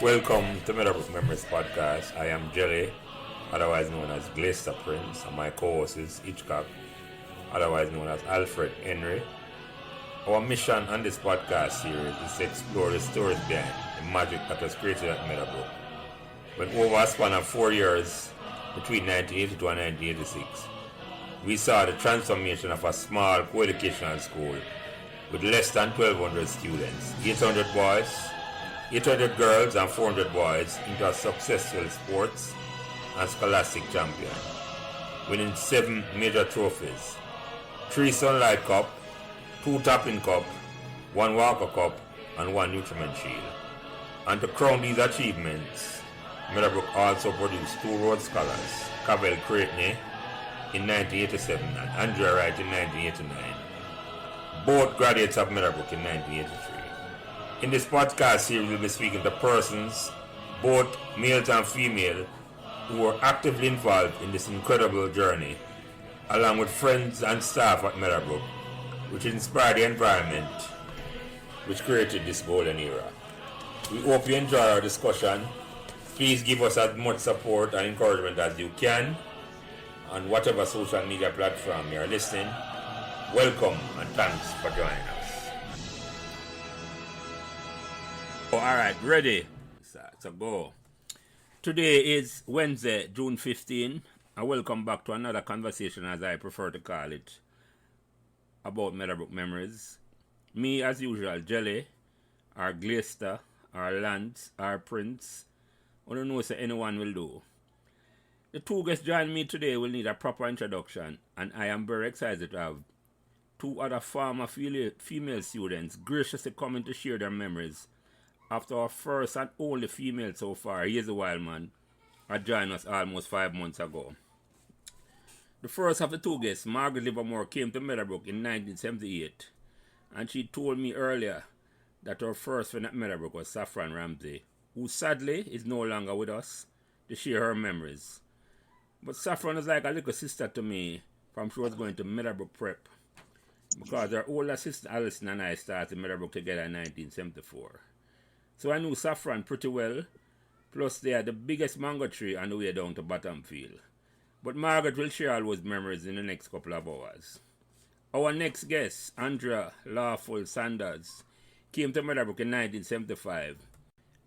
Welcome to Meadowbrook Memories Podcast. I am Jelly, otherwise known as Glacier Prince, and my co-host is Hitchcock, otherwise known as Alfred Henry. Our mission on this podcast series is to explore the stories behind the magic that was created at Meadowbrook. When over a span of 4 years, between 1982 and 1986, we saw the transformation of a small co-educational school with less than 1,200 students, 800 boys, 800 girls and 400 boys into a successful sports and scholastic champion, winning 7 major trophies, 3 Sunlight Cup, 2 Topping Cup, 1 Walker Cup, and 1 Nutriment Shield. And to crown these achievements, Meadowbrook also produced 2 Rhodes Scholars, Cavell Creighton in 1987 and Andrea Wright in 1989, both graduates of Meadowbrook in 1983. In this podcast series, we'll be speaking to persons, both males and female, who are actively involved in this incredible journey, along with friends and staff at Meadowbrook, which inspired the environment which created this golden era. We hope you enjoy our discussion. Please give us as much support and encouragement as you can on whatever social media platform you are listening. Welcome and thanks for joining us. Alright, ready? So go. Today is Wednesday, June 15, and welcome back to another conversation, as I prefer to call it, about Meadowbrook memories. Me, as usual, Jelly, our Glacier, our Lance, our Prince. I don't know if anyone will do. The 2 guests joining me today will need a proper introduction, and I am very excited to have 2 other former female students graciously coming to share their memories after our first and only female so far, Hazel Wildman, had joined us almost 5 months ago. The first of the 2 guests, Margaret Livermore, came to Meadowbrook in 1978, and she told me earlier that her first friend at Meadowbrook was Saffron Ramsey, who sadly is no longer with us to share her memories. But Saffron is like a little sister to me from she was going to Meadowbrook Prep, because her older sister Alison and I started Meadowbrook together in 1974. So I knew Saffron pretty well, plus they are the biggest mango tree on the way down to Bottomfield. But Margaret will share all those memories in the next couple of hours. Our next guest, Andrea Lawful Sanders, came to Meadowbrook in 1975,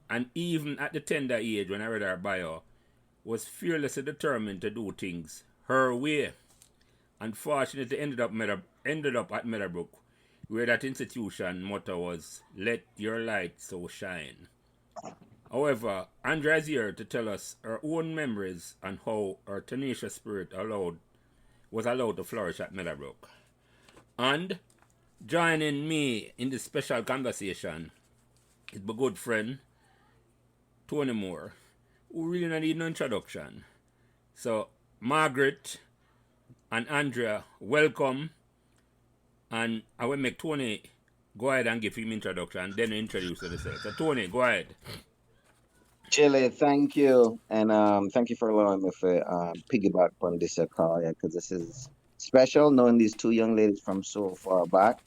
and even at the tender age when I read her bio, was fearlessly determined to do things her way. Unfortunately, ended up at Meadowbrook, where that institution motto was, "Let your light so shine." However, Andrea is here to tell us her own memories and how her tenacious spirit was allowed to flourish at Meadowbrook. And joining me in this special conversation is my good friend, Tony Moore, who really don't need no introduction. So, Margaret and Andrea, welcome. And I will make Tony go ahead and give him introduction, then introduce yourself. So Tony, go ahead. Chile, thank you, and thank you for allowing me to piggyback on this call, yeah, because this is special knowing these 2 young ladies from so far back.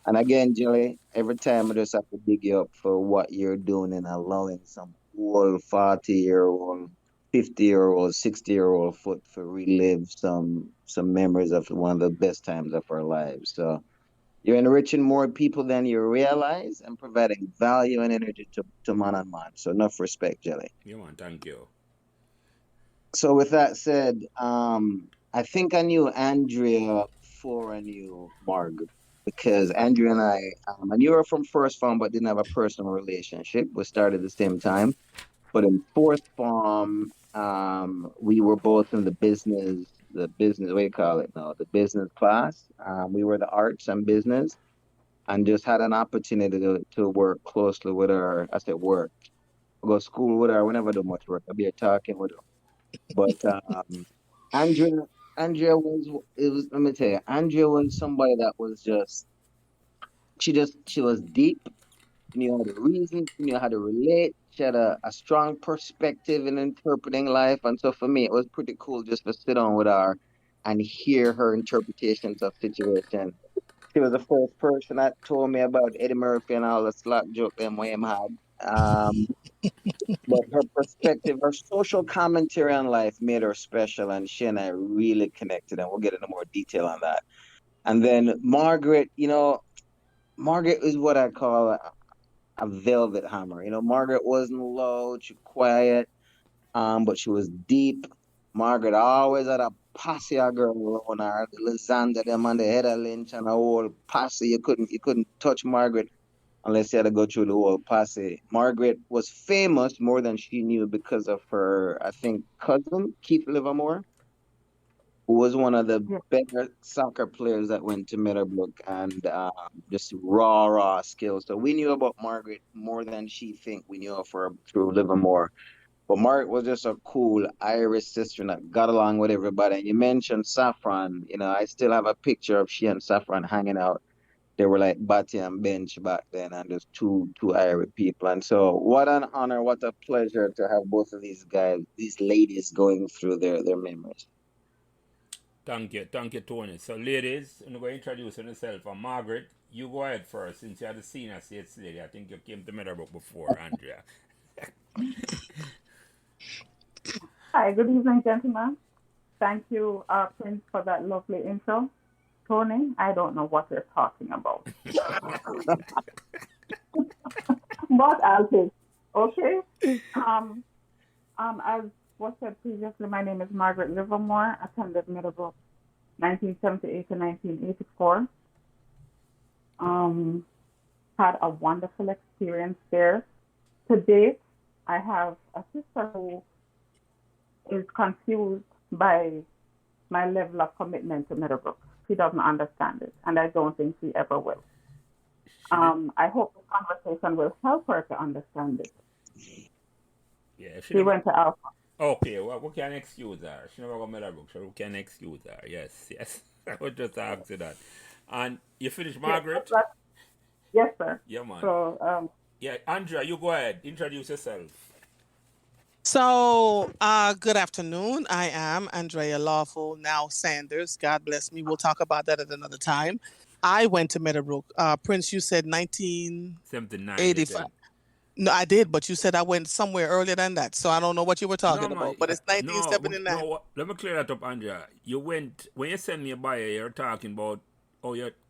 And again, Chile, every time I just have to dig you up for what you're doing and allowing some old 40-year-old, 50-year-old, 60-year-old foot to relive some memories of one of the best times of our lives. So you're enriching more people than you realize and providing value and energy to man and man. So enough respect, Jelly. Yeah, man, thank you. So with that said, I think I knew Andrea before I knew Margaret, because Andrea and I knew her from first form but didn't have a personal relationship. We started at the same time. But in fourth form, we were both in the business, what do you call it now? The business class. We were the arts and business, and just had an opportunity to work closely with her. I said work. I go to school with her. We never do much work. I be talking with her. But Andrea, let me tell you, Andrea was somebody that was she was deep. She knew how to reason, she knew how to relate. She had a strong perspective in interpreting life. And so for me, it was pretty cool just to sit down with her and hear her interpretations of situation. She was the first person that told me about Eddie Murphy and all the slap joke them way him had. But her perspective, her social commentary on life made her special, and she and I really connected, and we'll get into more detail on that. And then Margaret, Margaret is what I call a velvet hammer. Margaret wasn't loud, she quiet, but she was deep. Margaret always had a posse of girl around her, the Lysander, them on the head of Lynch and a whole posse. You couldn't touch Margaret unless you had to go through the whole posse. Margaret was famous more than she knew because of her, I think, cousin, Keith Livermore, who was one of the Yeah. better soccer players that went to Meadowbrook, and just raw skills. So we knew about Margaret more than she think we knew of her through Livermore. But Margaret was just a cool Irish sister that got along with everybody. And you mentioned Saffron. I still have a picture of she and Saffron hanging out. They were like Batty and Bench back then, and just two Irish people. And so, what an honor, what a pleasure to have both of these guys, these ladies, going through their memories. Thank you, Tony. So, ladies, I'm going to introduce yourself. And Margaret, you go ahead first, since you are the senior states lady. I think you came to Meadowbrook before, Andrea. Hi, good evening, gentlemen. Thank you, Prince, for that lovely intro. Tony, I don't know what you're talking about, but I'll take. Okay. Um, as was said previously, my name is Margaret Livermore. Attended Middlebrook 1978 to 1984. Um, had a wonderful experience there. To date, I have a sister who is confused by my level of commitment to Middlebrook. She doesn't understand it, and I don't think she ever will. She did, I hope the conversation will help her to understand it. yeah, she She never. went to Alpha. Okay, well, we can excuse her. She never got Meadowbrook, so we can excuse her. Yes. I would just ask you that. And you finished, Yes, Margaret? yes, sir. Yeah, man. So, Yeah, Andrea, you go ahead. Introduce yourself. So, good afternoon. I am Andrea Lawful, now Sanders. God bless me. We'll talk about that at another time. I went to Meadowbrook. Prince, you said 79, you 1985. said. No, I did, but you said I went somewhere earlier than that. So I don't know what you were No, talking man. about, but it's No, 1979. no. Let me clear that up, Andrea. You went when you sent me a bio. You're talking about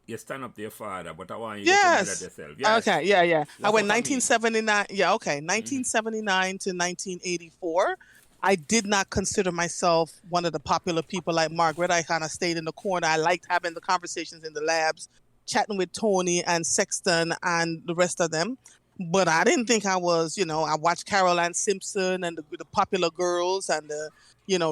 you stand up to your father, but I want you to tell me that Yes. yourself. Yes, Okay. Yeah. I that's went what I mean. 1979. Yeah. Okay. Hmm. 1979 to 1984. I did not consider myself one of the popular people like Margaret. I kind of stayed in the corner. I liked having the conversations in the labs, chatting with Tony and Sexton and the rest of them. But I didn't think I was, I watched Carol Ann Simpson and the popular girls and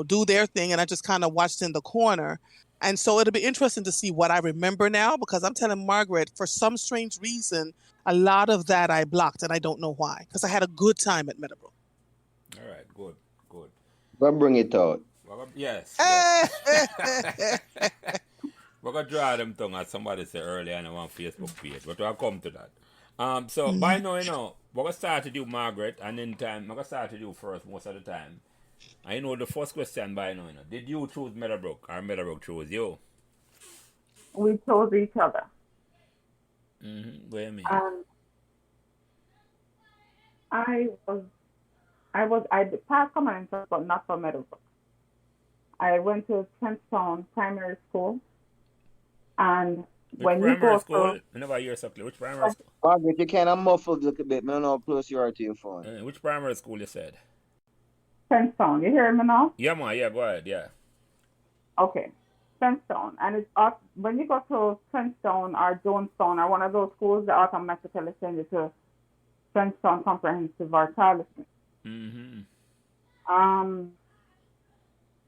do their thing. And I just kind of watched in the corner. And so it'll be interesting to see what I remember now, because I'm telling Margaret, for some strange reason, a lot of that I blocked, and I don't know why, because I had a good time at Meadowbrook. All right, good. But bring it out. Yes. We're gonna draw them tongue as somebody said earlier on our Facebook page, but we'll come to that. So by now, we're gonna start to do Margaret, and in time, we're gonna start to do first most of the time. I know the first question by now, did you choose Meadowbrook or Meadowbrook chose you? we chose each other. What do you mean? And I was, I passed common entrance, but not for Meadowbrook. I went to Trentstown Primary School, and Which when you primary go through, school? I never hear something. Which primary school? Margaret, you kind of muffled a little bit. I don't know how close you are to your phone. Which primary school you said? Trentstown, you hear me now? Yeah, man. Yeah, go ahead. Yeah. Okay. Trentstown. And it's up, when you go to Trentstown or Jonestown or one of those schools, they automatically send you to Trentstown Comprehensive or Charleston. Mm-hmm. Um,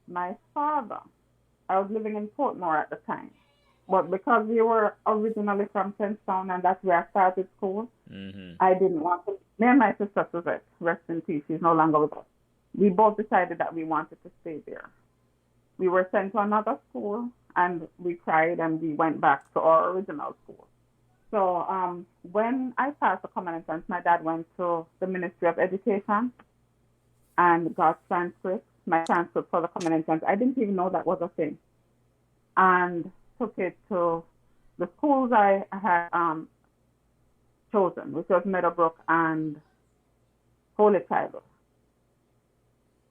my father, I was living in Portmore at the time. But because we were originally from Trentstown and that's where I started school, Mm-hmm. I didn't want to. Me and my sister Suzette, rest in peace, she's no longer with us. We both decided that we wanted to stay there. We were sent to another school and we cried and we went back to our original school. So when I passed the common entrance, my dad went to the Ministry of Education and got transcripts, my transcript for the common entrance. I didn't even know that was a thing. And took it to the schools I had chosen, which was Meadowbrook and Holy Child.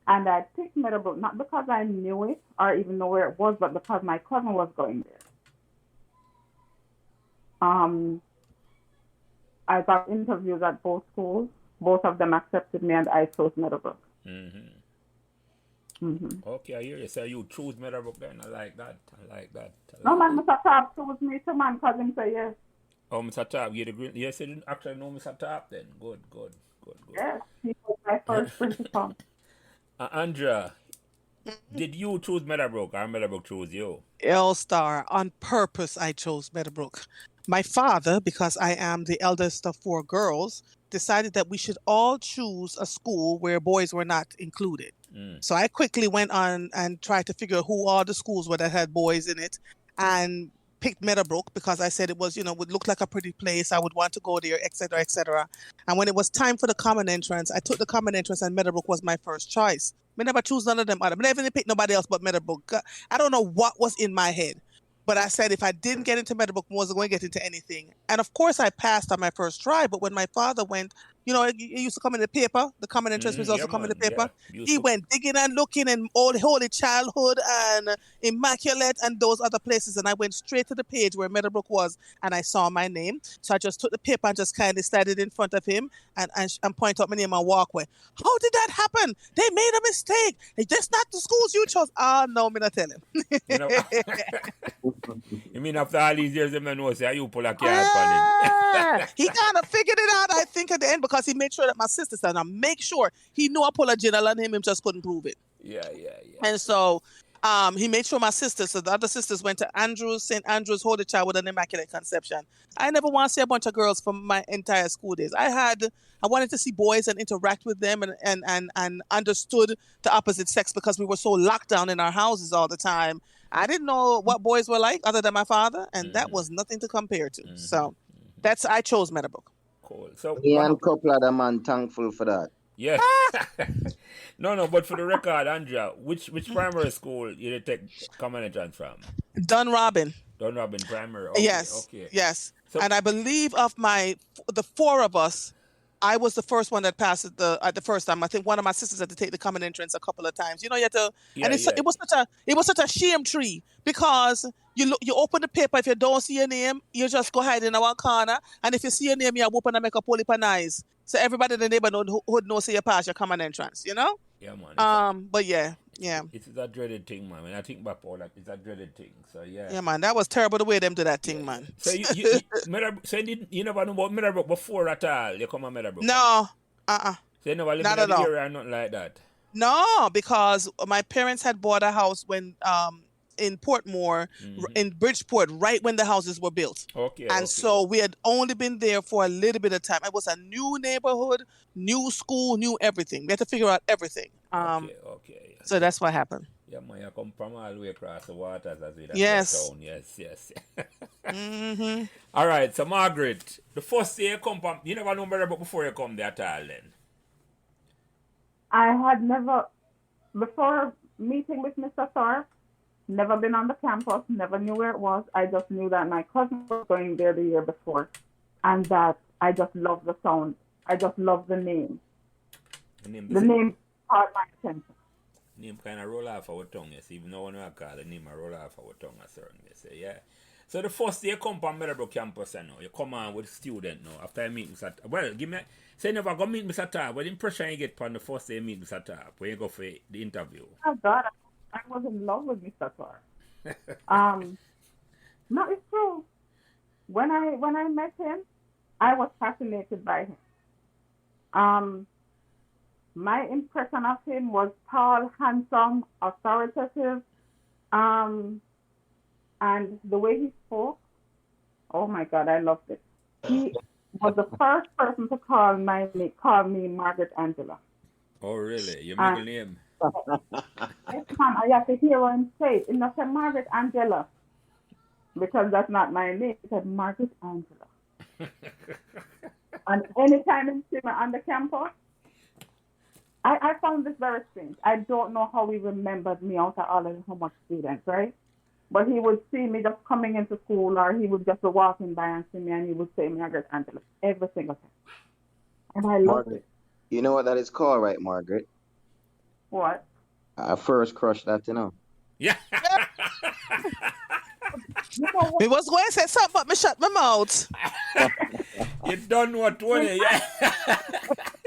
And I picked Meadowbrook not because I knew it or even know where it was, but because my cousin was going there. I got interviews at both schools. Both of them accepted me, and I chose Meadowbrook. Okay, I hear you. So you choose Meadowbrook then. I like that. No, man, Mr. Top chose me too, man, because him say yes. Oh, Mr. Top, you the green. Yes, you didn't actually know Mr. Top then. Good. Yes, he was my first principal. Andrea, did you choose Meadowbrook or Meadowbrook chose you? L-Star, on purpose, I chose Meadowbrook. My father, because I am the eldest of 4 girls, decided that we should all choose a school where boys were not included. So I quickly went on and tried to figure who all the schools were that had boys in it, and picked Meadowbrook because I said it was, would look like a pretty place. I would want to go there, etc., etc. And when it was time for the common entrance, I took the common entrance, and Meadowbrook was my first choice. I never choose none of them other. I never even picked nobody else but Meadowbrook. I don't know what was in my head. But I said if I didn't get into Meadowbrook, I wasn't going to get into anything. And of course, I passed on my first try. But when my father went, it used to come in the paper. The common entrance results would come in the paper. Yeah. He went digging and looking in Old Holy Childhood and Immaculate and those other places. And I went straight to the page where Meadowbrook was, and I saw my name. So I just took the paper and just kind of started in front of him and point out my name and walk away. How did that happen? They made a mistake. That's not the schools you chose. No, I'm not tell him. You mean after all these years, them know say you pull a card on him? He kind of figured it out, I think, at the end because he made sure that my sister said, "I make sure he knew I pulled a general on him. Him just couldn't prove it." Yeah. And so, he made sure my sisters, so the other sisters went to St. Andrew's Holy Child with an Immaculate Conception. I never want to see a bunch of girls from my entire school days. I wanted to see boys and interact with them and understood the opposite sex because we were so locked down in our houses all the time. I didn't know what boys were like other than my father, and that was nothing to compare to. So I chose Meadowbrook. Cool. So Me and a couple of them, man, thankful for that. Yeah. No, but for the record, Andrea, which primary school you take common entrance from? Dunrobin Primary. Okay, yes. Okay. Yes. So, and I believe of the 4 of us, I was the first one that passed it the first time. I think one of my sisters had to take the common entrance a couple of times. You had to, it was such a shame tree because you open the paper. If you don't see your name, you just go hide in one corner. And if you see your name, you open and make a poly nice. So everybody in the neighborhood would know so you pass your common entrance. Yeah, man. But yeah. It's a dreaded thing, man. When I think back all that, it's a dreaded thing. So yeah. Yeah, man, that was terrible the way them do that thing, man. So you never know about Meadowbrook before at all. You come on Meadowbrook. No. So you never lived in the area or nothing like that. No, because my parents had bought a house when in Portmore, in Bridgeport, right when the houses were built. Okay. So we had only been there for a little bit of time. It was a new neighborhood, new school, new everything. We had to figure out everything. Okay. So that's what happened. Yeah, man, you come from all the way across the waters as we Yes. town. Yes. All right, so Margaret, the first day you come from, you never know Meadowbrook before you come there at all then? I had never, before meeting with Mr. Thor, never been on the campus, never knew where it was. I just knew that my cousin was going there the year before and that I just loved the sound. I just loved the name. The name caught my attention. Name kind of roll off our tongue, yes. Even though when I call the name, I roll off our tongue a certain way. So, yeah. So the first day you come from Meadowbrook campus, you come on with student now. After I meet Mr. Well, say never go meet Mr. Tarp. What impression you get on the first day you meet Mr. Tarp when you go for the interview? Oh God, I was in love with Mr. Thor. No, it's true. When I met him, I was fascinated by him. My impression of him was tall, handsome, authoritative, and the way he spoke, oh my God, I loved it. He was the first person to call me Margaret Angela. Oh, really? Your middle name? Yes, ma'am, I have to hear him say it. Not say Margaret Angela, because that's not my name. He said Margaret Angela. And anytime he see me on the campus, I found this very strange. I don't know how he remembered me out of all of the homework students, right? But he would see me just coming into school, or he would just be walking by and see me, and he would say Margaret Angela every single time. And I loved it. You know what that is called, right, Margaret? What? A first crush, that you know. Yeah. You know Me what? was going to say something, but me shut my mouth. You done what, Tony? Yeah.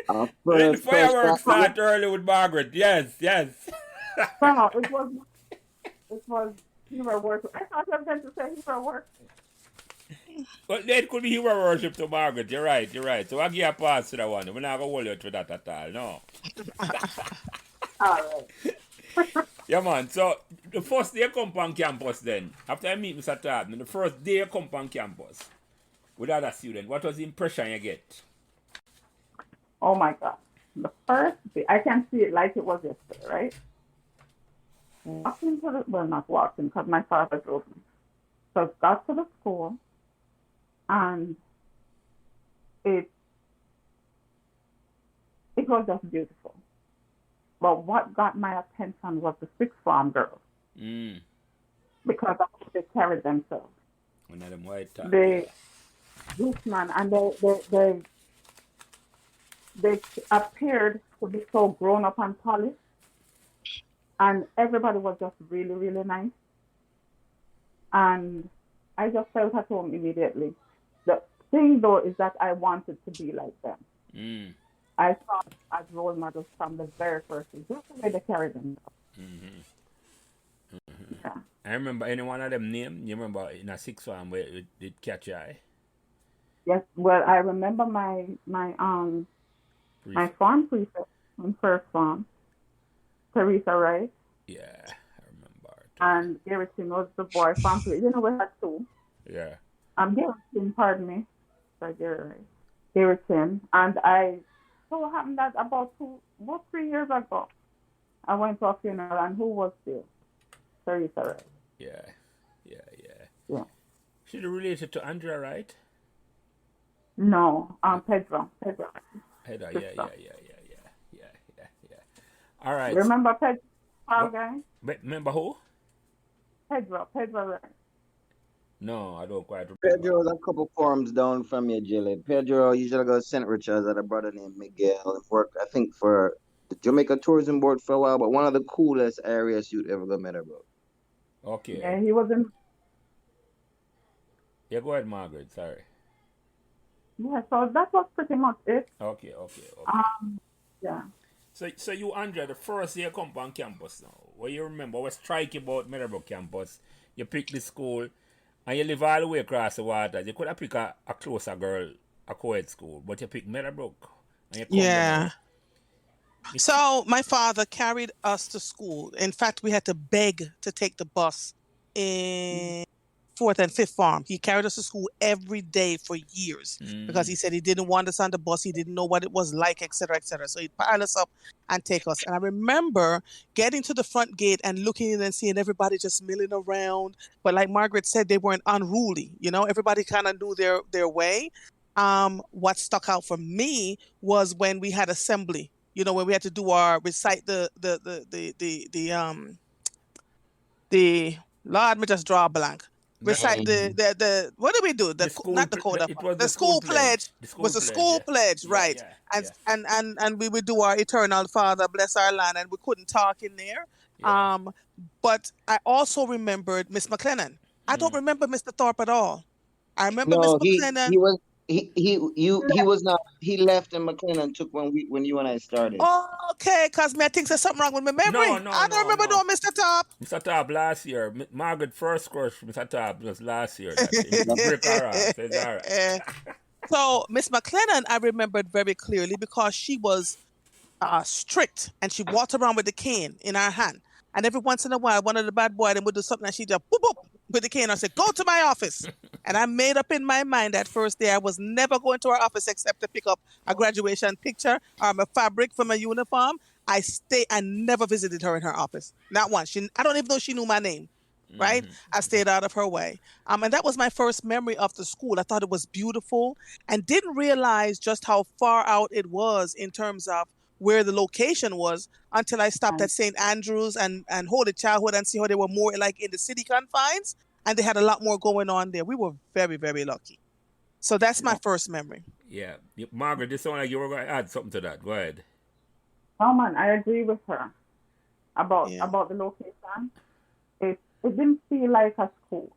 A Let the first crush, that fireworks start early with Margaret. Yes, yes. No, it was hero worship. I thought you were going to say hero worship. Well, it could be hero worship to Margaret. You're right, you're right. So I'll give you a pass to that one. We're not going to hold you to that at all. No. All right. Yeah, man. So the first day you come on campus then, after I meet Mr. Tadman, the first day you come on campus with other students, what was the impression you get? Oh my God. The first day, I can see it like it was yesterday, right? Walking to the, well, not walking because my father drove me. So I got to the school and it was just beautiful. But what got my attention was the sixth form girls because of how they carried themselves. One of them white top. They, this man, and they appeared to be so grown up and polished, and everybody was just really, really nice. And I just felt at home immediately. The thing, though, is that I wanted to be like them. Mm. I saw them as role models from the very first day, just the way they carried themselves. Yeah. I remember any one of them name. You remember in a sixth form where it did catch your eye? Yes, well, I remember my farm prefect in first farm, Teresa Wright, Yeah, I remember her too. and Garrison was the boy farm prefect. You know, we had two. Yeah. Garrison, pardon me, sorry, Garrison, and I. So it happened that about 3 years ago, I went to a funeral, and who was there? Teresa Wright. Yeah. Yeah. She's related to Andrea, right? No, Pedro. Heather, Sister. yeah. All right. Remember Pedro, tall What? guy? Remember who? Pedro Wright. No, I don't quite remember. Pedro's a couple forums down from you, Jilly. Pedro usually goes to St. Richard's at a brother named Miguel and worked, I think, for the Jamaica Tourism Board for a while, but one of the coolest areas you'd ever go met about. Okay. Yeah, he was in. Yeah, go ahead, Margaret. Sorry. Yeah, so that was pretty much it. Okay. Yeah. So you, Andrea, the first year you come on campus now, what you remember was striking about Meadowbrook campus. You pick the school and you live all the way across the water. You could have picked a closer girl, a co-ed school, but you pick Meadowbrook. And you come Yeah. there. So my father carried us to school. In fact, we had to beg to take the bus in fourth and fifth farm. He carried us to school every day for years because he said he didn't want us on the bus. He didn't know what it was like, etc., etc. So he'd pile us up and take us. And I remember getting to the front gate and looking in and seeing everybody just milling around. But like Margaret said, they weren't unruly. You know, everybody kind of knew their way. What stuck out for me was when we had assembly. You know, when we had to do our recite the Lord, me just draw a blank. Recite the what did we do? The school not the ple- code of it was the school pledge. The school Was the pledge, school yeah. pledge, Yeah, right? yeah, And we would do our eternal Father bless our land, and we couldn't talk in there. Yeah. But I also remembered Miss McLennan. I don't remember Mr. Thorpe at all. I remember Miss No, McLennan. he was not. He left and McLennan took when you and I started. Oh, okay, because I think there's something wrong with my memory. I don't remember doing Mr. Top. Mr. Top last year. Margaret first crush Mr. Top was last year. Break her off. It's all right. So Miss McLennan, I remembered very clearly because she was strict and she walked around with the cane in her hand. And every once in a while, one of the bad boys would do something and she'd just boop, boop, with the cane and say, go to my office. And I made up in my mind that first day I was never going to her office except to pick up a graduation picture or my fabric for my uniform. I never visited her in her office. Not once. I don't even know she knew my name. Right? I stayed out of her way. And that was my first memory of the school. I thought it was beautiful and didn't realize just how far out it was in terms of where the location was until I stopped at St. Andrews and Holy Childhood and see how they were more like in the city confines and they had a lot more going on there. We were very, very lucky. So that's my first memory. Yeah. Margaret, this sound like you were going to add something to that. Go ahead. No man, I agree with her about Yeah. the location. It didn't feel like a school.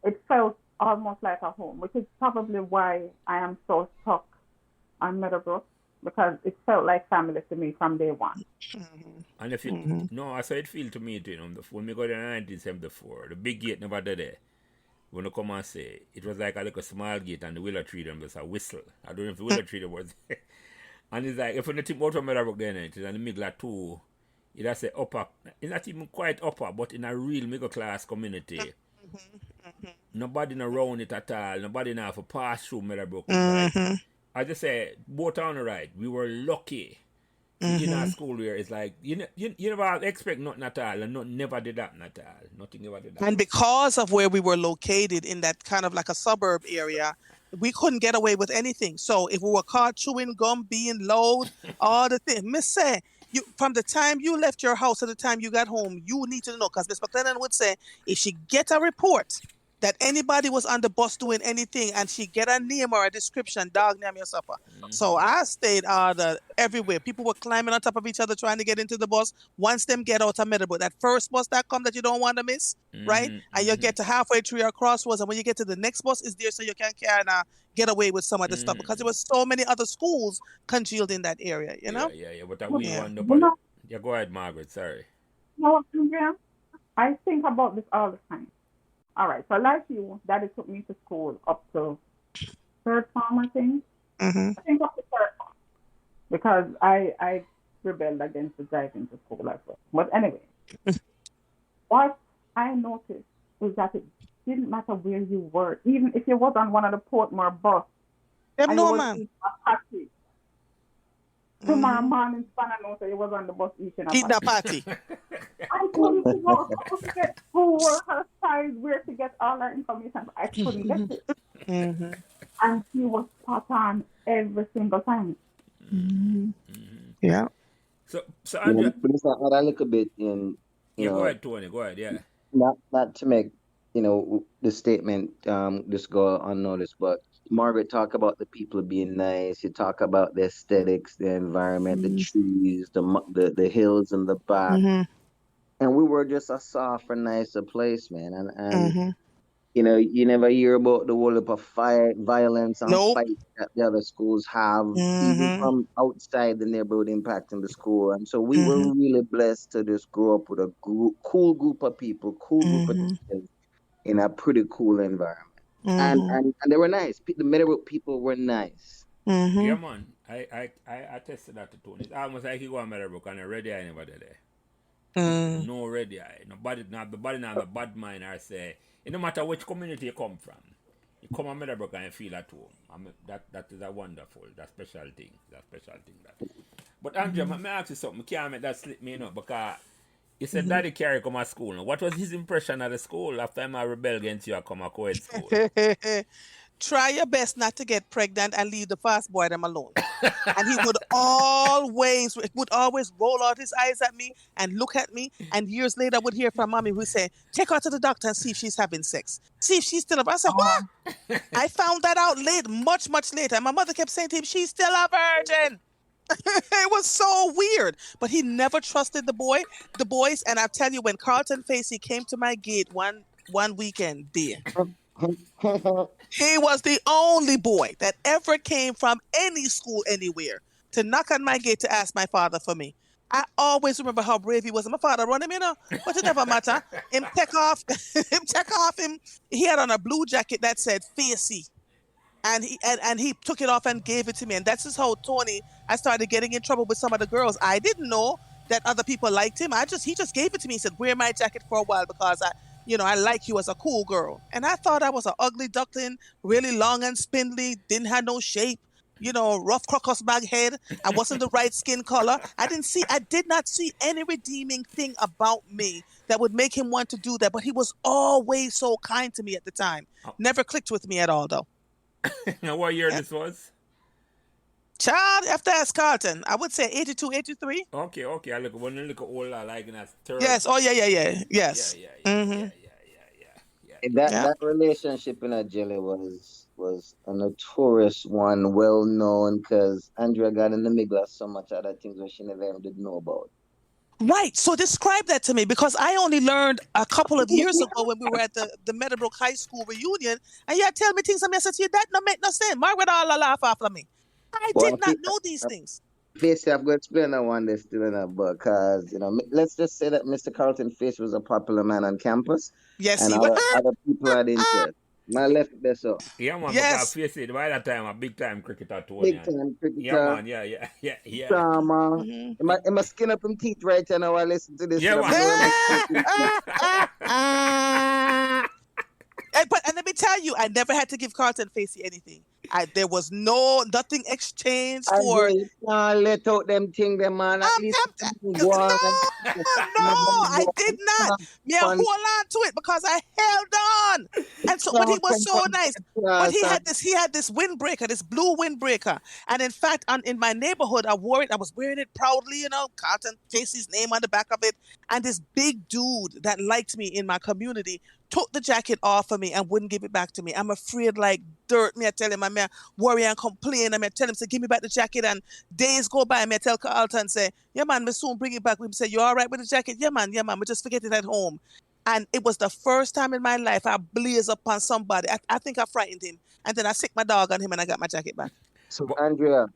It felt almost like a home, which is probably why I am so stuck on Meadowbrook because it felt like family to me from day one. And if it, no, I saw it feel to me, you know, when we got in 1974, the big gate never did it. When you come and say, it was like a small gate and the willow tree them was a whistle. I don't know if the willow tree them was and it's like, if you think about Meadowbrook then, it is in the middle of two, it has a upper, it's not even quite upper, but in a real middle class community. Nobody around it at all. Nobody now for pass through Meadowbrook. Like, I just say, both on the right, we were lucky. In our school where it's like you never expect nothing at all, and nothing never did happen at all. Nothing ever did happen. And because of where we were located in that kind of like a suburb area, we couldn't get away with anything. So if we were caught chewing gum, being loud, all the things, Miss say, you from the time you left your house to the time you got home, you need to know because Miss McLennan would say if she get a report that anybody was on the bus doing anything and she get a name or a description, dog name your supper. So I stayed everywhere. People were climbing on top of each other trying to get into the bus. Once them get out of Meadowbrook, that first bus that come that you don't want to miss, right? And you get to halfway through your crossroads, and when you get to the next bus, is there so you can kind of get away with some of the stuff because there was so many other schools congealed in that area, you know? Yeah. But that we want You nobody. know, Yeah, go ahead, Margaret. Sorry. you know what, Andrea? I think about this all the time. All right, so like you, Daddy took me to school up to third form, I think. I think up to third form because I rebelled against the driving to school as well. But anyway, what I noticed is that it didn't matter where you were, even if you was on one of the Portmore bus Them and you no was man. eating a patty. Tomorrow morning, Spanner knows that you was on the bus eating a Eating patty. a party. I couldn't figure out how to get who were her size, where to get all that information. I couldn't get it. And she was spot on every single time. Yeah. So You know, Andrea, but it's not a little bit in, you yeah, go know, ahead, Tony. Go ahead. Yeah. not to make, you know, the statement just go unnoticed, but Margaret talk about the people being nice. You talk about the aesthetics, the environment, the trees, the hills in the back, and we were just a softer, nicer place, man. And you know, you never hear about the whole heap of violence and Nope. fight that the other schools have, even from outside the neighborhood impacting the school. And so we were really blessed to just grow up with a cool group of people, cool group of teachers in a pretty cool environment. And they were nice. The Meadowbrook people were nice. Yeah, man. I tested that to Tony. It's almost like you go on Meadowbrook and a ready eye never did there. No ready eye. Nobody not a bad mind or say it no matter which community you come from. You come on Meadowbrook and you feel at home. I mean, that is a wonderful, that special thing. That. But Andrea, let me ask you something. You can't make that slip me, you know, because you said Daddy carry come to school. Now, what was his impression of the school after I rebel against you and come to co-ed school? Try your best not to get pregnant and leave the fast boy them alone. And he would always roll out his eyes at me and look at me. And years later, I would hear from mommy who say, "Take her to the doctor and see if she's having sex. See if she's still up." I said, "What?" I found that out much later. And my mother kept saying to him, "She's still a virgin." It was so weird. But he never trusted the boys. And I tell you, when Carlton Facey came to my gate one weekend, dear. He was the only boy that ever came from any school anywhere to knock on my gate to ask my father for me. I always remember how brave he was. My father run him, you know, but it never matter. Him take off. He had on a blue jacket that said "Facey," and he took it off and gave it to me. And that's just how Tony. I started getting in trouble with some of the girls. I didn't know that other people liked him. He just gave it to me. He said, "Wear my jacket for a while because I like you as a cool girl." And I thought I was an ugly duckling, really long and spindly, didn't have no shape, rough crocus bag head. I wasn't the right skin color. I did not see any redeeming thing about me that would make him want to do that. But he was always so kind to me at the time. Never clicked with me at all, though. Now, what year this was? Child, after ask Carlton, I would say 82, 83. Okay. I look at all like in that third. Yes. Oh, yeah. Yes. Yeah. And that relationship in a jelly was was a notorious one, well known, because Andrea got in the middle of so much other things that she never even did know about. Right. So describe that to me, because I only learned a couple of years ago when we were at the Meadowbrook High School reunion, and you tell me things, and I said to you, that no make no sense. Margaret all laugh after me. I Well, did not know these things. Basically, I've got to explain that one day still in a book, because, let's just say that Mr. Carlton Face was a popular man on campus, Yes, and he was. other people had interest. Man left it there, so. Yeah, man, Yes. because face it, by that time, a big time cricketer, Tony. Big time cricketer. Yeah, man, yeah. Drama. Am I skin up him teeth right now while I listen to this? Yeah, So And let me tell you, I never had to give Carlton Facey anything. There was nothing exchanged for. Let out them thing, them man. At least No, I did not. Me, I hold on to it because I held on. And so, but he was so nice. But he had this windbreaker, this blue windbreaker. And in fact, in my neighborhood, I was wearing it proudly, Carlton Facey's name on the back of it. And this big dude that liked me in my community took the jacket off of me and wouldn't give it back to me. I'm afraid like dirt. Me, I tell him, I worry and complain. I tell him, say, give me back the jacket. And days go by, I tell Carlton, say, yeah, man, me soon bring it back. We say, you all right with the jacket? Yeah, man, we just forget it at home. And it was the first time in my life I blazed upon somebody. I think I frightened him. And then I sicked my dog on him and I got my jacket back. So, Andrea,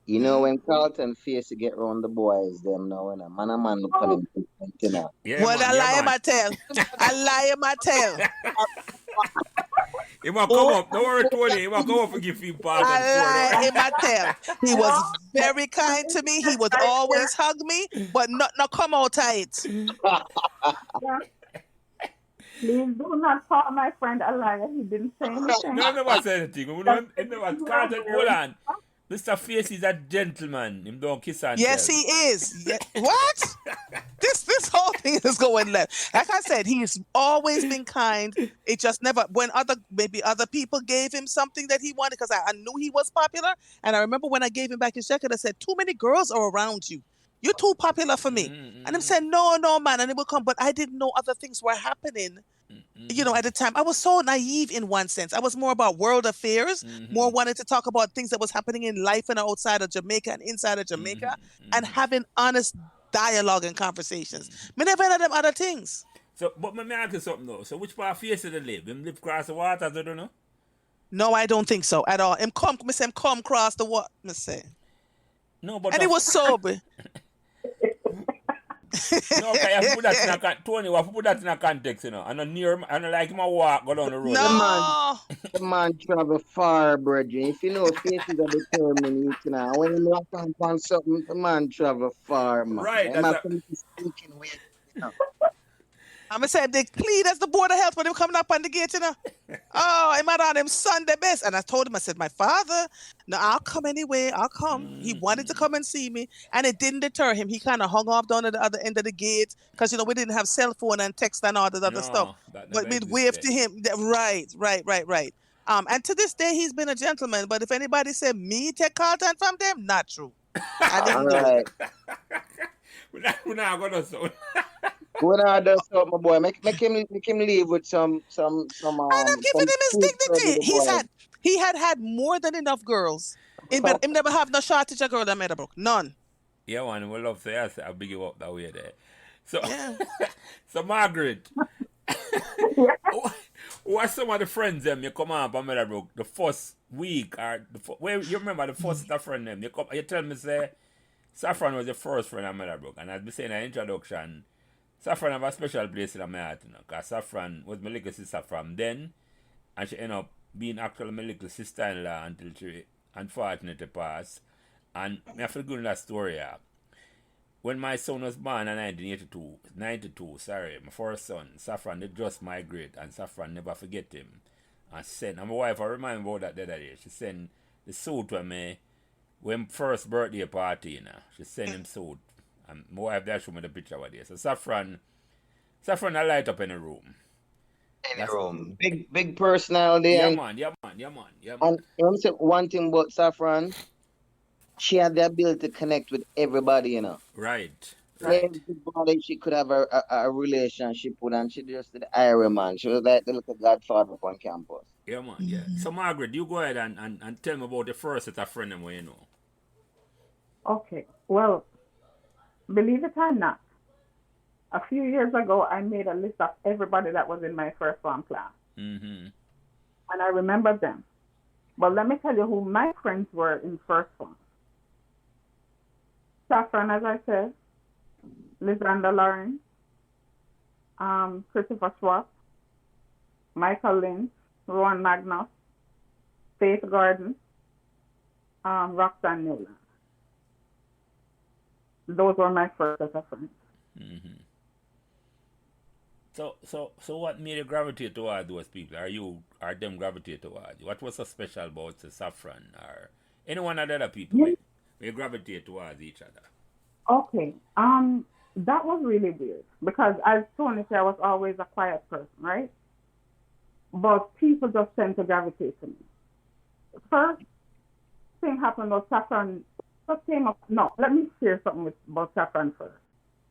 when Carlton Face to get around the boys, them now, man and man look at him. Yeah, well, man, I lie in my tail. I lie in my tail. He might come up. Don't worry, Tony. He might come up and give you part. I lie in my tail. He was very kind to me. He would always hug me, but not come out tight. Please do not call my friend a liar. He didn't say anything. No, never said anything. Carlton, hold on. Mr. Face is a gentleman. Him don't kiss and yes, tell. he is. Yeah. What? This whole thing is going left. Like I said, he's always been kind. It just never, when other people gave him something that he wanted, because I knew he was popular. And I remember when I gave him back his jacket, I said, too many girls are around you. You're too popular for me. And he said, no, man. And it would come. But I didn't know other things were happening. At the time, I was so naive in one sense. I was more about world affairs, more wanting to talk about things that was happening in life and outside of Jamaica and inside of Jamaica, and having honest dialogue and conversations. Me never had them other things. So, but let me ask you something though. So, which part of Face did they live? Him live across the water, I don't know. No, I don't think so at all. Him come across the water. Me say. No, but and he was sober. No, okay, you have to put that in Tony, you have to put that in a context, And I like him a walk, go down the road. No. The man travel far, brethren. If you know Faces are determined, when you lock on something, the man travel far, man. Right. I'm going to say, they clean as the Board of Health when they coming up on the gate, Oh, I'm on him Sunday best. And I told him, I said, my father, no, I'll come anyway. I'll come. He wanted to come and see me. And it didn't deter him. He kind of hung off down at the other end of the gate because, we didn't have cell phone and text and all that other stuff. But we'd wave to him. Right. And to this day, he's been a gentleman. But if anybody said me take Carlton from them, not true. I didn't do it. We're not going to so. When I do something, my boy, make him leave with some. And I'm giving him his dignity. He had more than enough girls. Him never have no shortage of girl at Meadowbrook. None. Yeah, man, we love to say I'll big you up that way there. So, yeah. So Margaret, who are some of the friends them you come on Meadowbrook the first week or where you remember the first friend them you tell me say Saffron was the first friend at Meadowbrook, and as we say in the introduction, Saffron have a special place in my heart, because Saffron was my little sister from then, and she ended up being actually my little sister-in-law until she unfortunately passed. And I have to go in that story. When my son was born in 92, my first son, Saffron did just migrate, and Saffron never forget him. And my wife, I remind me about that the other day, she sent the suit with me when first birthday party, she sent him suit. And my wife there showed me the picture of it. So Saffron I light up in the room. Big personality. Yeah, man. And I'm saying one thing about Saffron, she had the ability to connect with everybody, Right. Right. Everybody she could have a relationship with, and she just did Iron Man. She was like the little godfather on campus. Yeah, man. Yeah. So, Margaret, you go ahead and tell me about the first set of friends you know. Okay. Well, believe it or not, a few years ago, I made a list of everybody that was in my first form class, Mm-hmm. and I remember them. But let me tell you who my friends were in first form. Saffron, as I said, Lysanda Lauren, Christopher Schwartz, Michael Lynch, Rowan Magnus, Faith Gordon, Roxanne Newland. Those were my first set of friends. Mm-hmm. So what made you gravitate toward those people? Are them gravitate toward you? What was so special about the Saffron or any one of the other people Yeah. we gravitate towards each other? Okay. That was really weird because as Tony said, I was always a quiet person, right? But people just tend to gravitate to me. First thing happened was Saffron just came up. No, let me share something about Saffron first.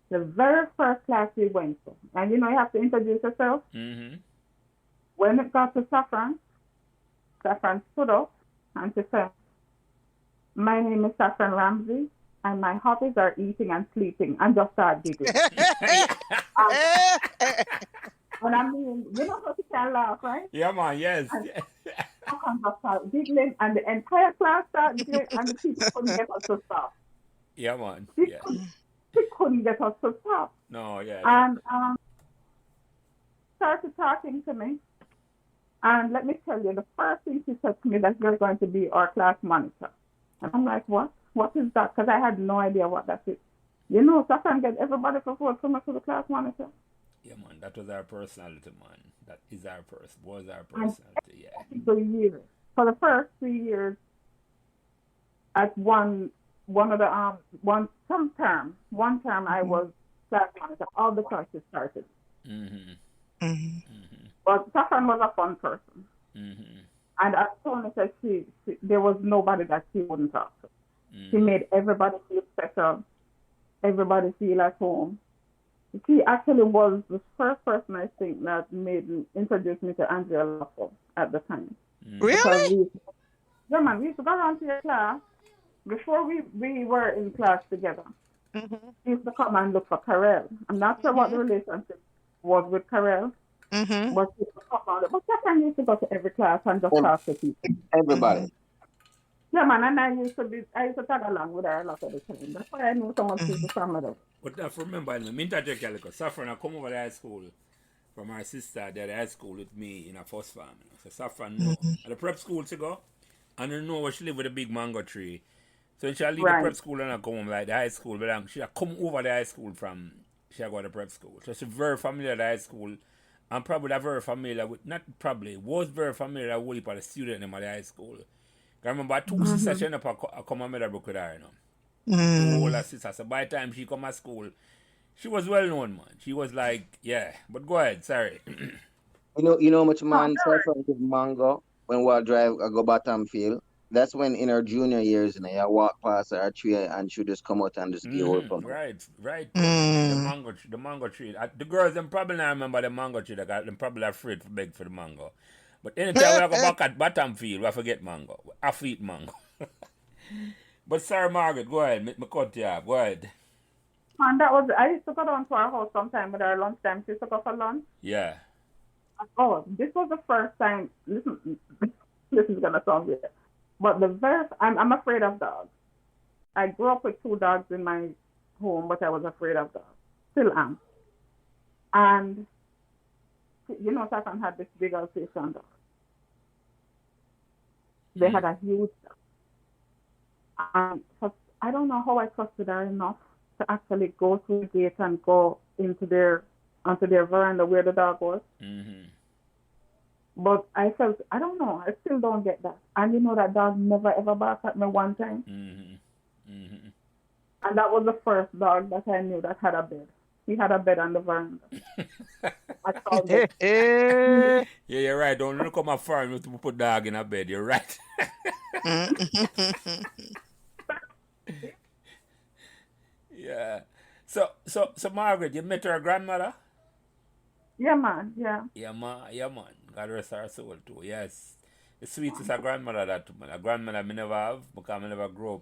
The very first class we went to, and you have to introduce yourself. Mm-hmm. When it got to Saffron, Saffron stood up and she said, "My name is Saffron Ramsey, and my hobbies are eating and sleeping," and just started giggling. And I mean, how she can laugh, right? Yeah, man. Yes. And Saffron just started giggling, and the entire class started giggling, and the people couldn't get us to stop. Yeah, man. She, Yeah. she couldn't get us to stop. No. Yeah. And started talking to me. And let me tell you, the first thing she said to me that you're going to be our class monitor. And I'm like, what? What is that? Because I had no idea what that is. Saffron get everybody for forward to the class monitor. Yeah, man. That was our personality, man. That is our was our personality. Yeah. For the first 3 years, at one term I was class monitor. All the classes started. Mm-hmm. Mm-hmm. But Saffron was a fun person. Mm-hmm. And as Tony said, there was nobody that she wouldn't talk to. Mm-hmm. She made everybody feel special, everybody feel at home. She actually was the first person, I think, that introduced me to Andrea Lawful at the time. Mm-hmm. Really? We used to go around to your class. Before we were in class together, Mm-hmm. she used to come and look for Karel. I'm not sure what the relationship was with Karel, Mm-hmm. but she used to come around. But Saffron used to go to every class and just talk to people. Everybody. Yeah, man, and I used to tag along with her a lot of the time. That's why I knew so much people from her. But I remember, I mean, Saffron, I come over to high school from our sister that high school with me in a first family. So Saffron know. At the prep school to go, and I know where she live with a big mango tree. So when she leave the prep school and I come home like the high school, but she come over the high school from she go to prep school. So she's very familiar with the high school. And probably very familiar with, not probably, was very familiar with the student in the high school. I remember two sisters she ended up come and made a book with her, Two older sisters. So by the time she come to school, she was well known, man. She was like, yeah. But go ahead, sorry. You know how much man Saffron give mango when we drive I go Batam Field. That's when in her junior years, you walk past her tree and she just come out and just give her from Right. Mm. The mango tree. The girls, them probably not remember the mango tree. Them probably afraid to beg for the mango. But anytime we go back at Batam Field, we forget mango. I eat mango. But sorry, Margaret, go ahead. Me cut you off. Go ahead. And I used to go down to our house sometime with our lunchtime. She used to go for lunch. Yeah. Oh, this was the first time. Listen, this is gonna sound weird, but I'm afraid of dogs. I grew up with 2 dogs in my home, but I was afraid of dogs. Still am. And Saffron had this big Alsatian dog. They had a huge dog. And I don't know how I trusted her enough to actually go through the gate and go onto their veranda where the dog was. Mm-hmm. But I felt, I don't know, I still don't get that. And that dog never ever barked at me one time. Mm-hmm. Mm-hmm. And that was the first dog that I knew that had a bed. He had a bed on the veranda. I called it. Yeah, you're right. Don't look at my farm to put dog in a bed. You're right. Yeah. So Margaret, you met her grandmother? Yeah, man. Yeah. Yeah, man. God rest her soul too. Yes. The sweetest a grandmother that a grandmother me never have because I never grew up.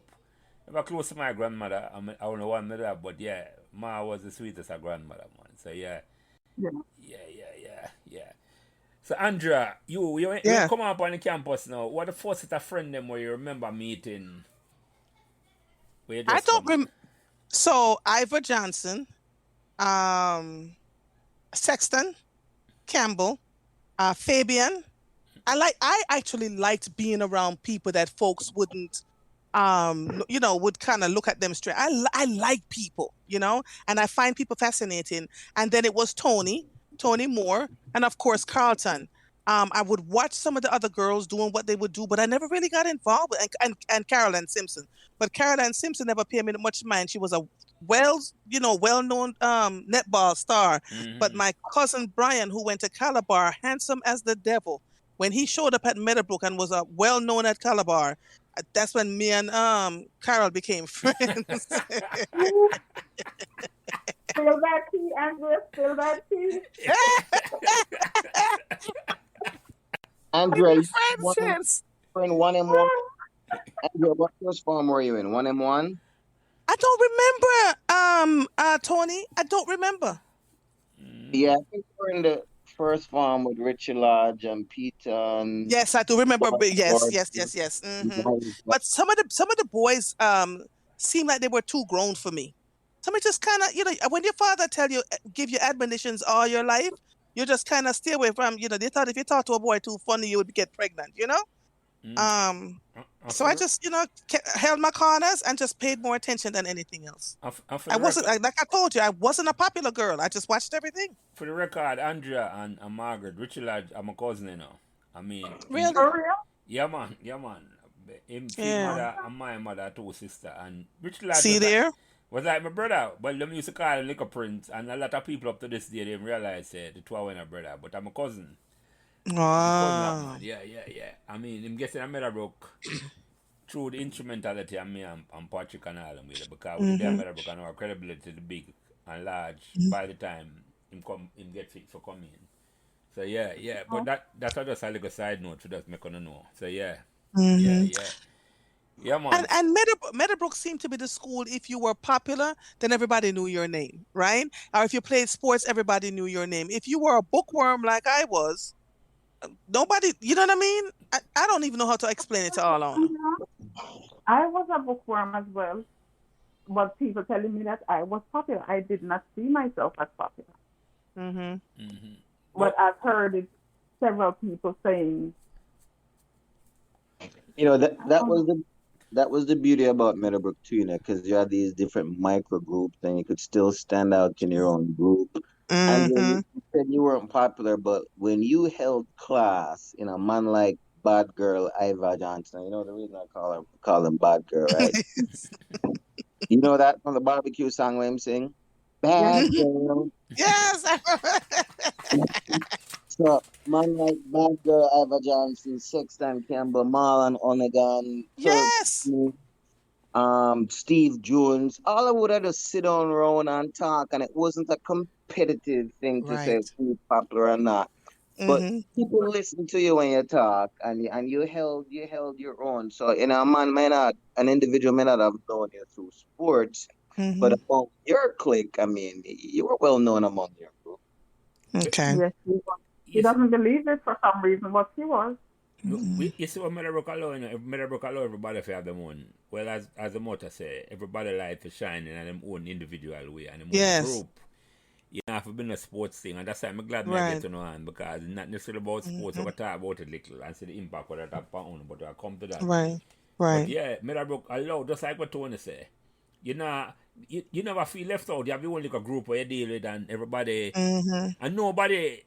Never close to my grandmother. I only one me have, but yeah, Ma was the sweetest a grandmother, man. So yeah. Yeah. Yeah. So Andrea, you Yeah. come up on the campus now. What the first set of friend them where you remember meeting? Where you I just don't come? rem. So Ivor Johnson, um, Sexton, Campbell, Fabian. I actually liked being around people that folks wouldn't would kind of look at them straight. I like people, and I find people fascinating. And then it was Tony Moore, and of course Carlton. I would watch some of the other girls doing what they would do, but I never really got involved with and Caroline Simpson. But Caroline Simpson never paid me much mind. She was a well-known netball star. But Mm-hmm. my cousin Brian, who went to Calabar, handsome as the devil, when he showed up at Meadowbrook and was well-known at Calabar, that's when me and Carol became friends. Spill that tea, Andrea. Spill that tea. Andrea, We've you been friends one since. in 1M1. Andrea, what first farm were you in? 1M1? I don't remember, Tony. I don't remember. Yeah, I think we're in the first farm with Richie Lodge and Peter and Yes, I do remember. Yes, Gordon. yes, yes, yes. But some of the boys seemed like they were too grown for me. Some just kind of, when your father give you admonitions all your life, you just kind of stay away from. They thought if you talk to a boy too funny, you would get pregnant. Mm. Um, And so for I the just, held my corners and just paid more attention than anything else. and for I the wasn't, record, like I told you, I wasn't a popular girl. I just watched everything. Andrea and Margaret, Richard Lodge, I'm a cousin, I mean, Really? For real? yeah, man. Him, his Yeah. mother and my mother, two sister, and Richard Lodge See there? was like my brother. Well, them used to call him Liquor Prince, and a lot of people up to this day they realize the two are a brother, but I'm a cousin. I'm a cousin of man. Wow. Yeah. I mean, him getting a Meadowbrook through the instrumentality of me and Patrick and all them with it, because with the damn Mm-hmm. Meadowbrook and our credibility is big and large Mm-hmm. by the time him get fit for coming. So yeah. But that's just a little side note to just make on know. So yeah. Mm-hmm. Yeah, man. And Meadowbrook seemed to be the school. If you were popular, then everybody knew your name, right? Or if you played sports, everybody knew your name. If you were a bookworm like I was, nobody. You know what I mean? I don't even know how to explain it to all on. I was a bookworm as well, but people telling me that I was popular. I did not see myself as popular. Mm-hmm. Mm-hmm. But I've heard it several people saying, You know that that oh, was the beauty about Meadowbrook too, because you had these different micro groups and you could still stand out in your own group. And Mm-hmm. you said you weren't popular, but when you held class, man like Bad Girl Iva Johnson, the reason I call him Bad Girl, right? You know that from the barbecue song when him sing? Bad Girl. Yes. So man like Bad Girl Iva Johnson, Sexton Campbell, Marlon Onegan, Turk Yes. Smith, Steve Jones, all I would have just sit down around and talk, and it wasn't a competitive thing to say Right. who's popular or not. But Mm-hmm. people listen to you when you talk, and you held your own. So a man may not, an individual may not have known you through sports, but Mm-hmm. among your clique, I mean, you were well known among your group. Okay. yes, he Yes. doesn't believe it for some reason, but he was. Mm-hmm. You see what Meadowbrook allow, Meadowbrook allow everybody to have their own. Well, as the motto say, everybody life is shining in their own individual way and their own Yes. group. You know, have been a sports thing, and that's why I'm glad I get Right. to know him, because it's not necessarily about sports. Mm-hmm. I talk about it little and see the impact what it have on, but I come to that. Right. But Right. yeah, Meadowbrook allow, just like what Tony say. You know, you never feel left out. You have your own like a group where you deal with, and everybody, Mm-hmm. and nobody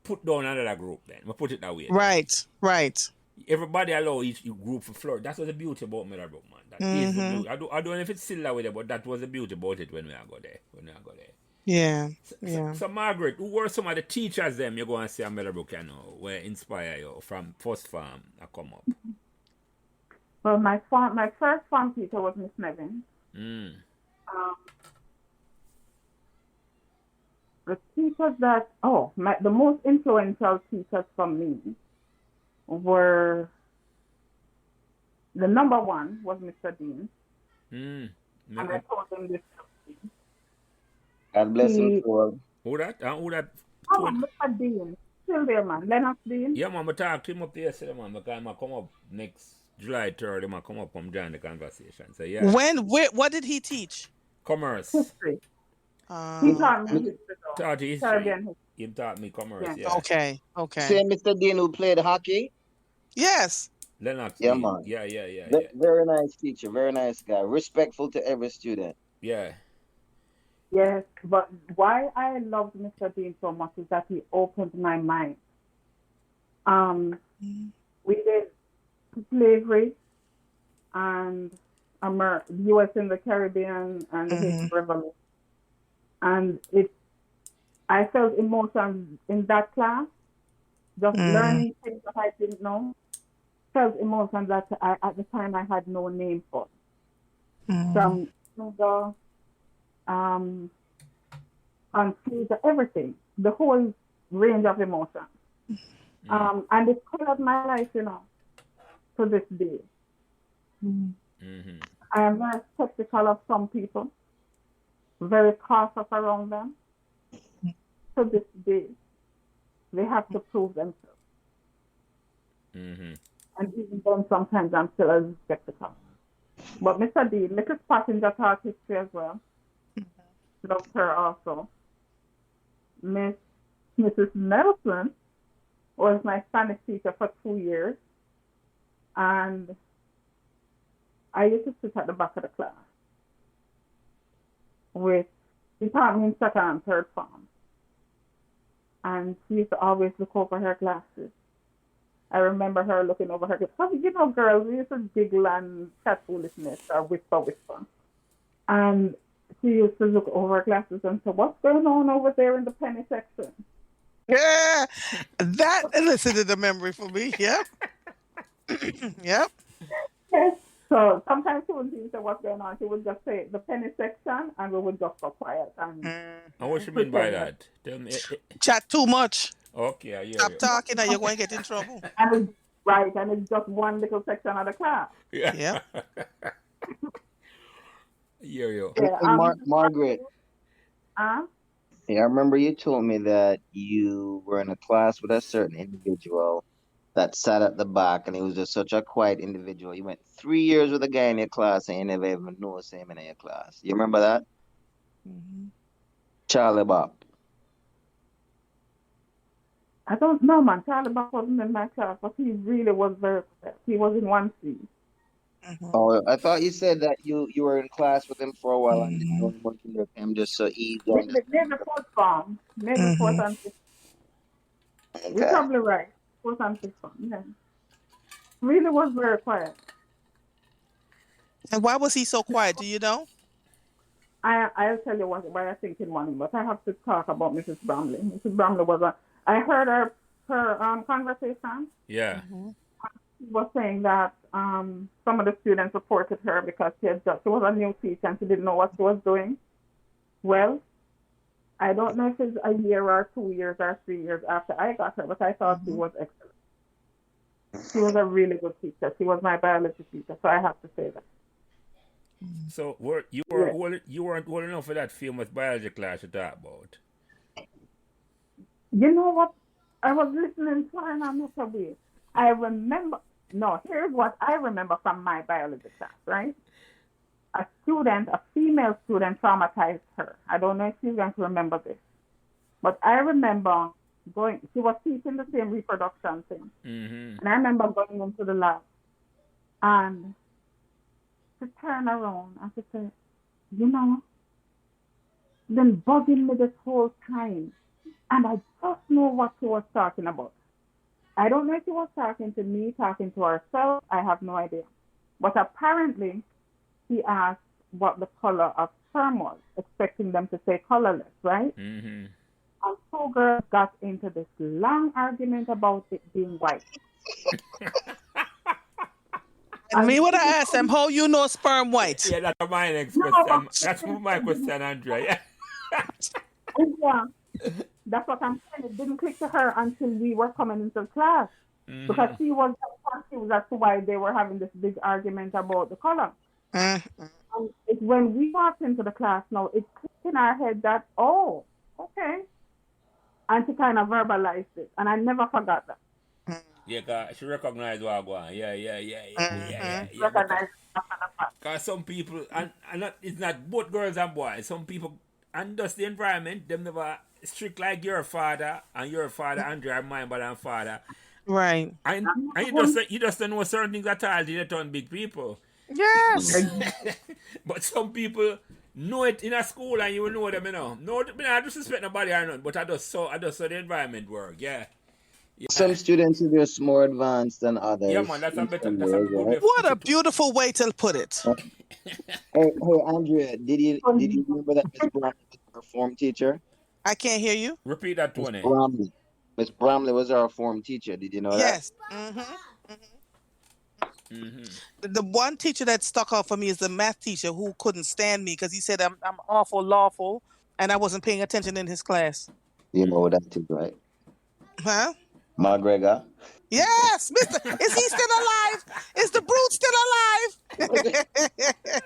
put down another group. Then we put it that way. Right. Right. Everybody allow each group to flourish. That's what the beauty about Meadowbrook, man. That is the Mm-hmm. beauty. I don't know if it's still that way, but that was the beauty about it when we are go there. Yeah. So, Yeah. so Margaret, who were some of the teachers them you go and see at Meadowbrook, where inspire you from first farm I come up? Well, my first farm teacher was Miss Nevin. Mm. Um, The teachers that, the most influential teachers for me were, the number one was Mr. Dean. Mm. And I told him this. God bless him He, for. Who that? Who that? Mr. Dean, still there, man. Lennox Dean. Yeah, man, I talked to him up yesterday, man, because I come up next July 3rd, I come up and join the conversation. So, yeah. What did he teach? Commerce. History. He Uh, taught me history, though. Taught history. Caribbean history. He taught me commerce, Yeah. yeah. okay. Same Mr. Dean who played hockey. Yes. Lennox. Yeah, Dean. man. Yeah. Very nice teacher, very nice guy, respectful to every student. Yeah. Yes, but why I loved Mr. Dean so much is that he opened my mind. We did slavery and U.S. in the Caribbean and the Haitian Revolution, and I felt emotions in that class, just learning things that I didn't know. Felt emotions that at the time I had no name for. From the confused, everything, the whole range of emotions. And it colored my life, to this day. I am very skeptical of some people, very cautious around them. To this day, they have to prove themselves. And even then, sometimes I'm still a little skeptical. But Mr. D, Mrs. Passenger taught history as well. Loved her also. Mrs. Nelson was my Spanish teacher for 2 years. And I used to sit at the back of the class. She taught me in second and third form. And she used to always look over her glasses. I remember her looking over her glasses. Girls, we used to giggle and chat foolishness or whisper. And she used to look over her glasses and say, "What's going on over there in the penny section?" Yeah, that elicited a memory for me. Yeah. Yep. Yes. So sometimes she wouldn't even say what's going on. She would just say the penny section, and we would just go quiet. And what you mean by that? Tell me. Chat too much. Okay, I hear Stop you. talking and you're going to get in trouble. And it's just one little section of the class. Yeah. I hear you. Yeah, Margaret. Yeah, I remember you told me that you were in a class with a certain individual that sat at the back, and he was just such a quiet individual. You went 3 years with a guy in your class, and you never even noticed him in your class. You remember that? Charlie Bob. I don't know, man. Charlie Bob wasn't in my class, but he really was very quiet. He was in 1C. Oh, I thought you said that you were in class with him for a while and didn't know working with him just so easy. Maybe fourth form. Maybe fourth and fifth. Okay. You're probably right. Fourth and fifth form. Yeah. Really was very quiet. And why was he so quiet? Do you know? I'll tell you why I think in morning, but I have to talk about Mrs. Bromley. Mrs. Bromley I heard her conversation. Yeah. She was saying that some of the students supported her because she was a new teacher and she didn't know what she was doing. Well, I don't know if it's a year or 2 years or 3 years after I got her, but I thought she was excellent. She was a really good teacher. She was my biology teacher, so I have to say that. So you weren't old enough for that famous biology class you talk about? You know what? I was listening to her and I'm not aware. I remember. No, here's what I remember from my biology class, right? A female student traumatized her. I don't know if she's going to remember this. But I remember she was teaching the same reproduction thing. And I remember going into the lab and to turn around and to say, been bugging me this whole time. And I just know what she was talking about. I don't know if she was talking to me, talking to herself. I have no idea. But apparently, she asked what the color of sperm was, expecting them to say colorless, right? And two girls got into this long argument about it being white. And me would I ask them, how you know sperm white? Yeah, that's my next question. That's my question, Andrea. Yeah. That's what I'm saying. It didn't click to her until we were coming into class because Mm-hmm. she was confused as to why they were having this big argument about the color. Mm. And it's when we walked into the class now, it clicked in our head that, oh, okay. And she kind of verbalized it. And I never forgot that. Yeah, 'cause she recognized what I want. Mhm. Yeah. Recognize after the fact. Cause some people and not, it's not both girls and boys. Some people and just the environment, them never strict like your father and your father, Andrea, my mother and father. Right. And you just don't know certain things at all. They turn big people. Yes. But some people know it in a school and you will know them, you know. No, I don't disrespect nobody or nothing, but I just saw the environment work. Yeah. Some students are just more advanced than Yeah, man, others that's a in better, some that's a ways, good way right? of What put a it. beautiful way to put it. Hey, Andrea, did you remember that Miss Bromley was our form teacher? I can't hear you. Repeat that, Miss Tony. Bromley. Miss Bromley was our form teacher. Did you know that? Yes. Mm-hmm. The one teacher that stuck out for me is the math teacher who couldn't stand me because he said I'm awful lawful and I wasn't paying attention in his class. You know what that is, right? Huh? McGregor. Yes, Mister. Is he still alive? Is the brute still alive?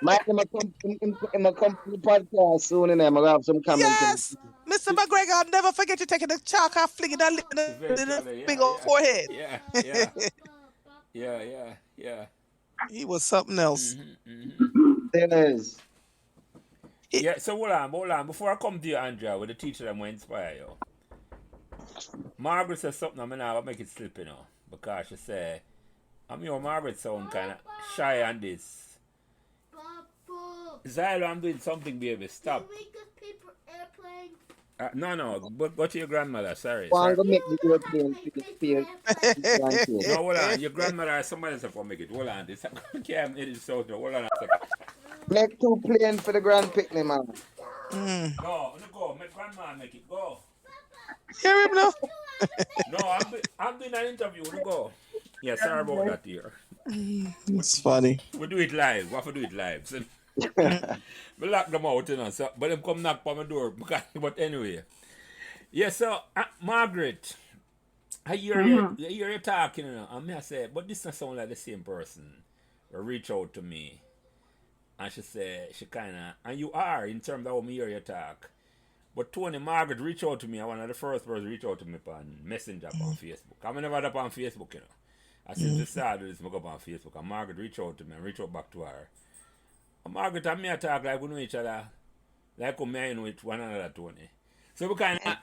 Mike, I'm going to come to the podcast soon and I'm going to have some comments. Yes, Mr. McGregor. I'll never forget you taking the chalk off, flinging that in his Eventually, big old forehead. Yeah. He was something else. There's Yeah, so hold on. Before I come to you, Andrea, with the teacher that might inspire you. Margaret says something, I'm going to make it slip, you know. Because she said, Margaret sound kind of shy on this. Zylo, I'm doing something, baby. Stop. Paper airplane. No. Go to your grandmother. Sorry. I'm going to make the European feel. No, hold on. Your grandmother, somebody else will make it. Hold on. This can't it is so. Hold on a second. Make 2 plain for the grand picnic, man. No, go. Make grandma make it. Go. Hear him now? No, I'm doing an interview. Go. Yeah, sorry about that here. It's funny. We do it live. We have to do it live. So, we lock them out, you know. So, but them come knock on my door. But anyway. Yeah, so, Margaret, I hear you talking, you know. I say, but this doesn't sound like the same person who reach out to me. And she said, she kind of, and you are in terms of how me hear you talk. But Tony, Margaret reached out to me. I'm one of the first person to reach out to me on Messenger on Facebook. I'm never up on Facebook, you know. And since the start of this, I go up on Facebook. And Margaret reached out to me and reached out back to her. And Margaret and me talk like we know each other, like we know with one another, Tony. So we kind of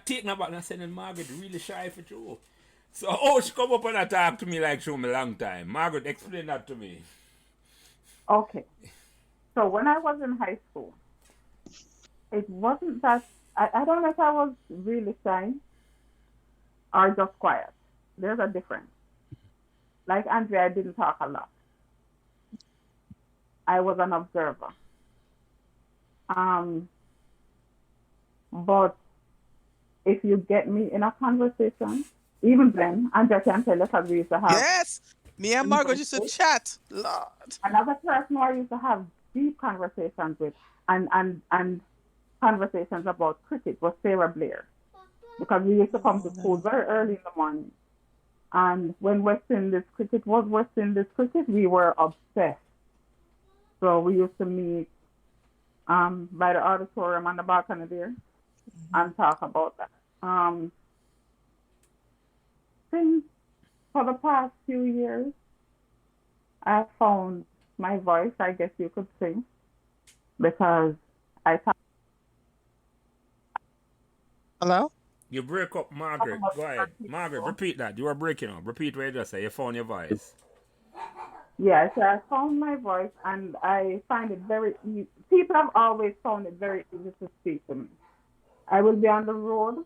taking her back and saying, Margaret really shy for you. So, she come up and talk to me like she me a long time. Margaret, explain that to me. Okay. So when I was in high school, it wasn't that, I don't know if I was really shy or just quiet. There's a difference. Like Andrea, I didn't talk a lot. I was an observer. But if you get me in a conversation, even then, Andrea can tell us how we used to have. Yes. Me and Margaret used to chat. Lord. Another person who I used to have deep conversations with and conversations about cricket was Sarah Blair. Because we used to come to school very early in the morning. And when West Indies cricket was West Indies cricket, we were obsessed. So we used to meet by the auditorium on the balcony there and talk about that. Since for the past few years, I found my voice, I guess you could say, because I talk. Hello? You break up, Margaret. Go ahead. Margaret, repeat that. You were breaking up. Repeat what you just said. You found your voice. Yes, I found my voice, and I find it very easy. People have always found it very easy to speak to me. I will be on the road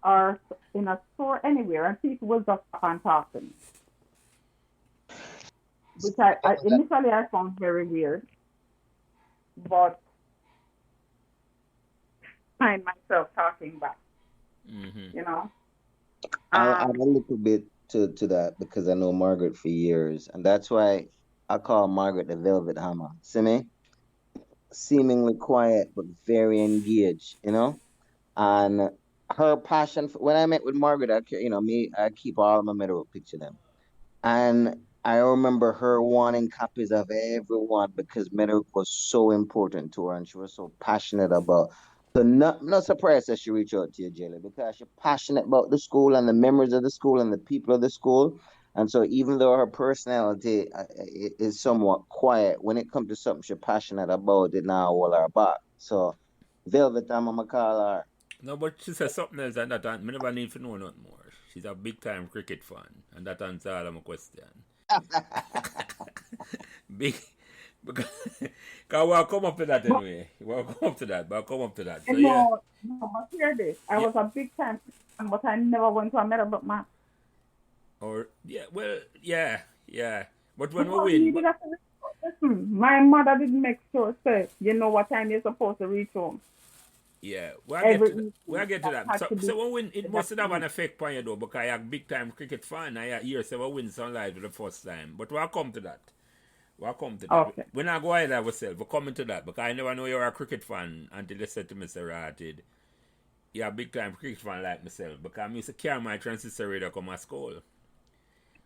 or in a store anywhere, and people will just stop and talk to me. Which I initially I found very weird, but find myself talking back. You know. I'll add a little bit to that because I know Margaret for years, and that's why I call Margaret the Velvet Hammer. See me? seemingly quiet but very engaged, you know. And her passion for, when I met with Margaret, I keep all of my middle picture them. And I remember her wanting copies of everyone because metal was so important to her and she was so passionate about. So not surprised that she reached out to you, Jayla, because she's passionate about the school and the memories of the school and the people of the school. And so even though her personality is somewhat quiet, when it comes to something she's passionate about, it now all her back. So Velvet, I'm gonna call her. No, but she said something else, and that I never need to know nothing more. She's a big time cricket fan, and that answers all of my question. Big, because we'll come up to that But anyway. We'll come up to that, but I'll come up to that. So yeah, no, no, but hear this. I yeah, was a big time fan, but I never went to a Meadowbrook match or yeah, well, yeah, yeah. But when we because win, needed a listen. My mother didn't make sure say, you know what time you're supposed to reach home yeah, every we'll evening. get to That that. had So, to be so when we win, it that must have an week. effect on you though, because you're a big time cricket fan. I hear say we win sunlight for the first time. But we'll come to that. We'll come to that. Okay. We're not going to ourselves. We're coming to that because I never know you're a cricket fan until they said to me, Sir Ratted, you're a big time cricket fan like myself because I used to carry my transistor radio come to school.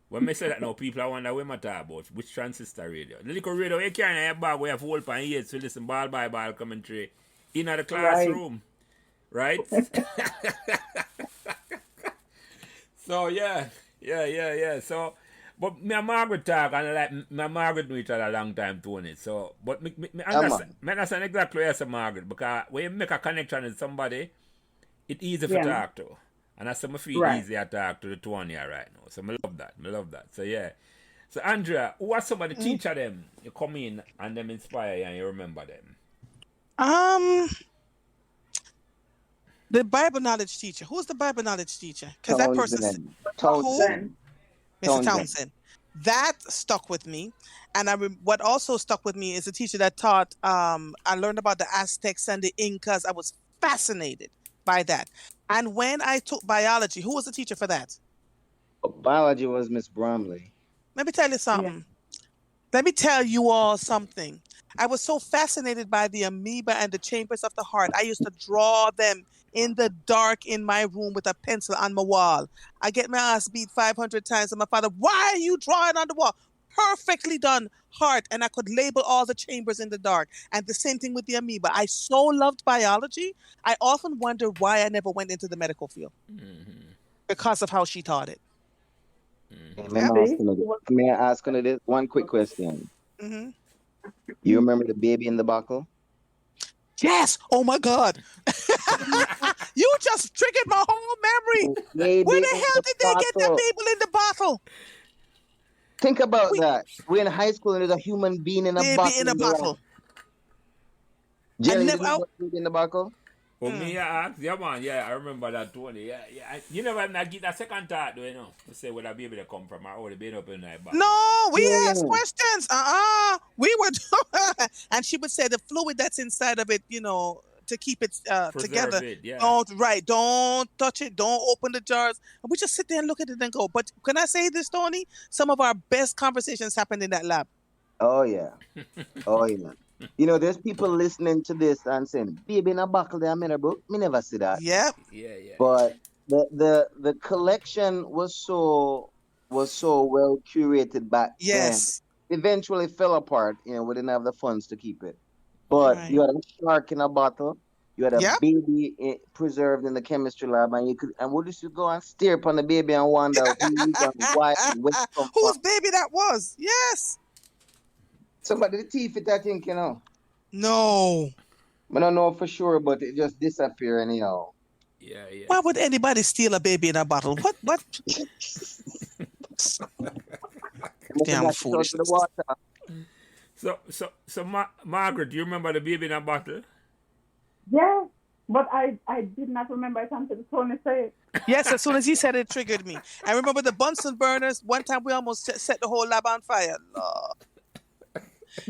When I say that now, people I wonder what I talk about. Which transistor radio? The little radio you carry in your bag where you have hold on ears to listen ball by ball commentary in the Right. classroom. Right? So yeah. So, but me and Margaret talk and like me and Margaret know each other a long time, Tony. So, but me Come understand, on. me understand exactly what you say, Margaret, because when you make a connection with somebody, it's easy to Yeah. talk to. And that's me feel Right. easy to talk to the Tony right now. So I love that. I love that. So yeah. So Andrea, who are some of the teacher them you come in and them inspire you and you remember them? Um, the Bible knowledge teacher. Who's the Bible knowledge teacher? Because that person, Townsend. who? Then, Mr. Townsend. Townsend. That stuck with me. And what also stuck with me is a teacher that taught, I learned about the Aztecs and the Incas. I was fascinated by that. And when I took biology, who was the teacher for that? Biology was Miss Bromley. Let me tell you yeah. something. Let me tell you all something. I was so fascinated by the amoeba and the chambers of the heart. I used to draw them in the dark in my room with a pencil on my wall. I get my ass beat 500 times, and my father, why are you drawing on the wall? Perfectly done heart, and I could label all the chambers in the dark. And the same thing with the amoeba. I so loved biology. I often wonder why I never went into the medical field because of how she taught it. Hey, Yeah. See, may I ask you this one quick question? hmm You remember the baby in the buckle? Yes. Oh my God. You just triggered my whole memory. Where Baby the in hell the did they get that bottle. baby in the bottle? Think about We that. We're in high school and there's a human being in a baby bottle in a in the lab. bottle. I Jelly, you never. didn't know what baby in the buckle? Oh, me ask? Yeah, man. Yeah, I remember that, Tony. Yeah. You never not get that second thought, though, you know. To say where that baby they come from. I already been up in that back. No, we asked Yeah. questions. We were, and she would say the fluid that's inside of it, to keep it together. Preserve it, yeah. Don't touch it. Don't open the jars. And we just sit there and look at it and go. But can I say this, Tony? Some of our best conversations happened in that lab. Oh, yeah. Oh, yeah. You know, there's people listening to this and saying, baby in a buckle there, bro. Me never see that. Yep. Yeah. But the collection was so well curated back then. Yes. Eventually fell apart, we didn't have the funds to keep it. But Right. you had a shark in a bottle, you had a Yep. baby preserved in the chemistry lab, and we used to go and stare upon the baby and wonder who is and why and where it come from. Whose baby that was? Yes. Somebody the teeth it, I think, No. I don't know for sure, but it just disappear anyhow. Yeah. Why would anybody steal a baby in a bottle? What? Damn foolishness. So Margaret, do you remember the baby in a bottle? yeah. But I did not remember it until Tony said it. Yes, as soon as he said it, it triggered me. I remember the Bunsen burners. One time we almost set the whole lab on fire. Lord.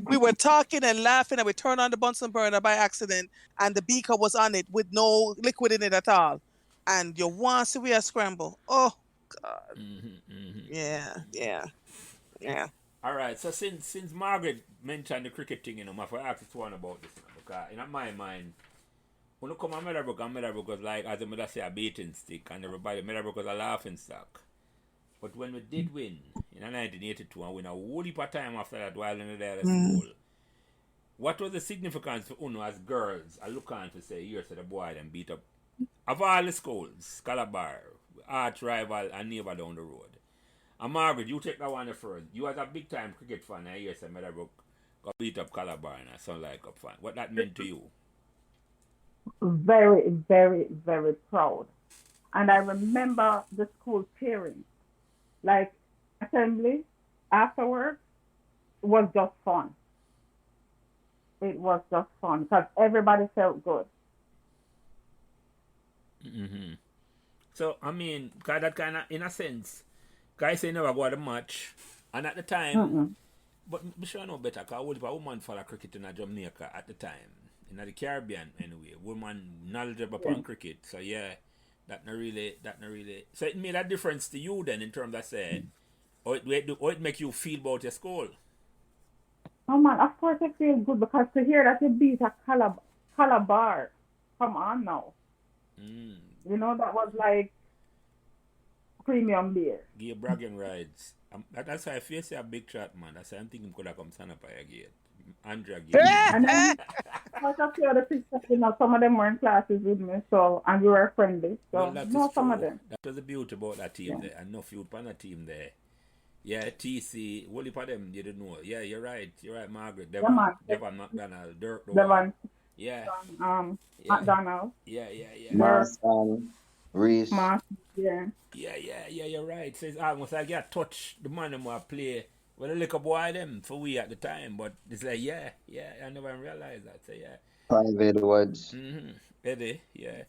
We were talking and laughing, and we turned on the Bunsen burner by accident, and the beaker was on it with no liquid in it at all. And you want to see we are scramble. Oh, God. Yeah. All right. So since Margaret mentioned the cricket thing, I have to ask this one about this now, because in my mind, when you come to Meadowbrook, and Meadowbrook was like, as the mother say, a beating stick, and everybody, Meadowbrook was a laughing stock. But when we did win in 1982 and win a whole heap of time after that while in the other school, what was the significance for Uno as girls? I look on to say, here's the boy and beat up of all the schools, Calabar, arch rival and neighbor down the road. And Margaret, you take that one first. You as a big time cricket fan, I hear say Meadowbrook got beat up Calabar and Sun Like Cup fan. What that meant to you? Very, very, very proud. And I remember the school cheering. Like assembly afterwards was just fun. It was just fun because everybody felt good. Mm-hmm. So, I mean, cause that kind of, in a sense, guys say never go to the match. And at the time, but I'm sure I know better because a woman follow cricket in Jamaica at the time. In the Caribbean, anyway. Woman knowledgeable upon cricket. So, yeah, that not really. So, it made a difference to you then in terms of, say, how it make you feel about your school. Oh man, of course I feel good because to hear that you beat a Calabar, come on now. You know, that was like premium beer. Give bragging rights. That's why I feel say a big shot, man. That's why I'm thinking could have come stand up again. Andrea again. And then I was a few other pictures, you know, some of them were in classes with me, so and we were friendly. So Well, some of them. That was the beauty about that team there. And no youth on that team there. Yeah, TC, what of them you didn't know. Yeah, you're right, Margaret. Devon McDonald, Dirk. Devon. Yeah. McDonald. Yeah. Marston, Reese. Yeah, you're right. So it's almost like you touch the man who play with a little boy them for we at the time. But it's like, yeah, I never realized that. So, yeah. Private Woods. Eddie, yeah.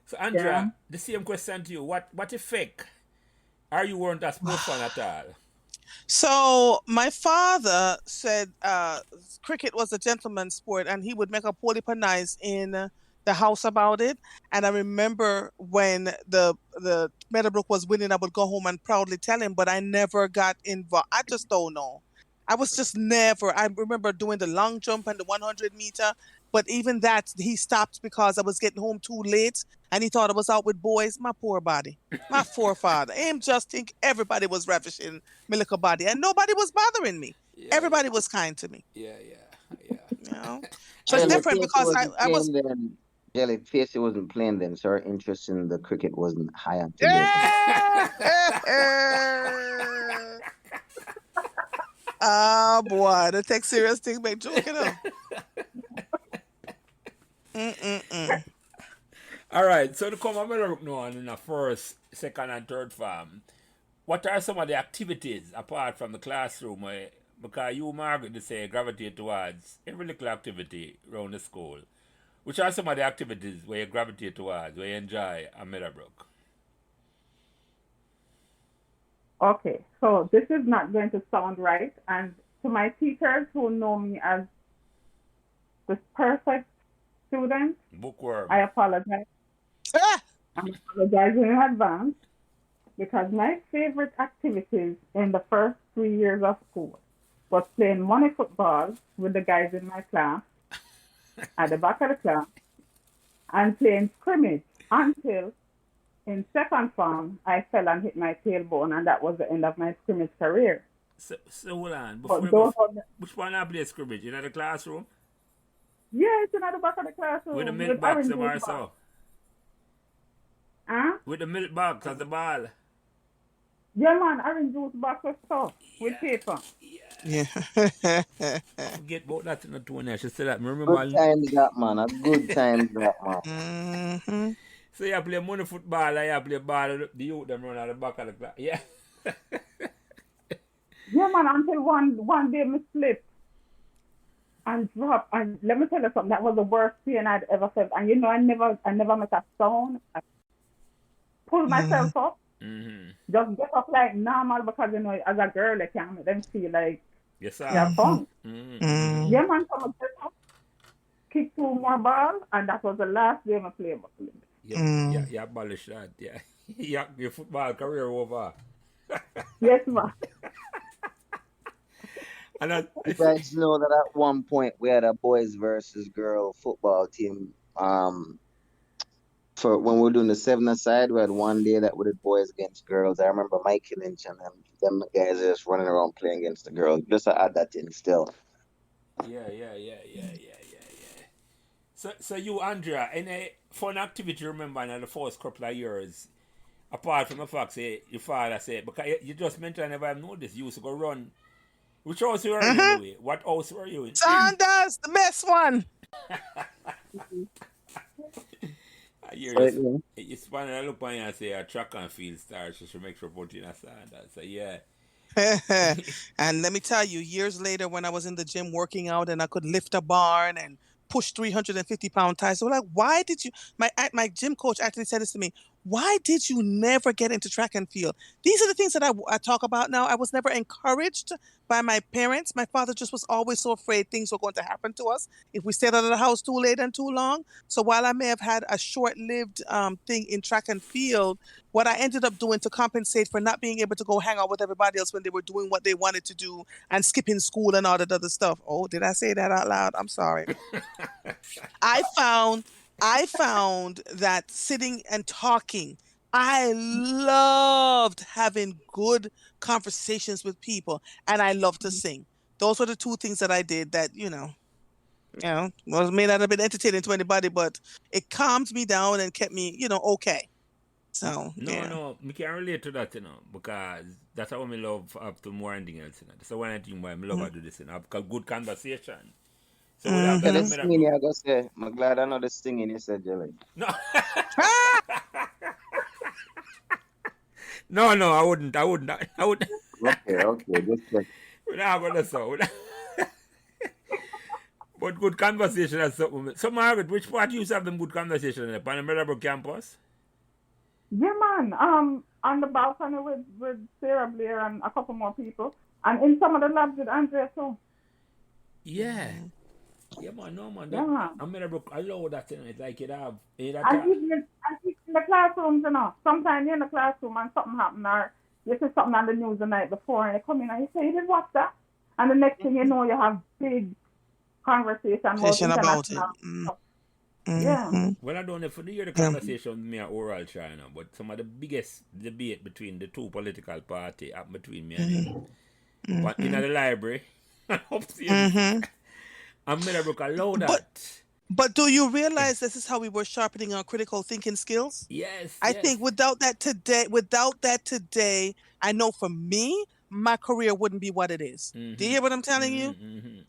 So, Andrea, the same question to you. What effect are you weren't a sports fan at all? So my father said cricket was a gentleman's sport, and he would make a poly nice in the house about it. And I remember when the Meadowbrook was winning, I would go home and proudly tell him, but I never got involved. I just don't know. I was just never. I remember doing the long jump and the 100 meter, but even that he stopped because I was getting home too late, and he thought I was out with boys. My poor body, my forefather. Him just think everybody was ravishing my little body, and nobody was bothering me. Yeah, everybody was kind to me. Yeah. You know, so it's different because I was. Jellyface wasn't playing then, so her interest in the cricket wasn't high on Ah, boy, the take serious thing make joking up. All right, so to come on now in the first, second, and third farm, what are some of the activities apart from the classroom? Because you, Margaret, to say gravitate towards every little activity around the school. Which are some of the activities where you gravitate towards, where you enjoy at Meadowbrook? Okay, so this is not going to sound right. And to my teachers who know me as the perfect student, bookworm, I apologize. I'm apologizing in advance because my favorite activities in the first 3 years of school was playing money football with the guys in my class at the back of the class and playing scrimmage until in second form I fell and hit my tailbone, and that was the end of my scrimmage career. So hold on. Which one I play scrimmage? In the classroom? Yeah, it's in the back of the classroom. With the milk box or so? Huh? With the milk box as the ball? Yeah, man, orange juice box of stuff with paper. Yeah. Forget about that in the tone. I should say that. Remember, good times that, man. A good times that, man. Mm-hmm. So you play money football and you play ball, the youth them run at the back of the class. Yeah. Yeah, man, until one day me slipped and dropped. And let me tell you something, that was the worst pain I'd ever felt. And you know, I never met a stone. I pulled myself up. Just get up like normal because, you know, as a girl, I can't make them feel like you're fun. Yeah, man, so I get up, kick 2 more balls, and that was the last game I played. Yeah, you abolish that, yeah. Your football career over. Yes, man. And I, You guys know that at one point we had a boys versus girl football team. For when we were doing the seven-a-side, we had one day that we did boys against girls. I remember Mikey Lynch and them guys just running around playing against the girls. Just to add that in still. yeah. So you, Andrea, any fun activity you remember in the first couple of years, apart from the fact say your father said, because you just mentioned I never have noticed you used to go run. Which house were you in anyway? What house were you in? Sanders, the best one. You span and look on you and say a track and field star, so she make sure put in a Sanders. So yeah. And let me tell you, years later, when I was in the gym working out and I could lift a bar and push 350-pound ties, they were like, "Why did you?" My gym coach actually said this to me. Why did you never get into track and field? These are the things that I talk about now. I was never encouraged by my parents. My father just was always so afraid things were going to happen to us if we stayed out of the house too late and too long. So while I may have had a short-lived thing in track and field, what I ended up doing to compensate for not being able to go hang out with everybody else when they were doing what they wanted to do and skipping school and all that other stuff. Oh, did I say that out loud? I'm sorry. I found that sitting and talking, I loved having good conversations with people, and I loved to sing. Those were the two things that I did that, may not have been entertaining to anybody, but it calmed me down and kept me, okay. So, No, me can relate to that, because that's how me love up to more anything else, That's one thing why I love to do this, Have a good conversation. So we have Yeah, this singing, I gotta say, I'm glad I know the singing you said, Jelly. No. No, I wouldn't. Okay, just check. We're not going to so. But good conversation is something. So Margaret, which part you used to have them good conversation on the Meadowbrook campus? Yeah, man. On the balcony with Sarah Blair and a couple more people, and in some of the labs with Andrea too. Yeah. Yeah, man, no, man. Yeah, man. I Meadowbrook allow that, It's like it have. And even in the classrooms, sometimes you're in the classroom and something happened, or you see something on the news the night before, and you come in and you say, "You did watch that?" And the next thing you know, you have big conversation about it. Yeah. Well, I don't know if you hear the conversation with me and Oral China, but some of the biggest debate between the two political parties happened between me and him. But in the library, upstairs, and Meadowbrook allow that. But do you realize this is how we were sharpening our critical thinking skills? Yes. I think without that today, I know for me, my career wouldn't be what it is. Do you hear what I'm telling you?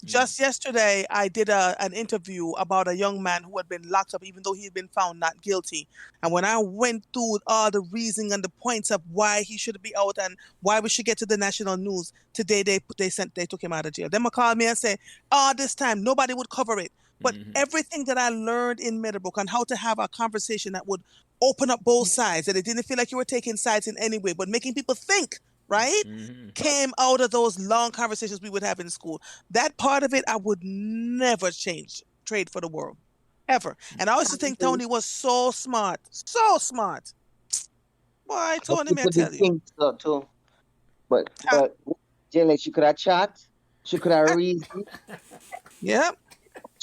Just yesterday, I did an interview about a young man who had been locked up, even though he had been found not guilty. And when I went through all the reasoning and the points of why he should be out and why we should get to the national news, today they took him out of jail. Then they called me and say, this time nobody would cover it. But everything that I learned in Meadowbrook on how to have a conversation that would open up both sides, that it didn't feel like you were taking sides in any way, but making people think, right? Came out of those long conversations we would have in school. That part of it, I would never trade for the world, ever. And I also think Tony was so smart. So smart. Boy, Tony, may I tell you. Think so too. But Jelly, she could have chat. She could have reason. Yep.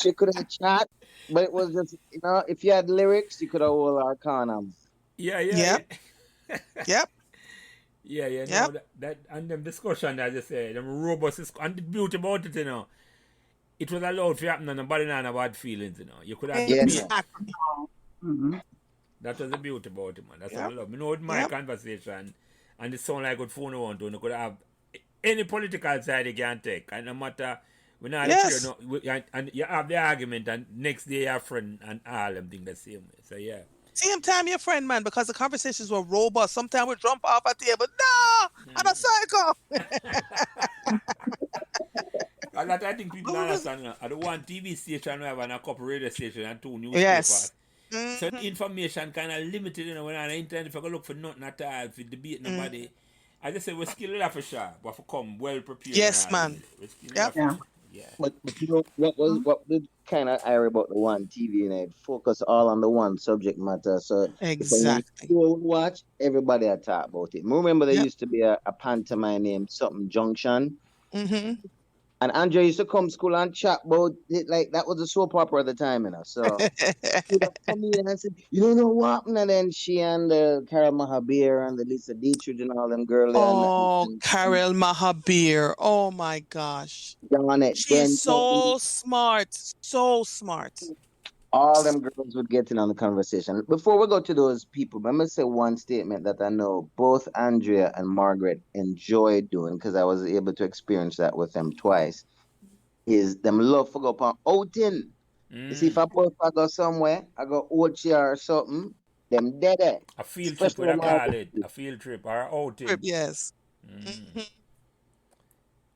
She could have chat, but it was just, if you had lyrics, you could have all our condoms. Yeah. Yep. Yep. No, that and them discussion, as I say, them robust, and the beauty about it, it was allowed to happen and nobody had bad feelings, You could have exactly. That was the beauty about it, man. That's what I love. With my conversation, and it sound like a good phone on to, you could have any political side you can take, and no matter. And you have the argument, and next day your friend and all them think the same way. So yeah. Same time your friend, man, because the conversations were robust. Sometimes we jump off a table. No, I'm a psycho. And that I think people understand. I don't want TV station, we have a couple radio station and 2 newspapers. Yes. So information kind of limited, when on the internet, if I go look for nothing at all, if you debate nobody. I just say we're skilled enough for sure, but for come well prepared. Yes, man. Yep. Yeah. But what did kind of ire about the one TV, it focus all on the one subject matter. So exactly, if you watch, everybody had talk about it. Remember there used to be a pantomime named something Junction. And Andrea used to come to school and chat about it like that was a soap opera at the time, you know. So she would come in and said, "You don't know what happened." And then she and Carol Mahabir and the Lisa Dietrich and all them girls there Oh, and Karel Mahabir. Oh my gosh. John it. She's Then so smart. So smart. all them girls would get in on the conversation. Before we go to those people, let me say one statement that I know both Andrea and Margaret enjoyed doing because I was able to experience that with them twice. Is them love for go on outing. You see, if I go somewhere, I go Ochi or something, them dead. A field trip, Especially what I when I call it. A field trip or outing. Yes.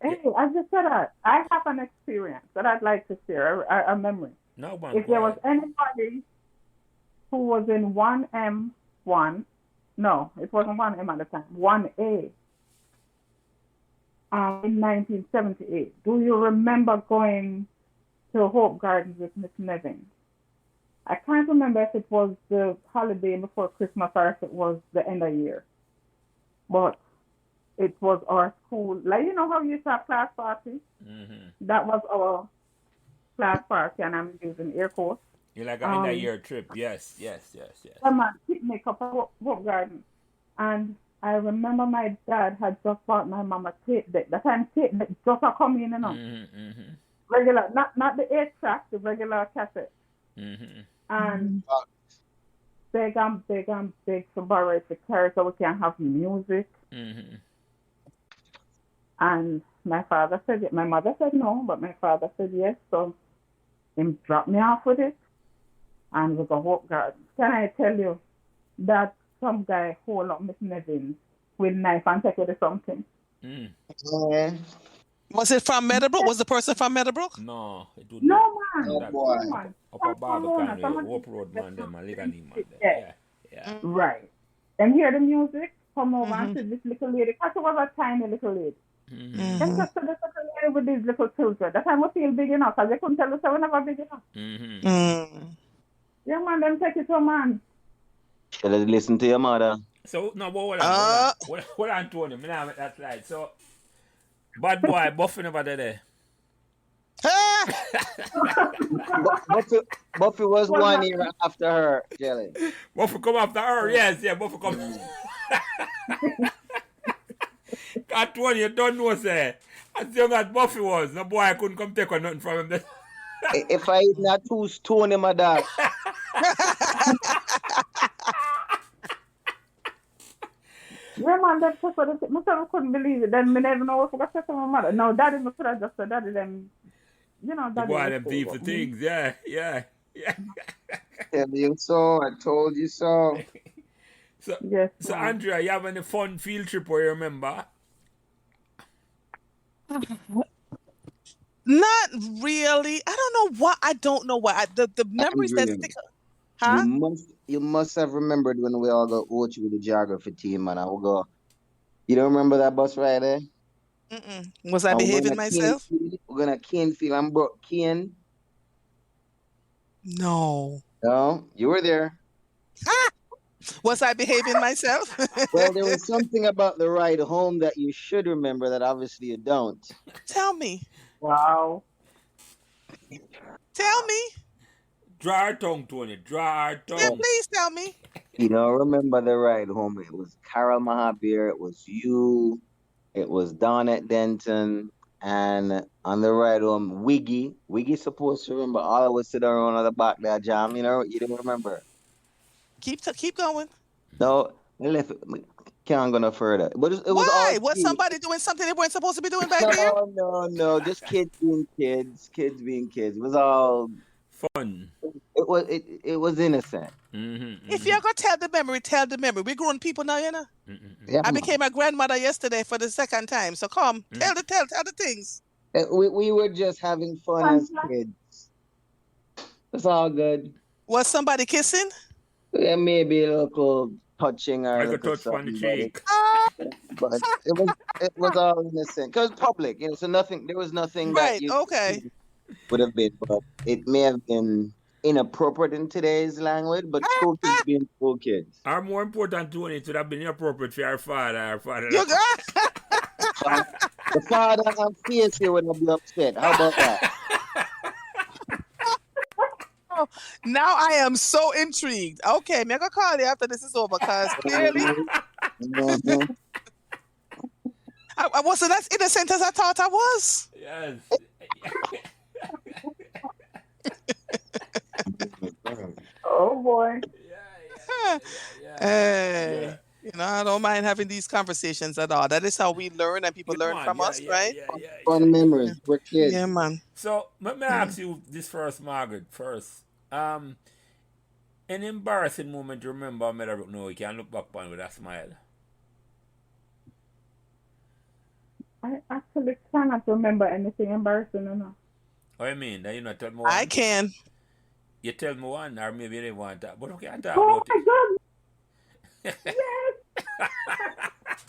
Hey, I just said that. I have an experience that I'd like to share, a memory. No one. If there was anybody who was in 1M1, no, it wasn't 1M at the time, 1A, in 1978. Do you remember going to Hope Gardens with Miss Nevin? I can't remember if it was the holiday before Christmas or if it was the end of year. But it was our school, like you know how you used to have class party? That was our class party, and I'm using air quotes. You like an end of year trip? Yes. I'm a picnic up at Hope Garden. And I remember my dad had just bought my mom a tape deck. That time tape deck just a come in, you know. Regular, not the 8-track, the regular cassette. And beg to borrow it to carry so we can have music. And my father said it. My mother said no, but my father said yes. So him dropped me off with it, and we go Hope Garden. Can I tell you that some guy hold up Miss Nevin with knife and take her to something? Was it from Meadowbrook? Was the person from Meadowbrook? No, it would No not. man, Oh, boy. no man. Upper Barbican, Someone- Hope Road man, them, and Ligani man. Yeah. Right. And hear the music, come over and see this little lady, because she was a tiny little lady. And just this little lady with these little children. That time we feel big enough, because they couldn't tell us that we never big enough. Yeah, man, them take it to a man. Should have listened to your mother. So, no, but hold on, Tony. Me now make that slide. So, bad boy, Buffy never did it. Buffy was 1 year after her, Jelly. Buffy come after her, yes, Buffy come. Got one, you don't know, say. As young as Buffy was, no boy couldn't come take nothing from him. If I eat not two stone in my dog. Yeah, man, that's just what it is. I couldn't believe it. Then me never know what I said to my mother. No, daddy, me could have just said, daddy, them, you know, daddy. The boy, them deep the things, yeah. Tell you so, I told you so. So, Yes, so man. Andrea, you have any fun field trip where you remember? Not really. I don't know why. The memories that Andrea, stick. Huh? You must have remembered when we all go Ochi with the geography team, and I will go. You don't remember that bus ride there? Was I behaving myself? We're gonna Canefield and Cane. No. No, you were there. Was I behaving myself? Well, there was something about the ride home that you should remember that obviously you don't. Tell me. Wow. Tell me. Draw our tongue, Tony. Draw our tongue. Yeah, please tell me. You don't remember the ride home. It was Carol Mahabir, it was you, it was Donette Denton, and on the ride home, Wiggy. Wiggy supposed to remember. All of us sit around on the back there, jam. You know, you don't remember. Keep going. No, we left it. We can't go no further. But it was Why? all Was kids. somebody doing something they weren't supposed to be doing back there? No. Just kids being kids. Kids being kids. It was all Fun. It was innocent. If you're gonna tell the memory. We're grown people now, you know. Yeah, I became a grandmother yesterday for the second time. So come, tell the things. we were just having fun as kids. It's all good. Was somebody kissing? Yeah, maybe a little touching or I a could little touch on the something, cheek. but it was all innocent. Cause public, you know. So there was nothing Right. that Okay. would have been, but it may have been inappropriate in today's language. But school kids being school kids. Or more important, Tony, it would have been inappropriate for our father. You got. The father and Stacey would not be upset. How about that? Oh, now I am so intrigued. Okay, I'm gonna call you after this is over, because clearly Mhm. I wasn't as innocent as I thought I was. Yes. Oh boy. Hey, I don't mind having these conversations at all. That is how we learn, and people learn from us, right? Fun memories. We're kids. Yeah, man. So let me ask you this first, Margaret. First, an embarrassing moment you remember? I don't know. You can look back on with a smile. I actually cannot remember anything embarrassing enough. Oh, you mean that you not tell me one? I can. You tell me one, or maybe you didn't want that, but okay, I talk Oh about my it. God! Yes.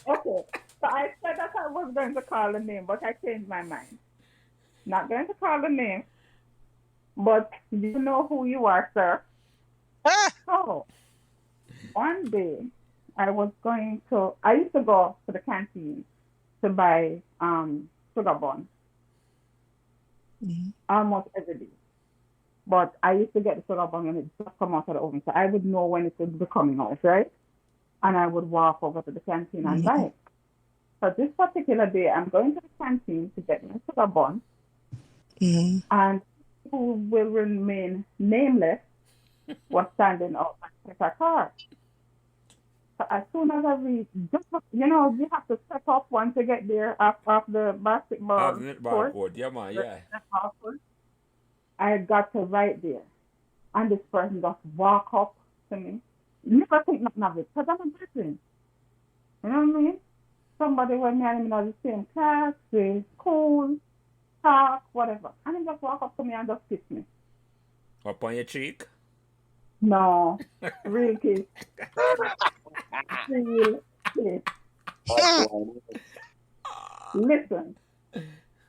Okay. So I said that I was going to call the name, but I changed my mind. Not going to call the name, but you know who you are, sir. Ah! So one day I used to go to the canteen to buy sugar bun almost every day. But I used to get the sugar bun and it just come out of the oven. So I would know when it would be coming out, right? And I would walk over to the canteen and buy it. So this particular day, I'm going to the canteen to get my sugar bun. And who will remain nameless was standing out at her car. So as soon as I reach, you have to step up once you get there off the basketball court. Yeah, man, yeah. I got to right there. And this person just walk up to me. Never think nothing of it, because I'm a Christian. You know what I mean? Somebody when me and him in the same class, they cool, talk, whatever. And he just walk up to me and just kiss me. Up on your cheek? No, real kiss. Real kiss. Listen,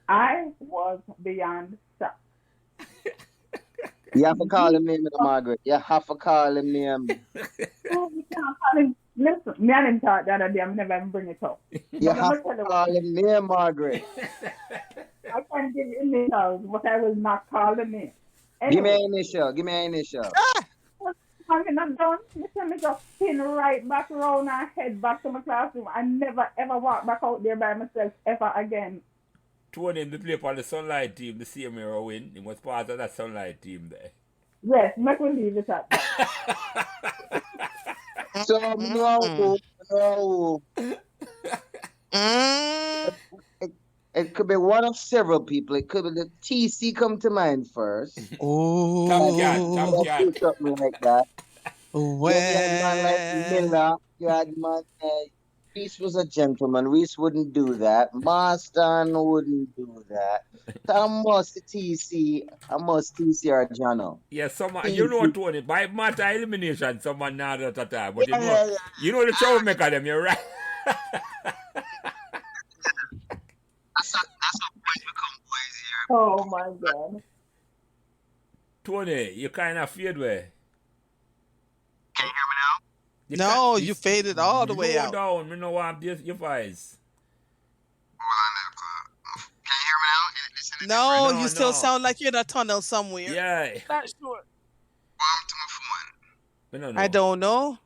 I was beyond shocked. You have to call him name, Margaret. You have to call him name. Oh, you can't call him. Listen, me and him talk the other day. I'm never even bring it up. You have to call him name, Margaret. I can give you initials, but I will not call the name. Give me an initial. Give me an initial. I'm not done. Listen, me just spin right back around and head back to my classroom. I never ever walk back out there by myself ever again. Tony, they play for the Sunlight team, the same year win. He was part of that Sunlight team there. Yes, make we leave it at that. So, no. It could be one of several people. It could be the TC come to mind first. Oh, Top cat. Something like that. Well, Then you had man like Miller. You had man. Reese was a gentleman. Reese wouldn't do that. Marston wouldn't do that. So I must TC or Jono. Yeah, someone, you know, Tony, by matter elimination, someone not at a time. But Yeah. you know the troublemaker them, you're right. That's how boys become boys here. Oh my God. Tony, you kind of fade way. Can you hear me now? no, you faded all the way out. Down, me know what your voice. Can you hear me now? Is it different? No, you still sound like you're in a tunnel somewhere. Yeah. Not sure. Welcome to my phone. I don't know.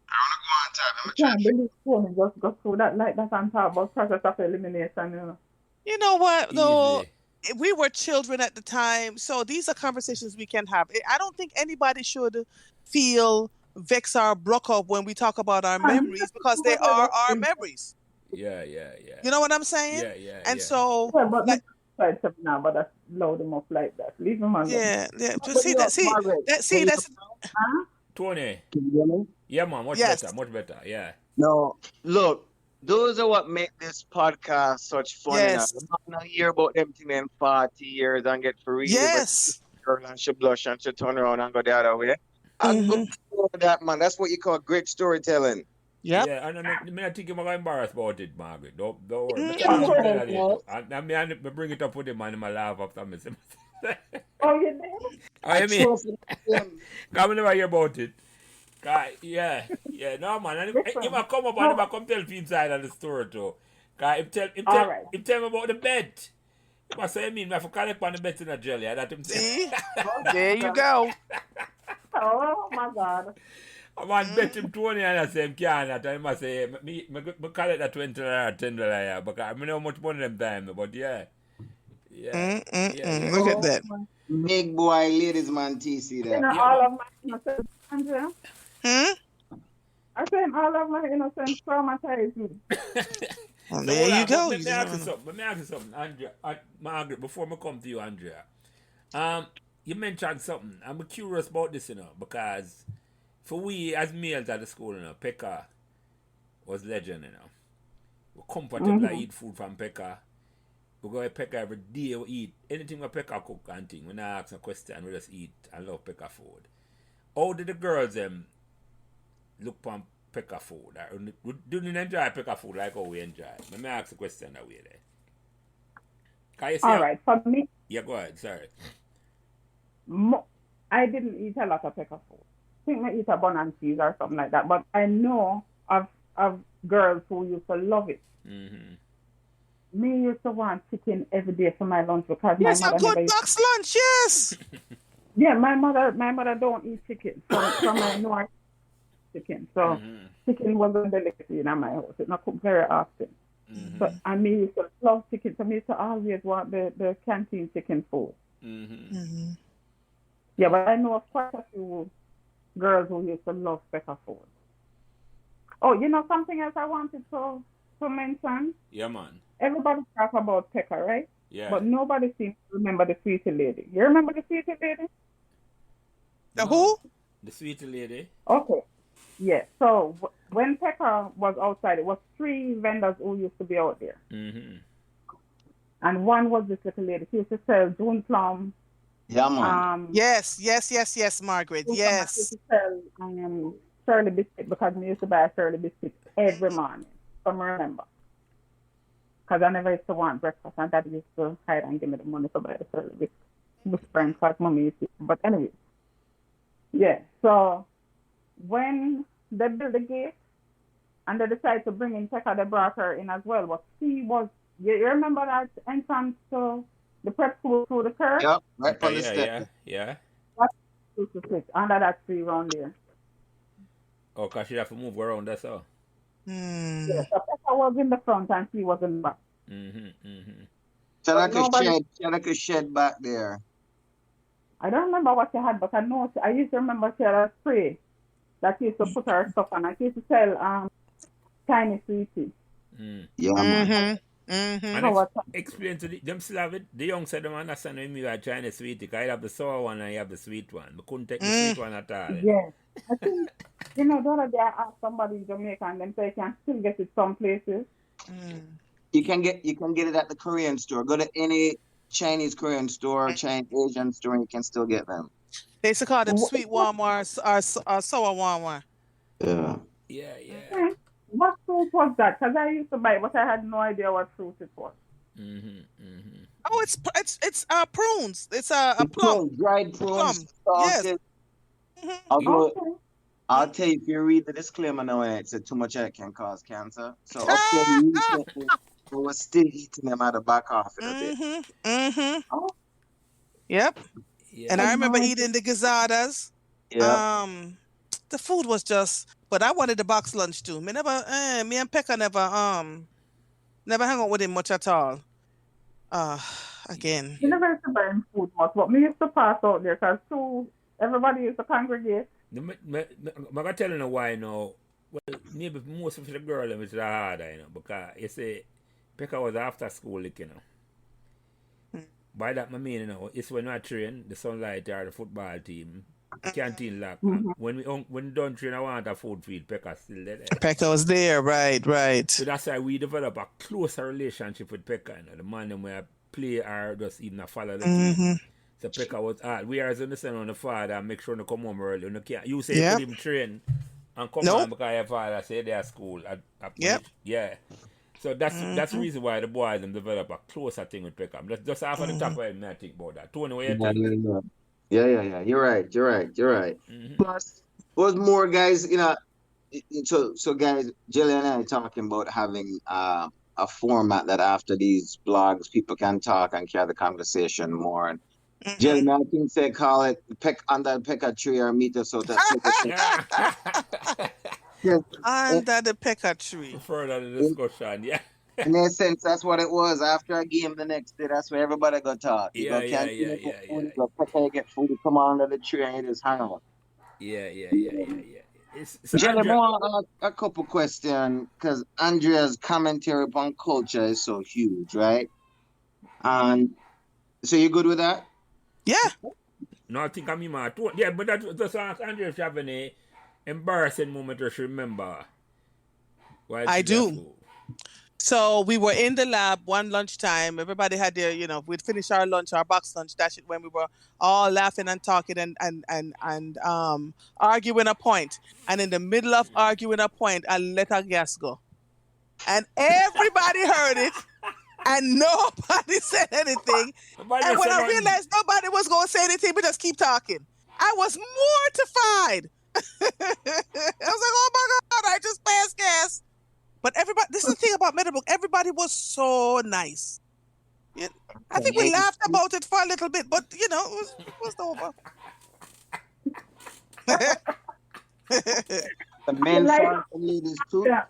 I want to go on top. I'm Can't believe Tony just go through that like that and talk about process of elimination, you know. You know what, though? Easy. We were children at the time, so these are conversations we can have. I don't think anybody should feel vexed or broke up when we talk about our memories, because they are our memories. Yeah. You know what I'm saying? Yeah. And so, Yeah, but like, now, but that's load him up like that. Leave him alone. yeah. Just see that's Tony. Can you hear me? Yeah, man, much better, yeah. No, look, those are what make this podcast such fun. Yes. I'm not gonna hear about them thing in 40 years and get for real. yes. Girl and she blush and she turn around and go the other way. I'm good for that, man. That's what you call great storytelling. Yep. Yeah, and I think you're embarrassed about it, Margaret. Don't worry. I bring it up with him and I laugh after me. Oh, you did? Oh, you mean? Come never hear about it. Yeah, no, man. And if I come up and if I come tell people inside of the story too, Cause All right. him tell me about the bet. He must say, I mean, I have to collect on the bet in a jelly. That him say. See? Oh, There you Jesus. go. Oh my God. I want bet him 20 and I say, him can't. And he must say, me collect that $20 or $10 yeah, because I don't know how much money them time, but yeah. Yeah. Yeah. Look at Oh, that. my. Big boy, ladies man, TC You there. know, Yeah, all man. of my innocence, Andrea. Hmm? I said all of my innocence traumatized me. Well, So there hold you on, go. let me ask you something. Let me ask you something, Andrea. Margaret, before I come to you, Andrea. You mentioned something. I'm curious about this, because for we as males at the school, Pekka was legend, We're comfortable I eat food from Pekka. We go to Pekka every day, we eat anything we Pekka cook and thing. When I ask a question, we just eat and love Pekka food. How did the girls look upon Pekka food? Do you enjoy Pekka food like how we enjoy? Let me ask a question that way there. Can you see All right. For me, Yeah, go ahead, sorry. I didn't eat a lot of pepper food. I think I eat a bun and cheese or something like that. But I know of girls who used to love it. Mm-hmm. Me used to want chicken every day for my lunch because Yes, my a mother never good used. box lunch, yes. Yeah, my mother don't eat chicken. From I know I eat chicken. So Mm-hmm. chicken wasn't delicacy in my house. It not cooked very often. Mm-hmm. But I me used to love chicken. So me used to always want the canteen chicken food. Mm-hmm. Yeah, but I know of quite a few girls who used to love pepper food. Oh, you know something else I wanted to mention? Yeah, man. Everybody talk about pepper, right? Yeah. But nobody seems to remember the sweetie lady. You remember the sweetie lady? The No. who? The sweet lady. Okay. Yeah. So when Pekka was outside, it was 3 vendors who used to be out there. Mm-hmm. And one was this little lady. She used to sell June plum. Yeah, man. Yes, Margaret. June plum, and she used Yes. to sell Shirley biscuit because we used to buy Shirley biscuit every morning. From remember. Because I never used to want breakfast, and Daddy used to hide and give me the money to buy the Shirley biscuit. With friends, because Mommy used to. But anyway, yeah. So when they built the gate and they decided to bring in Pekka, they brought her in as well. But she was, you remember that entrance to the prep school through the curve? Yep, right from the Yeah, step. yeah. That's used to sit under that tree around there. Oh, because she have to move around, that's all. Yeah, so Pekka was in the front and she was in the back. Mm-hmm. Mm-hmm. So like a Nobody, shed, like a shed back there. I don't remember what she had, but I know I used to remember she had a spray that she used to put her stuff on. And she used to sell tiny sweeties. Mm. Yeah, man. And explain to them still have it. The young said them understand when you are trying to sweet it. I have the sour one and you have the sweet one. But couldn't take the sweet one at all. Yes. I think, the other day I asked somebody in Jamaica and them say you can still get it some places. You can get it at the Korean store. Go to any Chinese Korean store, Chinese Asian store, and you can still get them. They used to call them sweet warm or sour warm. Yeah. Yeah. Okay. What fruit was that? Because I used to buy it, but I had no idea what fruit it was. Oh, it's prunes. It's a plum. Dried prunes, salted. Yes. I'll tell you, if you read the disclaimer now, it said too much of it can cause cancer. So up to recently, I was still eating them at the back half of the bit. Yep. Yeah. And I remember eating the gazadas. Yeah. The food was just, but I wanted the box lunch too. Me and Pekka never hung out with him much at all. Again. We never used to buy food much, but we used to pass out there because everybody used to congregate. I'm going to tell you why now. Well, maybe most of the girls it's harder, because you see, Pekka was after school, By that I mean, it's when I train, the Sunlight or the football team, the canteen lock. When we don't train, I want a food feed, Pekka still there. Pekka was there, right. So that's why we develop a closer relationship with Pekka. The man them where play or just even follow the team. So Pekka was we are on the son on the father and make sure to come home early. You say you put him train and come on because your father say they are school. Yeah. So that's the reason why the boys them develop a closer thing with Pekka. Just after the top of it, I think about that. Tony, what you think? Yeah. You're right. Plus, was more guys, so guys, Jelly and I talking about having a format that after these blogs, people can talk and carry the conversation more. And Mm-hmm. Gentlemen, I think say call it peck under the pecker tree or meet us out at pecker tree. Under the pecker tree. Further the In, discussion, yeah. in a sense, that's what it was. After a game the next day, that's where everybody go talk. You Yeah, go yeah, canteen, yeah, you get yeah, food, yeah. you go pecker, you get food, you come under the tree and you just hang out. Yeah, yeah, yeah, yeah, yeah. So Jelly, Andrea, a couple questions because Andrea's commentary upon culture is so huge, right? And so you good with that? Yeah, no, I think I'm in my yeah, but that's Andrea if you have any embarrassing moment to remember while I she's at do. school. So we were in the lab one lunchtime. Everybody had their, we'd finished our lunch, our box lunch. That's when we were all laughing and talking and arguing a point. And in the middle of arguing a point, I let our gas go, and everybody heard it, and nobody said anything. Nobody And when said I nothing. realized nobody was going to say anything, we just keep talking. I was mortified. I was like, oh my God, I just passed gas. But everybody, this is the thing about Meadowbrook, everybody was so nice. Yeah, I think we laughed about it for a little bit, but it was over. The men like- for the ladies too. Yeah.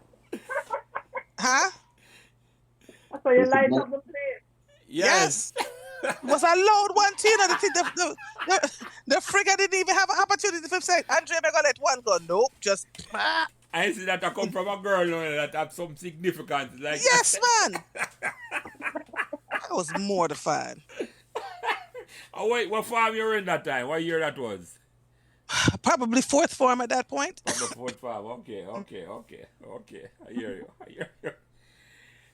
Huh? So you light up the place. Yes. It was a loud one too. The frigga didn't even have an opportunity to say, Andrea, I'm gonna let one go. Nope, just I see that I come from a girl that have some significance. Like yes, man. I was mortified. Oh wait, what farm you were in that time? What year that was? Probably fourth form at that point. On the fourth farm. Okay. I hear you.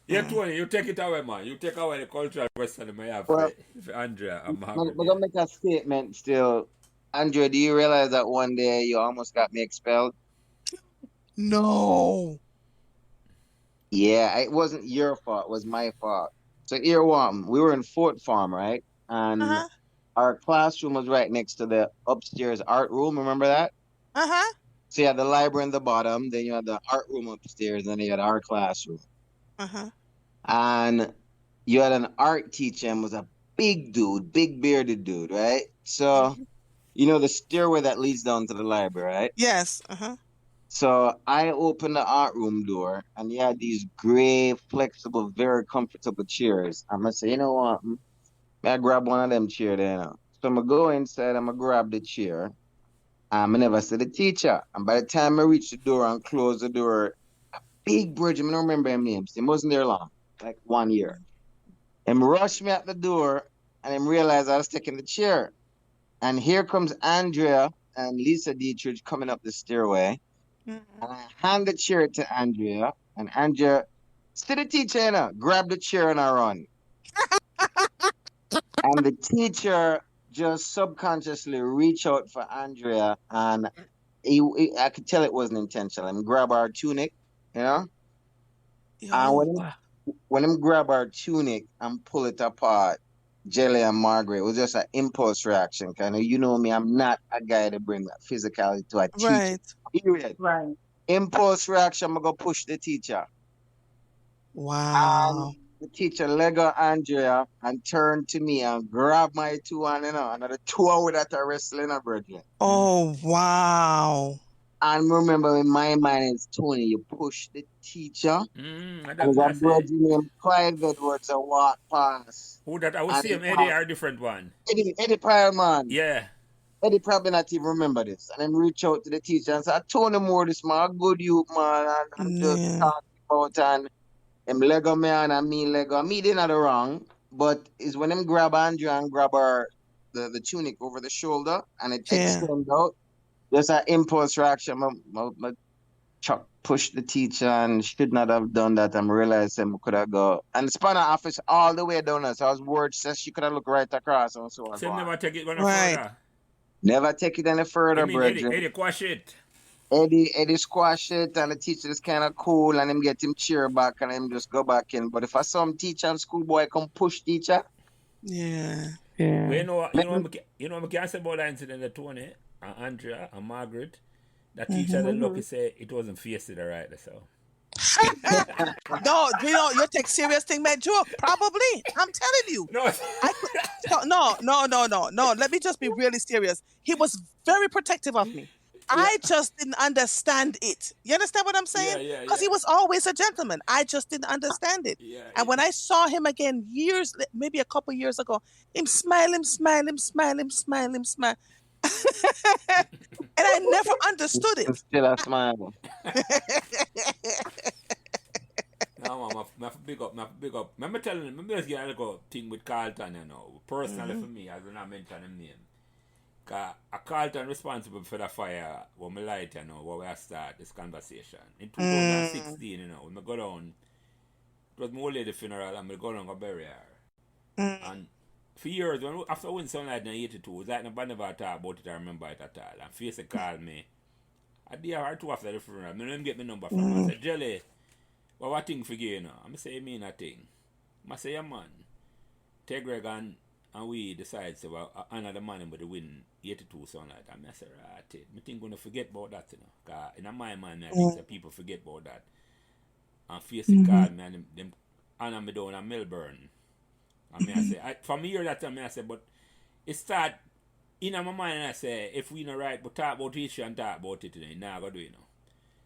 Yeah, Tony, you take it away, man. You take away the cultural question I have Well, for Andrea and I'm Margaret. gonna make a statement still. Andrea, do you realize that one day you almost got me expelled? No. Yeah, it wasn't your fault, it was my fault. So here one, we were in Fort Farm, right? And Uh-huh. our classroom was right next to the upstairs art room. Remember that? Uh-huh. So you had the library in the bottom, then you had the art room upstairs, and then you had our classroom. Uh-huh. And you had an art teacher and was a big dude, big bearded dude, right? So you know the stairway that leads down to the library, right? Yes. Uh-huh. So I opened the art room door and you had these gray, flexible, very comfortable chairs. I'm gonna say, you know what? I grab one of them chairs there now. So I'm gonna go inside, I'm gonna grab the chair. I never see the teacher. And by the time I reach the door and close the door, a big bridge, I don't remember him names. He wasn't there long, like 1 year. Him rushed me at the door and him realized I was taking the chair. And here comes Andrea and Lisa Dietrich coming up the stairway. Mhm. And I hand the chair to Andrea. And Andrea, see the teacher, you know, grab the chair and I run. And the teacher just subconsciously reached out for Andrea. And I could tell it wasn't intentional. Him grab our tunic, you know? And Yo. when him grab our tunic and pull it apart, Jelly and Margaret, it was just an impulse reaction. Kind of, you know me, I'm not a guy to bring that physicality to a teacher. Right. Period. Right. Impulse reaction, I'm going to push the teacher. Wow. And the teacher leg on Andrea and turned to me and grabbed my two and, another 2 hours that I wrestling a brethren. Oh, wow. And remember, in my mind, it's Tony, you push the teacher. I And don't that say. brethren named Clive Edwards a walk past. Who that? I will And see him. he Eddie or a different one. Eddie Pileman. Yeah. Eddie probably not even remember this. And then reach out to the teacher and say, I told him more this man, a good youth man, and just Yeah. talk about and him Lego me and me Lego. Me did not wrong, but it's when him grab Andrea and grab her the tunic over the shoulder and it Yeah. extends out. Just an impulse reaction. My Chuck pushed the teacher and should not have done that and realized him could have go. And the spanner office all the way down there. So I was worried says she could have looked right across and so on. Same never take it one Right. further. Never take it any further, I mean, brethren. Eddie quash it. Eddie squash it and the teacher is kind of cool and him get him cheer back and him just go back in. But if I saw him teacher and schoolboy come push teacher, Yeah. But Yeah. you know what we can say about that incident that Tony and Andrea and Margaret, that teacher that lucky say it wasn't faced it right so. No, you take serious thing, man. Joke. Probably. I'm telling you. No. No. Let me just be really serious. He was very protective of me. I just didn't understand it. You understand what I'm saying? Yeah. Because he was always a gentleman. I just didn't understand it. Yeah. And when I saw him again maybe a couple years ago, him smile. And I never understood it. Still a smile. No, man, I big up. Remember telling him, remember just get a little thing with Carlton, you know, personally for me, as when I mention him name. Because a Carlton responsible for the fire when we light, you know, when we start this conversation. In 2016, you know, when I go down, it was my old lady funeral and I go down and bury her. And for years, after winning Sunlight in 82, it was like nobody never talk about it, I remember it at all. And Face called me a day or two after the funeral. I didn't get my number from him. I said, Jelly, what thing for you, you know? I say, you mean a thing? I say, yeah, man. Take Greg and we decide to honor the man with the win 82 Sunlight. And I say, right, I think going to forget about that, you know. Because in my mind, I think that people forget about that. And Face called me and them honor me down in Melbourne. And I say, from here that time, I say, but it start in my mind, and I say, if we not right, but talk about issue and talk about it, you know, now I go do it, you know.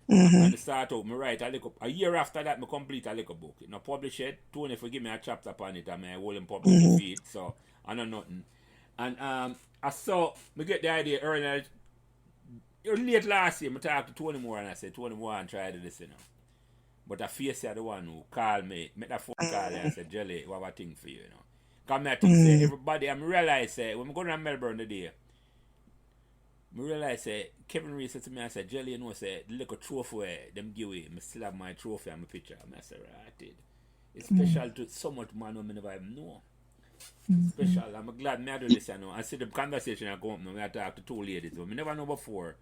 And start out, I write a year after that, I complete a little book. You know, publish it. Tony forgive me a chapter upon it, and I hold him publish the feed, so I know nothing. And I saw, me get the idea earlier, late last year, I talked to Tony Moore, and I said, Tony Moore, and try to do this, you know. But I Face the one who called me, make that phone call, and I said, Jelly, what a thing for you, you know. Because I think, say, everybody, I realize, when I go to Melbourne today, I realize Kevin Reese said to me, I said, Jelly, you know, say, the little trophy them give away, I still have my trophy and my picture. And I said, right, it's special to so much man who I never even know. Special. I'm glad I do this, you know. I see the conversation I go up now, I talk to two ladies who I never know before,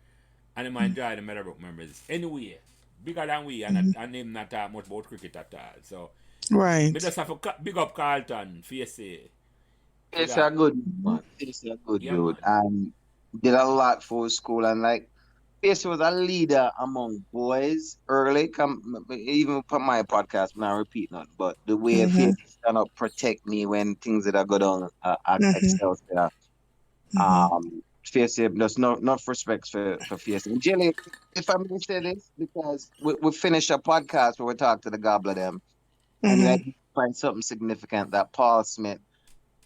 and I enjoy the Meadowbrook members. Anyway, bigger than we, and I name not talk much about cricket at all. So, Right. I just have to big up Carlton, Face. It's a good man. It's a good dude. And did a lot for his school, and like Face was a leader among boys early. Even for my podcast, I'm not repeating it, but the way Face stand up protect me when things that are go down at Excel there. Face, there's enough respect for Face. And Jilly, if I may say this, because we finish a podcast where we talk to the gobbler them, and you find something significant that Paul Smith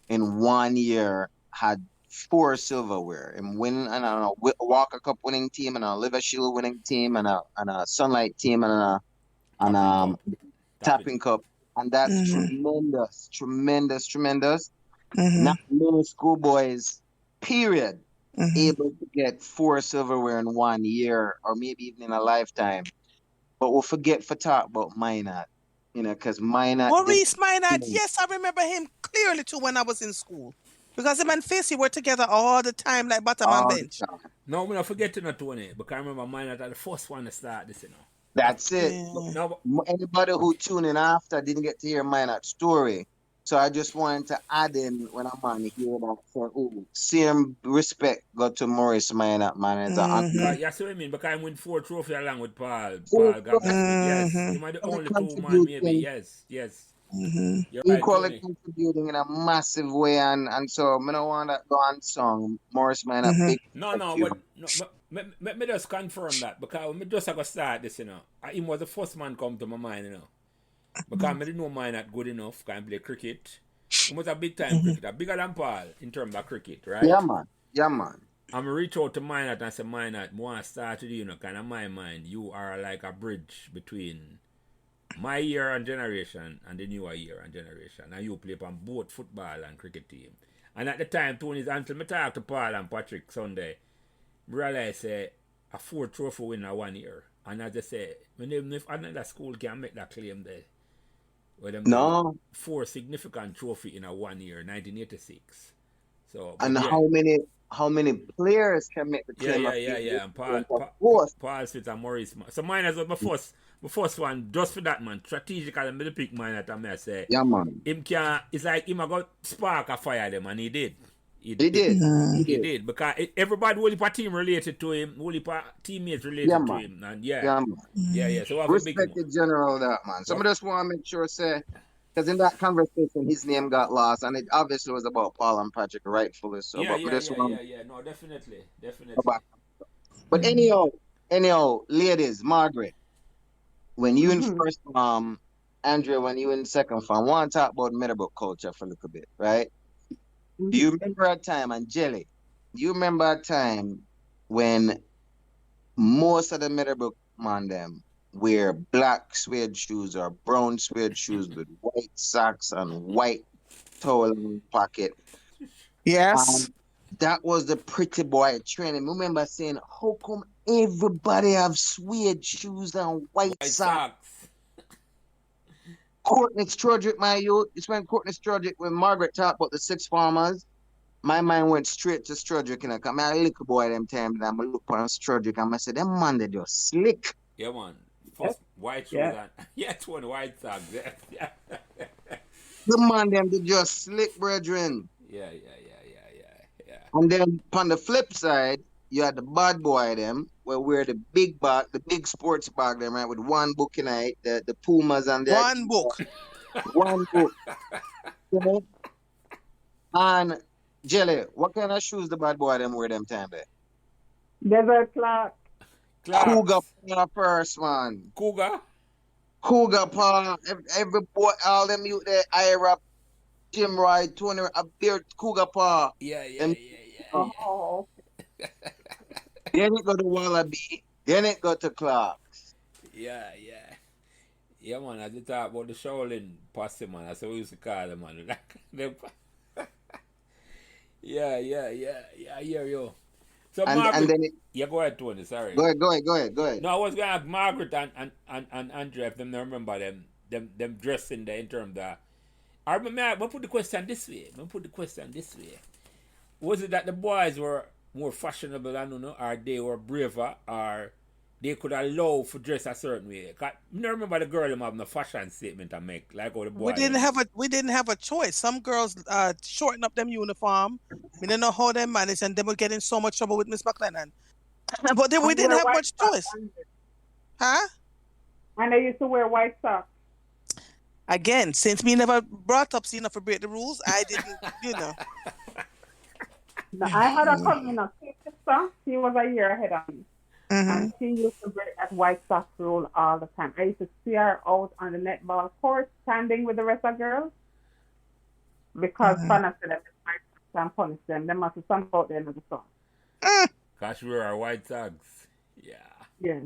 in 1 year had 4 silverware and winning, and a Walker Cup winning team, and a Liver Shield winning team, and a Sunlight team, and a Tapping Cup, and that's tremendous. Not many schoolboys, period, able to get 4 silverware in 1 year, or maybe even in a lifetime. But we'll forget for talk about Minot, you know, because Minot. Maurice Minot, yes, I remember him clearly too when I was in school. Because him and Facey were together all the time, like bottom and bench. No, we're not forgetting that, Tony, because I remember Minot at the first one to start this, you know. That's it. Yeah. Anybody who tuned in after didn't get to hear Minot's story. So I just wanted to add in when I'm on here that same respect got to Maurice Minot, man. Yeah, so I mean, because I win 4 trophies along with Paul. Paul got yes. You might the only 2 man, maybe. Yes. Equally right, contributing in a massive way, and so I don't want to go on song. Maurice Minot, big. Let me just confirm that, because me just have to start this, you know. Him was the first man come to my mind, you know. Because I didn't know Minot good enough, can play cricket. He was a big time cricketer, bigger than Paul in terms of cricket, right? Yeah, man. I'm reach out to Minot and say, Minot, I want to start with you, you know, kind of my mind, you are like a bridge between my year and generation and the newer year and generation, and you play on both football and cricket team. And at the time, Tony's until me talk to Paul and Patrick Sunday, I realized a 4 trophy win in 1 year. And as I say, if another school can make that claim there, where them 4 significant trophy in 1 year, 1986. So and how many players can make the claim? Yeah. And Paul Smith and Maurice. So mine was my first one, just for that, man. Strategically, I'm going to pick mine at I say. Yeah, man. It's like him got spark a fire them, and he did. He He did. Mm. He He did. did because everybody, whole heap of team related to him, whole heap of teammates related Yeah, to man. him, and yeah, Yeah, man. yeah, yeah. So we have a big Respected general, that man. Some what? of us want to make sure, say, because in that conversation, his name got lost, and it obviously was about Paul and Patrick, rightfully so. Yeah, But we yeah, just yeah, want yeah, yeah. No, definitely, to go definitely. back. But anyhow, ladies, Margaret, when you in Mm-hmm. first Andrea, when you in second farm, want to talk about Meadowbrook culture for a little bit, right? Do you remember a time, and Jelly, do you remember a time when most of the Meadowbrook man them wear black suede shoes or brown suede shoes with white socks and white towel in the pocket? Yes. And that was the pretty boy training. Remember saying, how come everybody have suede shoes and white White socks? Sox. Courtney Strodrick, my youth. It's when Courtney Strodrick, when Margaret talked about the six farmers, my mind went straight to Strodrick. And I come, I little boy them time, and I look on Strodrick and I said, them man, they just slick. Yeah, man. Yes. First white shoes Yeah. and yeah, it's one White Sox. Yeah, yeah, The man, them, they just slick, brethren. yeah, yeah. And then on the flip side, you had the bad boy them, where wear the big bag, the big sports bag them, right, with one book in it, the Pumas and the One book. one book. You know? And Jelly, what kind of shoes the bad boy them wear them time there? Desert Clark. Cougar Clarks. Paw first, man. Cougar. Cougar Paw. Every boy, all them you there, Ira, Jim Roy, Tony, a beard, Cougar Paw. Yeah, yeah, Them, yeah, yeah, uh, yeah. Oh, then it go to Wallaby. Then it go to Clarks. Yeah, yeah. Yeah, man, as you talk about the Shaolin posse, man, that's what we used to call them, man. Yeah, I hear you. So, And Margaret, then it, yeah, go ahead, Tony, sorry. go ahead. No, I was going to ask Margaret and Andrea if them don't remember them dressing there in terms of. I remember, I put the question this way. Was it that the boys were more fashionable, I don't know, or they were braver, or they could allow for dress a certain way? 'Cause I don't remember the girl them having a fashion statement to make, like how the boy. We didn't have a choice. Some girls shorten up them uniform. We didn't know how they managed, and they would get in so much trouble with Miss McLennan. But then we and didn't wear have white much socks, choice, huh? And I used to wear white socks. Again, since me never brought up Cena for break the rules, I didn't, you know. Now, I had a cousin, a sister. She was a year ahead of me. Mm-hmm. And she used to break that white sock rule all the time. I used to see her out on the netball court standing with the rest of girls because Fana said that white socks and punish them. They must have some out there in the sun. Because we were White Sox. Yeah. Yeah.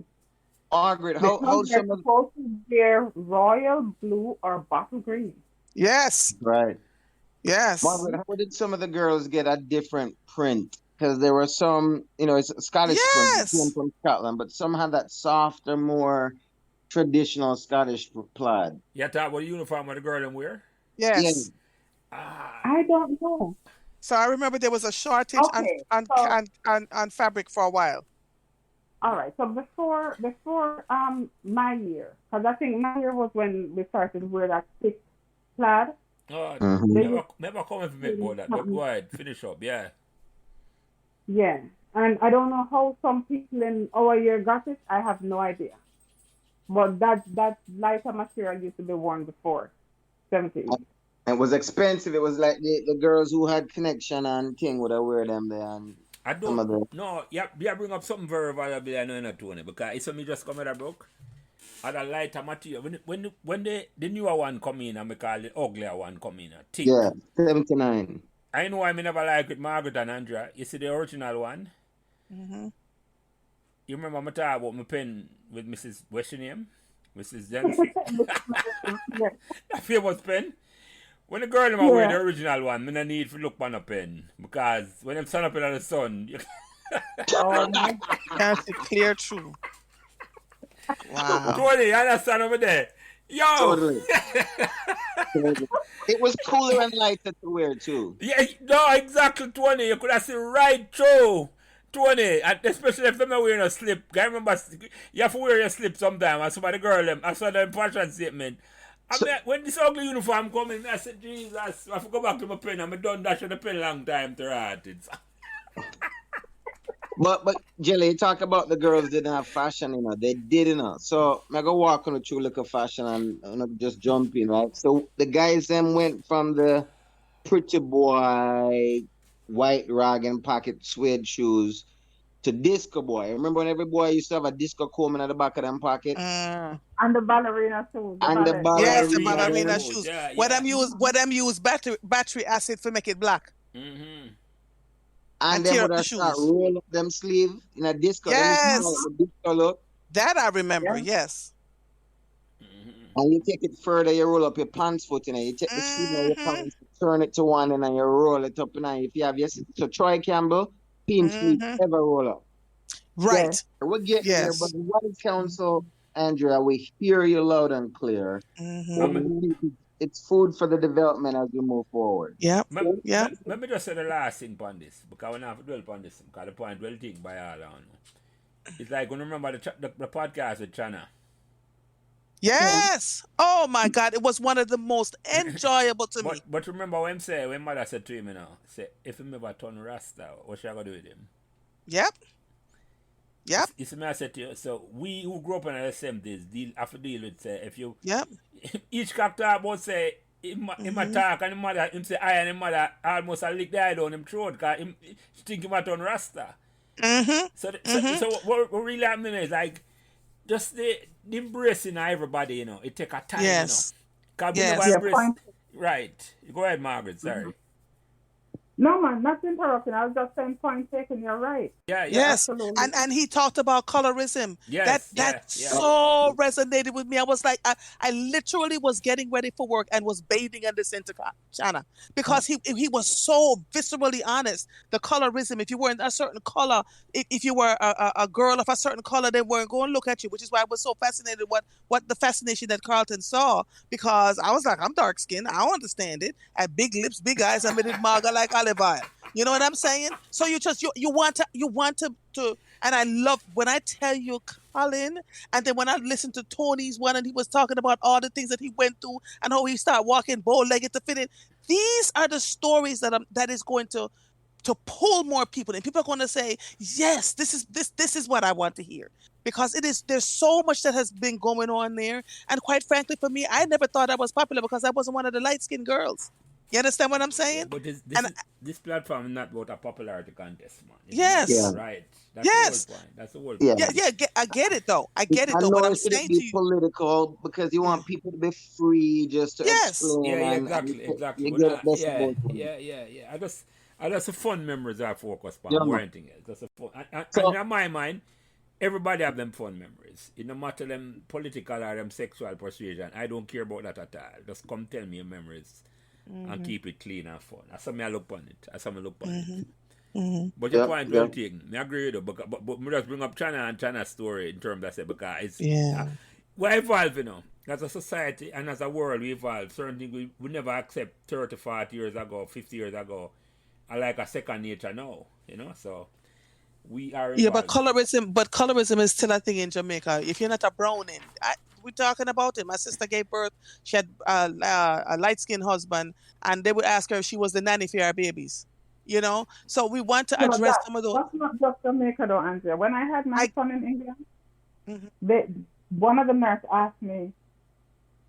Margaret, how Because they're some of supposed to wear royal blue or bottle green. Yes, right? yes. Margaret, how did some of the girls get a different print? Because there were some, it's a Scottish print, it came Yes. from Scotland, but some had that softer, more traditional Scottish plaid. You talk about the uniform of the girl them wear? Yes. Ah. I don't know. So I remember there was a shortage Okay, so- on fabric for a while. All right. So before my year, because I think my year was when we started to wear that thick plaid. Oh, Mhm. never come and make about that. But go ahead, finish up, yeah. Yeah. And I don't know how some people in our year got it. I have no idea. But that lighter material used to be worn before 70s. It was expensive. It was like the girls who had connection and thing would have wear them there. And I some of the don't no, yeah, bring up something very valuable I know not Tony, because it's me just come with a book. And a lighter material. When the newer one come in and we call the uglier one come in, thick. yeah, 79. I know I never like with Margaret and Andrea. You see the original one? Mm-hmm. You remember me talk about my pen with Mrs. What's your name? Mrs. Jensen. Yeah. That famous pen. When the girl them wear Yeah. the original one, me no need to look on a pen. Because when them stand up in the sun, you Oh my God. That's the clear truth. Wow. Tony, you understand over there? Yo! Totally. It was cooler and lighter to wear too. Yeah, no, exactly, 20. You could have seen right through 20. And especially if they're not wearing a slip. I remember you have to wear your slip sometime. I saw the girl, I saw the fashion statement. I mean, when this ugly uniform coming, I said, Jesus, I have to go back to my pen. I'm done dash with the pen long time to write it. But Jelly, you talk about the girls didn't have fashion, they did, So I go walk on the true look of fashion and just jump in, right? So the guys then went from the pretty boy white rag and pocket suede shoes to disco boy. Remember when every boy used to have a disco comb in the back of them pocket? Mm. And the ballerina shoes, the And the ballet. Yes, the Ballerina ballerina shoes, shoes. yeah, What yeah. them use battery acid for make it black Mm-hmm. and and them tear would up the have start shoes. roll up them sleeve in a disco. Them used to call it Yes, the disco look. that I remember. Yeah. Yes. And you take it further, you roll up your pants foot, you take the sleeve of your Mm-hmm. pants, turn it to one, and then you roll it up. And if you have your so Troy Campbell, pin sleeve Mm-hmm. ever roll up. Yes. Right. We're getting there, but Yes. the White Council, Andrea, we hear you loud and clear. Mm-hmm. I'm, And we think it's food for the development as we move forward. Yep. let, Yep. let me just say the last thing on this, because we don't have to dwell on this, because the point well taken by all on. It's like when you remember the podcast with China. Yes. Oh my God. It was one of the most enjoyable to me. But remember when mother said to him, say, if him ever turn Rasta, what shall I go do with him? Yep. Yep. You see me, I said to you, so we who grew up in the 70s have to deal with, say, if you, Yep. each character about say, him attack and him mother, him say I and him mother almost a lick the eye down him throat, because him think him a turn Rasta. Mm-hmm. So what really happening is like, just the embracing of everybody, it take a time, Yes. Because we Yes. never Yeah, embrace. point. Right. Go ahead, Margaret, sorry. No, man, not interrupting. I was just saying point taken. You're right. Yeah, Yes, Absolutely. and he talked about colorism. Yes, That yeah. so resonated with me. I was like, I literally was getting ready for work and was bathing in the center channel because he was so viscerally honest. The colorism. If you were in a certain color, if you were a girl of a certain color, they weren't going to look at you, which is why I was so fascinated what the fascination that Carlton saw, because I was like, I'm dark skinned, I don't understand it. I had big lips, big eyes, I made it maga like olive oil. You know what I'm saying? So you want to, and I love when I tell you, Colin, and then when I listened to Tony's one and he was talking about all the things that he went through and how he started walking bow-legged to fit in. These are the stories that is going to pull more people in. People are going to say, yes, this is what I want to hear, because there's so much that has been going on there. And quite frankly, for me, I never thought I was popular because I wasn't one of the light-skinned girls. You understand what I'm saying? But this platform is not about a popularity contest, man. Yes. Yeah. Right. Yes. The whole point. That's the whole Yeah. point. I get it though. I get it I though. know But I'm it shouldn't saying be to you, political because you want people to be free just to Yes. explain. Yeah, and exactly. You But get it best of both worlds. yeah. I just a fun memories I focus on, Yeah, more man. anything else. That's a fun. And So- in my mind, everybody have them fun memories. It no matter them political or them sexual persuasion. I don't care about that at all. Just come tell me your memories and keep it clean and fun. That's how me I look on it. That's how me look on it. But your Yeah, point yeah. well taken. I agree with you. But me just bring up China and China's story in terms of say, because it's we're evolving, as a society and as a world. We evolve. Certain things we never accept 30, 40 years ago, 50 years ago, are like a second nature now. So we are yeah. But evolving. colorism is still a thing in Jamaica. If you're not a browning, we're talking about it. My sister gave birth. She had a light-skinned husband, and they would ask her if she was the nanny for her babies. So we want to No, address some of those. that's not just Jamaica, though, Andrea. When I had my son in England, Mhm. one of the nurses asked me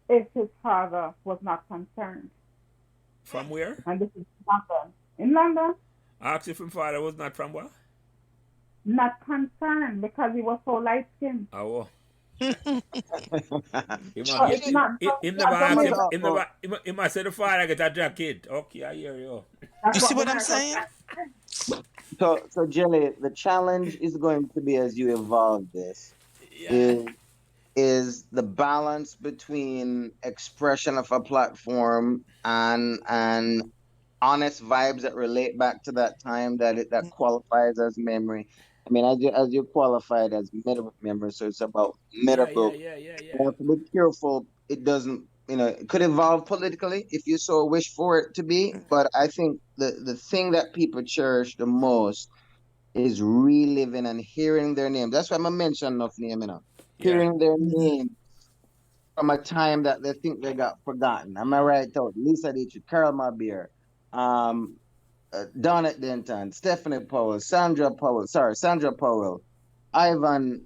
if his father was not concerned. From where? And this is London. In London, I asked if my father was not from where? not concerned because he was so light skinned. Oh. He So it's not never asked him. Jamaica. He must say the father get a jacket. Okay, I hear you. That's You see what the I'm nurse saying? said. So Jelly, the challenge is going to be, as you evolve this, Yeah. is the balance between expression of a platform and honest vibes that relate back to that time that qualifies as memory. I mean, as you qualified as medical memory, so it's about medical. Yeah. You have to be careful. It doesn't, it could evolve politically if you so wish for it to be. But I think the thing that people cherish the most is reliving and hearing their name. That's why I mentioned enough name, Yeah. hearing their name from a time that they think they got forgotten. Am I right out? Lisa Dietrich, Carol Marbier, um, Donnet Denton, Stephanie Powell, Sandra Powell, Ivan,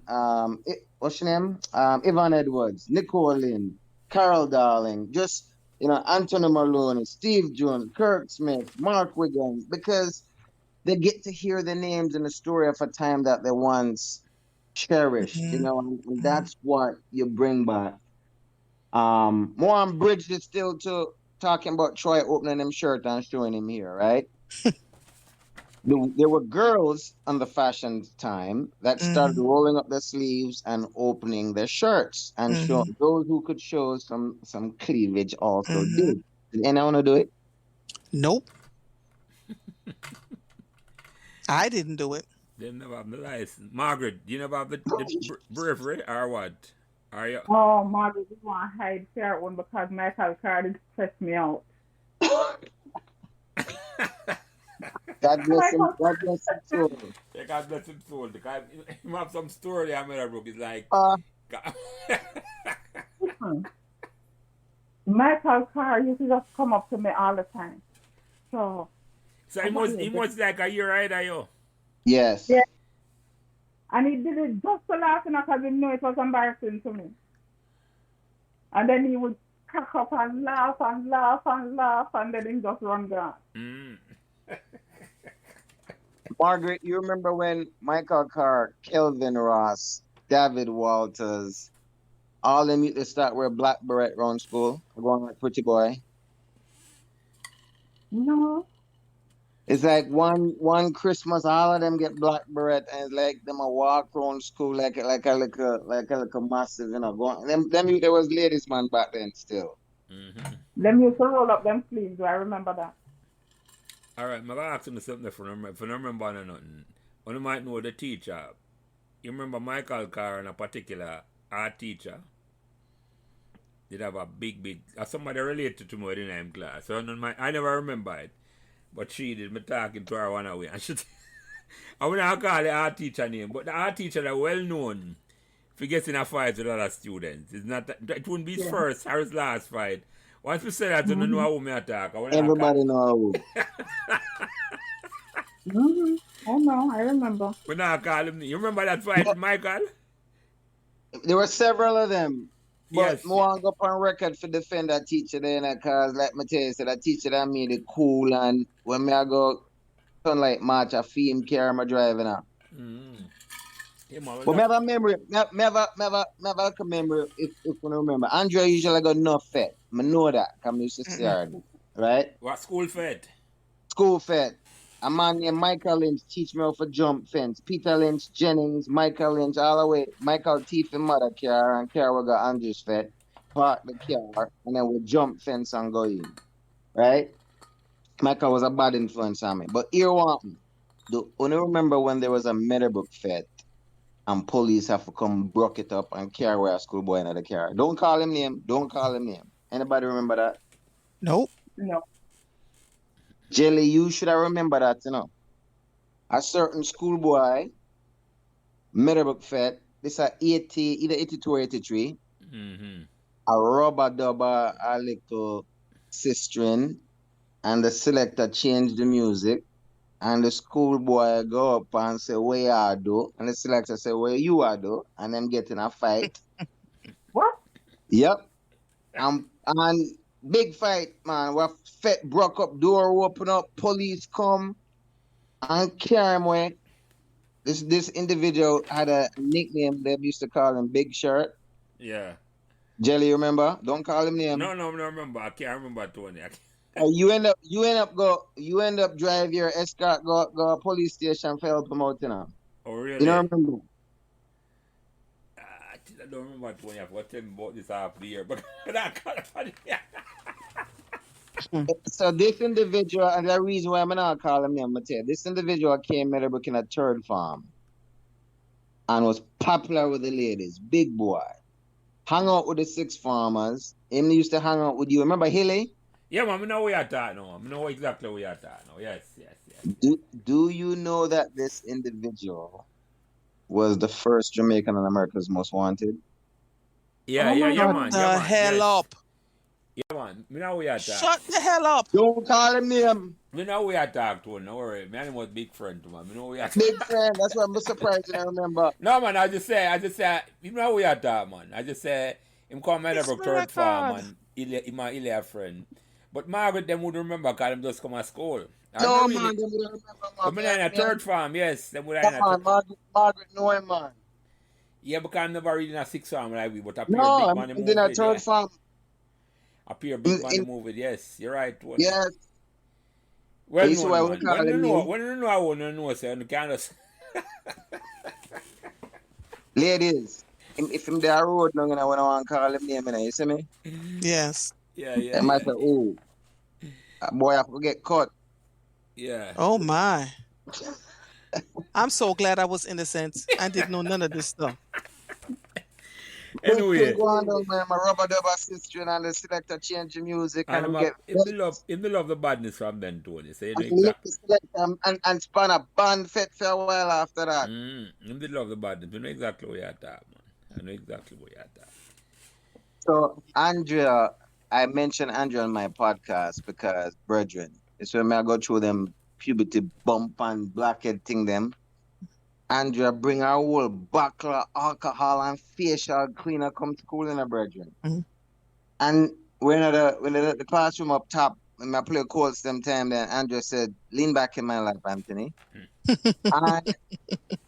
what's your name? Ivan Edwards, Nicole Lynn, Carol Darling, just, Anthony Maloney, Steve Jones, Kirk Smith, Mark Wiggins, because they get to hear the names and the story of a time that they once cherished, and that's what you bring back. More on Bridge is still to talking about Troy opening him shirt and showing him here, right? There were girls on the fashion time that started rolling up their sleeves and opening their shirts and show those who could show some cleavage also did. Did anyone want to do it? Nope. I didn't do it. They never have the license. Margaret, do you never have the bravery or what? Are you? Oh, Margaret, you want to hide that one because Michael Carter stressed me out. God bless him. God bless him soul. Yeah, God bless him soul. Because he have some story I made a book. It's like. Michael Carter used to just come up to me all the time. So he must like a year right, are you? Yes. Yeah. And he did it just to laugh because he knew it was embarrassing to me. And then he would crack up and laugh and laugh and laugh, and then he just run down. Margaret, you remember when Michael Carr, Kelvin Ross, David Walters, all them used to start wear black beret around school, going like pretty boy? No. It's like one Christmas, all of them get black beret, and it's like them a walk around school like a massive, going. Them there was ladies man back then still. Them used to roll up them sleeves. Do I remember that? All right, I'm going to ask him something if I don't remember nothing. One might know the teacher. You remember Michael Carr and a particular art teacher? Did have a big, somebody related to me in the class. So I never remember it. But she did me talking to her one away. And she I would not call the art teacher name, but the art teacher are well known for getting a fight with other students. It's not it wouldn't be his first or his last fight. Once we say that, you don't know how we attack. Everybody know who. Oh no, I remember. We not call him. You remember that fight, Michael? There were several of them. But yes. I want to go up on record for defend that teacher then, because let me tell you, so that teacher that made it cool, and when I go sunlight march, I feel him carry my driving out. But me have a memory, if you remember. Andrea usually got no fed. I know that, because I used to see her, right? What school fed? School fed. A man named Michael Lynch teach me how to jump fence. Peter Lynch, Jennings, Michael Lynch, all the way. Michael teeth and mother car, and car we got Andrew's fed. Park the car, and then we jump fence and go in. Right? Michael was a bad influence on me. But here what happened. Do you remember when there was a Meadowbrook fed and police have to come broke it up and carry a schoolboy in the car? Don't call him name. Anybody remember that? Nope. No. Jelly, you should have remembered that, A certain schoolboy, Meadowbrook Fed, this is either 82 or 83. A rubber dubber, a little sistering, and the selector changed the music, and the schoolboy go up and say, where you are, do? And the selector say, where you are, do? And them get in a fight. What? Yep. And big fight, man. We broke up, door open up, police come and carry him away. This individual had a nickname they used to call him Big Shirt. Yeah. Jelly, remember? Don't call him name. No, I don't remember. I can't remember Tony. You end up drive your escort go police station for help him out, Oh really? You don't remember? I don't remember Tony. I forgot him about this half the year, but I can't. So this individual, and the reason why I'm not calling him name, this individual came to Meadowbrook in a third farm and was popular with the ladies. Big boy. Hung out with the six farmers. Him used to hang out with you. Remember Hilly? Yeah, man, I know where you're talking now. I know exactly where you're talking now. Yes. Do you know that this individual was the first Jamaican on America's Most Wanted? Yeah, Oh yeah, my yeah, God. man. The Yeah, man. hell Yes. up. Yeah, man. Me know we are talk. Shut the hell up. Don't call him name. Me know we are talk to him. No worry. Man, he was big friend to man. Me know we are Big friend. That's why I'm surprised I remember. No, man. I just say, you know we are talk, man. I just say, him come Fix Meadowbrook my third farm, record. man. Him a friend. But Margaret, them would remember because them just come to school. I No, don't man, really. they would remember, But man. me in a third farm, yes. Them would in Come a on, third. Margaret know him, man. Yeah, because I'm never reading a six farm like we, but appear No, big I'm man the in a movie, yeah. third farm. Appear big man the In, movie, yes. You're right, Tony. yes. Well This is known, why we man. call him name. When you know I want to know, so you can't just... Ladies, if him there road, no, I want to call him name, you see me? Yes. Yeah, They might say, oh, boy, I forget cut. yeah. Oh my. I'm so glad I was innocent. I didn't know none of this stuff. Big thing Anyway, going on, man. My rubber dubber sister and the selector change the music and and we get in the love the badness from then, Tony. So you know and we left exactly. the selector and span a band fit for a while after that. In the love the badness. You know exactly what you're talking, man. I know exactly what you're talking. So Andrea, I mentioned Andrea on my podcast because brethren, it's when I go through them puberty bump and blackhead thing them. Andrea bring her whole bottle of alcohol and facial cleaner come to school in a brethren. Mhm. And when the classroom up top, when I play chords them time, then Andrea said, lean back in my lap, Anthony. And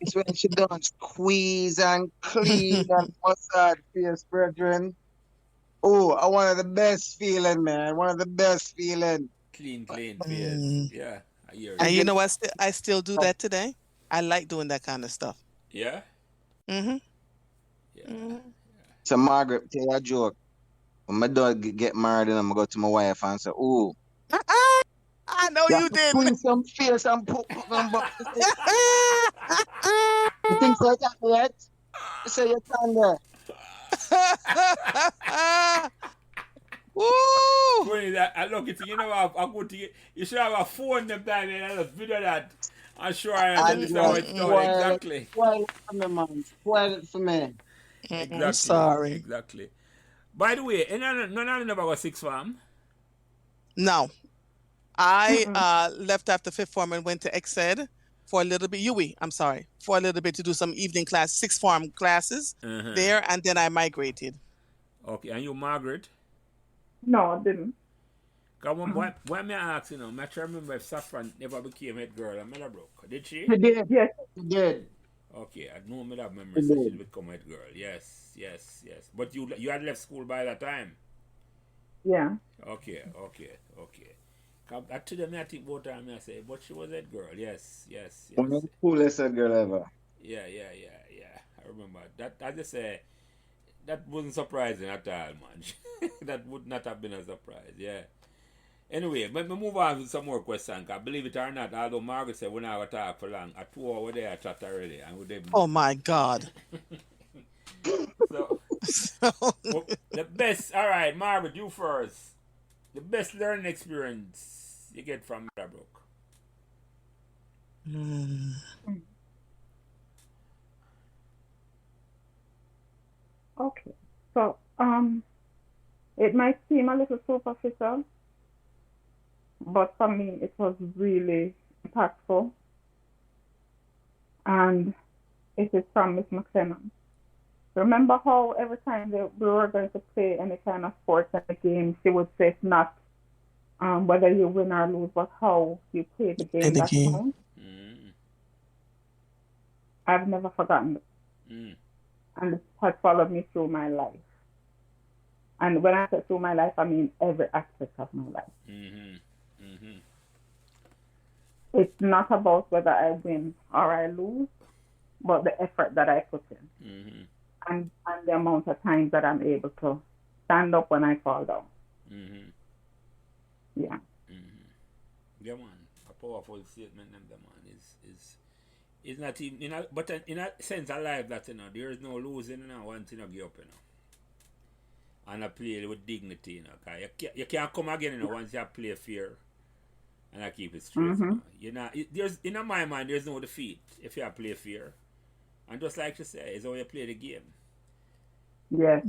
it's when she done squeeze and clean and massage face, brethren. Oh, one of the best feeling, man. One of the best feeling. Clean face. Mm. Yeah, I hear And you. you know what? I still do that today. I like doing that kind of stuff. Yeah? Mm-hmm. Yeah. Mm-hmm. So Margaret, tell you a joke. When my dog get married and I'm go to my wife and say, oh, I know you you have to didn't. clean some face and put them back. You think so that yet? You say you can there. Woo! Funny that I look at you know I go to you should have a phone them time and I just video that. I'm sure I And understand how it's done. Exactly. spoil it for me, man. Spoil it for me. I'm Exactly. sorry. Exactly. By the way, none of them got six farm. No. I left after fifth form and went to XED for a little bit. I'm sorry. For a little bit to do some evening class, sixth form classes there, and then I migrated. Okay, and you Margaret? No, I didn't. Come on, why me ask you know? I try to remember if Saffron never became head girl at Meadowbrook. Did she? He did. Yes. He did. Okay, I know me that memory so she become head girl. Yes. But you had left school by that time. Yeah. Okay. To them I think both time I say, but she was head girl. Yes. One of the coolest girl ever. Yeah. I remember that. I just say that wasn't surprising at all, man. That would not have been a surprise. Yeah. Anyway, let me move on to some more questions. Cause believe it or not, although Margaret said we're not going to talk for long, at 2 hours there I chat already. And with them, Oh my God. so, well, the best, all right, Margaret, you first. The best learning experience you get from Meadowbrook. Okay. So, it might seem a little superficial, but for me, it was really impactful. And it is from Miss McLennan. Remember how every time that we were going to play any kind of sports in the game, she would say it's not whether you win or lose, but how you play the game that counts. I've never forgotten it. And it has followed me through my life. And when I say through my life, I mean every aspect of my life. It's not about whether I win or I lose, but the effort that I put in. And the amount of times that I'm able to stand up when I fall down. Yeah. Yeah, man. A powerful statement, man. Is not even, but in a sense of life that, there is no losing, once you give up, and I play with dignity, cause you can't come again, once you play fair, and I keep it straight, there's, in my mind, there's no defeat if you play fair, and just like you say, it's how you play the game. Yes.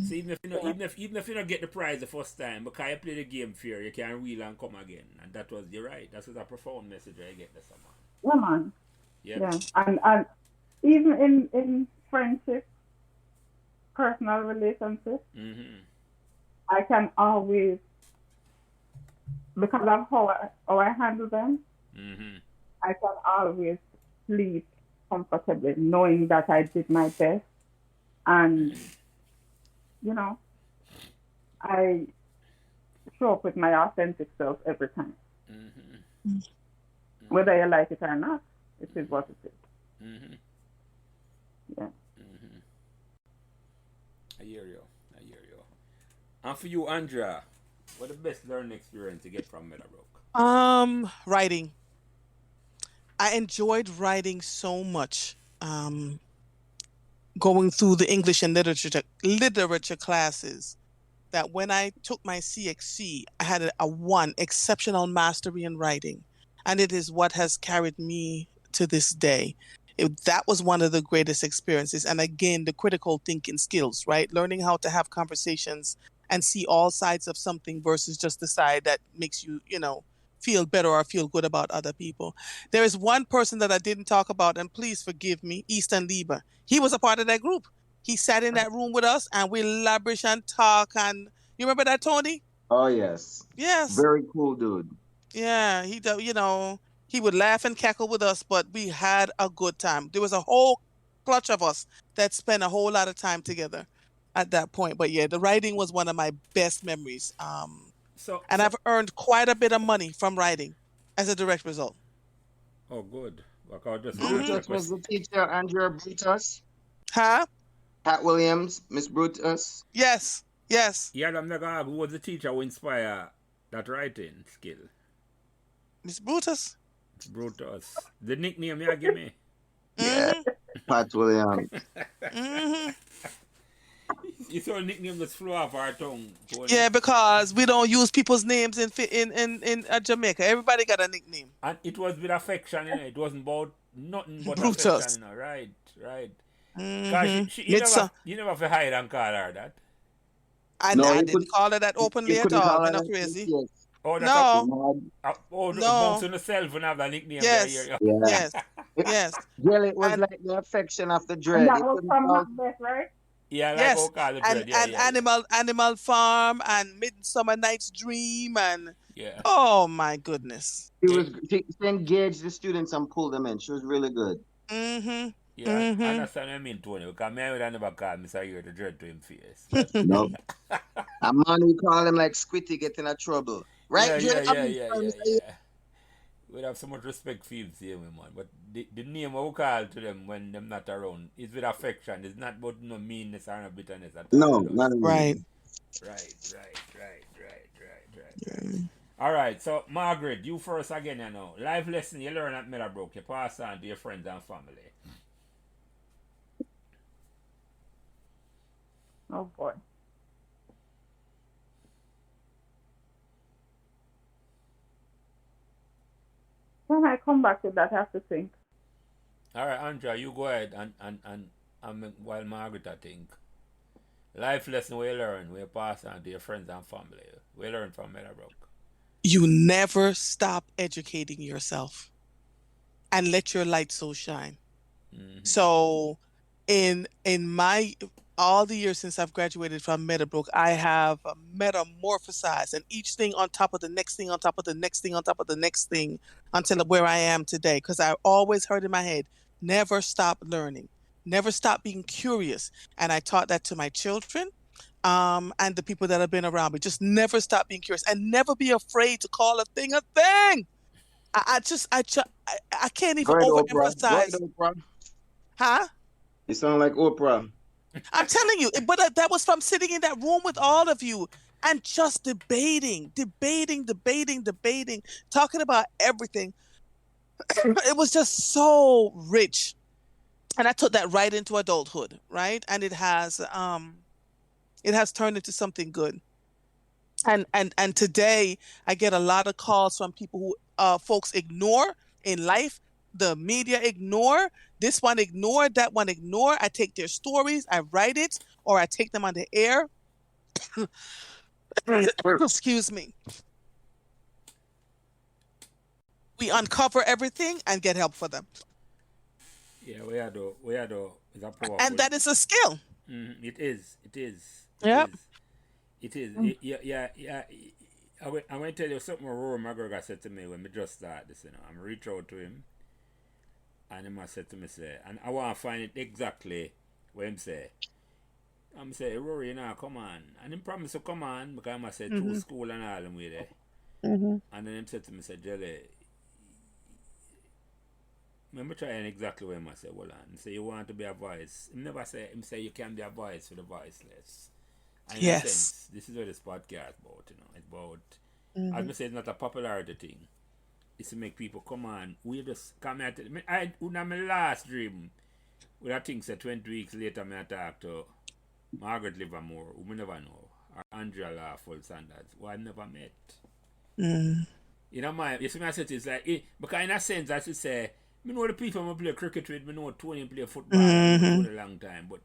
So even if you don't get the prize the first time, because you play the game fair, you can wheel and come again. And that was you're right. That was a profound message I get this summer. Yeah, man. Yep. Yeah. And even in friendship, personal relationships, Mm-hmm. I can always, because of how I handle them, Mm-hmm. I can always sleep comfortably knowing that I did my best. And, you know, I show up with my authentic self every time. Mm-hmm. Whether you like it or not, it is what it is. Mm-hmm. Yeah. Mm-hmm. I hear you. I hear you. And for you, Andrea, what the best learning experience you get from Meadowbrook? Writing. I enjoyed writing so much. Going through the English and literature classes, that when I took my CXC, I had a one exceptional mastery in writing, and it is what has carried me to this day. That was one of the greatest experiences, and again, the critical thinking skills, right? Learning how to have conversations and see all sides of something versus just the side that makes you, feel better or feel good about other people. There is one person that I didn't talk about, and please forgive me, Easton Lieber. He was a part of that group. He sat in that room with us and we labrish and talk. And you remember that, Tony? Oh yes. Yes. Very cool dude. Yeah. He would laugh and cackle with us, but we had a good time. There was a whole clutch of us that spent a whole lot of time together at that point. But yeah, the writing was one of my best memories. So, And so I've earned quite a bit of money from writing as a direct result. oh, good. Like I just want to Mm-hmm. Brutus check was with. the teacher, Andrea Brutus. Huh? Pat Williams, Miss Brutus. Yes. Yes. Yeah, I'm not gonna. Who was the teacher who inspired that writing skill? Miss Brutus. Brutus. The nickname you give me. Yeah, Mm-hmm. Pat Williams. Mm-hmm. It's all nickname just flew off our tongue. Tony. Yeah, because we don't use people's names in Jamaica. Everybody got a nickname. And it was with affection, It wasn't about nothing but Brutus. affection, Right, right. Cause Mm-hmm. you never have hide and call her that. No, I didn't call her that you openly at couldn't all. call Me her not that. crazy. Yes. Oh, that No, amongst no. yourself and have that nickname there. Yes, Yeah. Yeah. yes, yes. Well, it was And like the affection of the And dread. that You was couldn't from call. Macbeth, right? Yeah, like yes, call the and dread. Yeah, yeah, yeah. Animal Farm and Midsummer Night's Dream and Yeah. oh my goodness. She engaged the students and pulled them in. She was really good. Mm-hmm. Yeah, I Mm-hmm. understand what I mean, Tony. Because me would have never called Mr. Year the dread to him face. But No. A man who call him like Squitty getting in trouble. Right, yeah, Dread? yeah, yeah, yeah, yeah, yeah. We'd have so much respect for him, same way, man. But the name we call to them when them not around is with affection. It's not about no meanness or no bitterness at all. No, not at all. Right. Right. All right, so Margaret, you first again, Life lesson you learn at Meadowbrook, you pass on to your friends and family. Oh boy. When I come back to that, I have to think. All right, Andrea, you go ahead and while Margaret, I think. Life lesson we learn, we pass on to your friends and family. We learn from Meadowbrook. You never stop educating yourself and let your light so shine. Mm-hmm. So in my all the years since I've graduated from Meadowbrook, I have metamorphosized, and each thing on top of the next thing on top of the next thing on top of the next thing until where I am today. Because I always heard in my head, never stop learning, never stop being curious. And I taught that to my children and the people that have been around me. Just never stop being curious and never be afraid to call a thing a thing. I can't even Go ahead, Oprah. overemphasize. Oprah. Huh? You sound like Oprah. I'm telling you, but that was from sitting in that room with all of you and just debating, talking about everything. It was just so rich. And I took that right into adulthood, right? And it has turned into something good. And today I get a lot of calls from people who folks ignore in life. The media ignore, this one ignore, that one ignore. I take their stories, I write it, or I take them on the air. Excuse me. We uncover everything and get help for them. Yeah, we are the, it's a And powerful. that is a skill. It is. It is. It Yep. is. It is. Yeah. I'm going to tell you something Rory McGregor said to me when we just started this, I'm reach out to him and he said to me, say, and I want to find it exactly what him say. I'm say, Rory, come on. And he promised to come on because I said through school and all them way there. And then he said to me, say, Jelly, remember trying exactly what I said, hold on. He say, you want to be a voice. He never say, him say you can be a voice for the voiceless. And in a Yes. sense, this is what this podcast about, It's about, as I say, it's not a popularity thing. It's to make people come on. We just come at it. My last dream, when I think so 20 weeks later, I talk to Margaret Livermore, who we never know, or Andrea Lawful standards, who I never met. You see, my set is like, because in a sense, I should say, I know the people I play cricket with, I know Tony play football, I know Tony a long time, but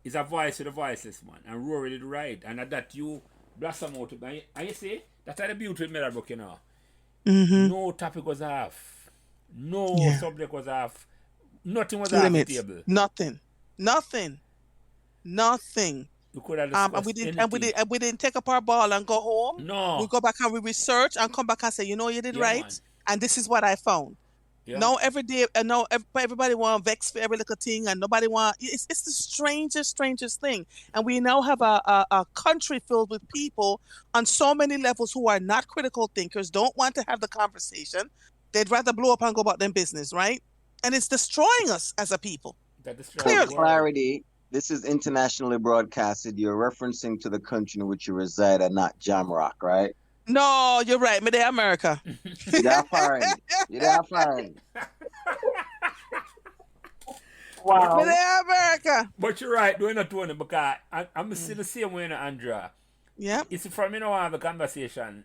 it's a voice for the voiceless, man. And Rory did right, and that you blossom out. And you see, that's the beauty of Meadowbrook, No topic was off, no subject was off, nothing was off the table. Nothing. We could have discussed And we didn't take up our ball and go home. No. We go back and we research and come back and say, you did right, man. and this is what I found. Yeah. No, every day, everybody want vex for every little thing, and nobody want. It's the strangest thing. And we now have a country filled with people on so many levels who are not critical thinkers, don't want to have the conversation. They'd rather blow up and go about their business, right? And it's destroying us as a people. For clarity, this is internationally broadcasted. You're referencing to the country in which you reside and not Jamrock, right? No, you're right. Me there, America. You're that foreign. Wow. Me there, America. But you're right, doing not Tony, because I'm still the same way, Andrea. Yeah. It's from me now have a conversation.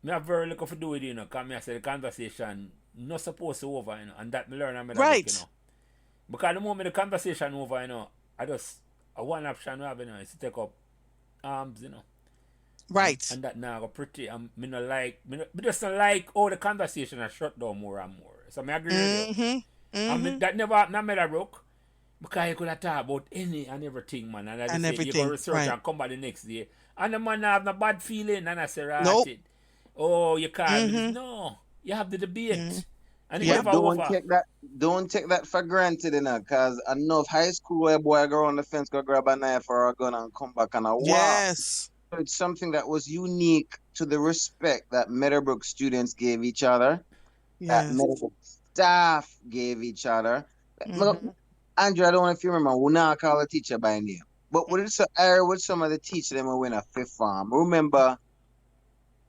Me have very little to do with it, because I say the conversation not supposed to over, and that me learn and Right. Because the moment the conversation over, I just one option we have, is to take up arms, Right. And that now go pretty. Me just don't like all the conversation are shut down more and more. So I agree with you. That never made a broke. Because you could have talked about any and everything, man. And I just say, everything, you go research right. and come back the next day. And the man have no bad feeling. And I say, right, Nope. oh, you can't. No, you have the debate. And Yeah. never over. Don't take that for granted, because I know if high school where boy go on the fence, go grab a knife or a gun and come back and a walk. Yes. It's something that was unique to the respect that Meadowbrook students gave each other, that Yes. Meadowbrook staff gave each other. Look, Andrea, I don't know if you remember, we now call a teacher by name. But with some of the teachers them when we in a fifth form. Remember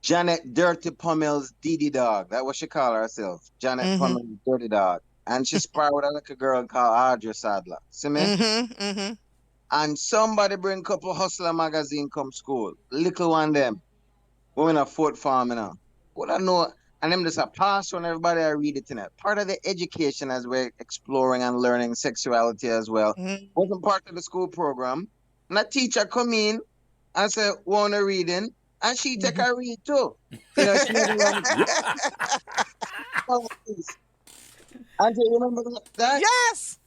Janet Dirty Pommel's Didi Dog. That what she called herself. Janet Pommel's Dirty Dog. And she sparred with a little girl called Audrey Sadler. See me? And somebody bring a couple Hustler magazine come school. Little one them. We in a fourth form, What I know, and them just a pass on everybody I read it tonight. Part of the education as we're exploring and learning sexuality as well. Wasn't part of the school program. And a teacher come in and say, want a reading, and she take a read too. She and you remember that? Yes.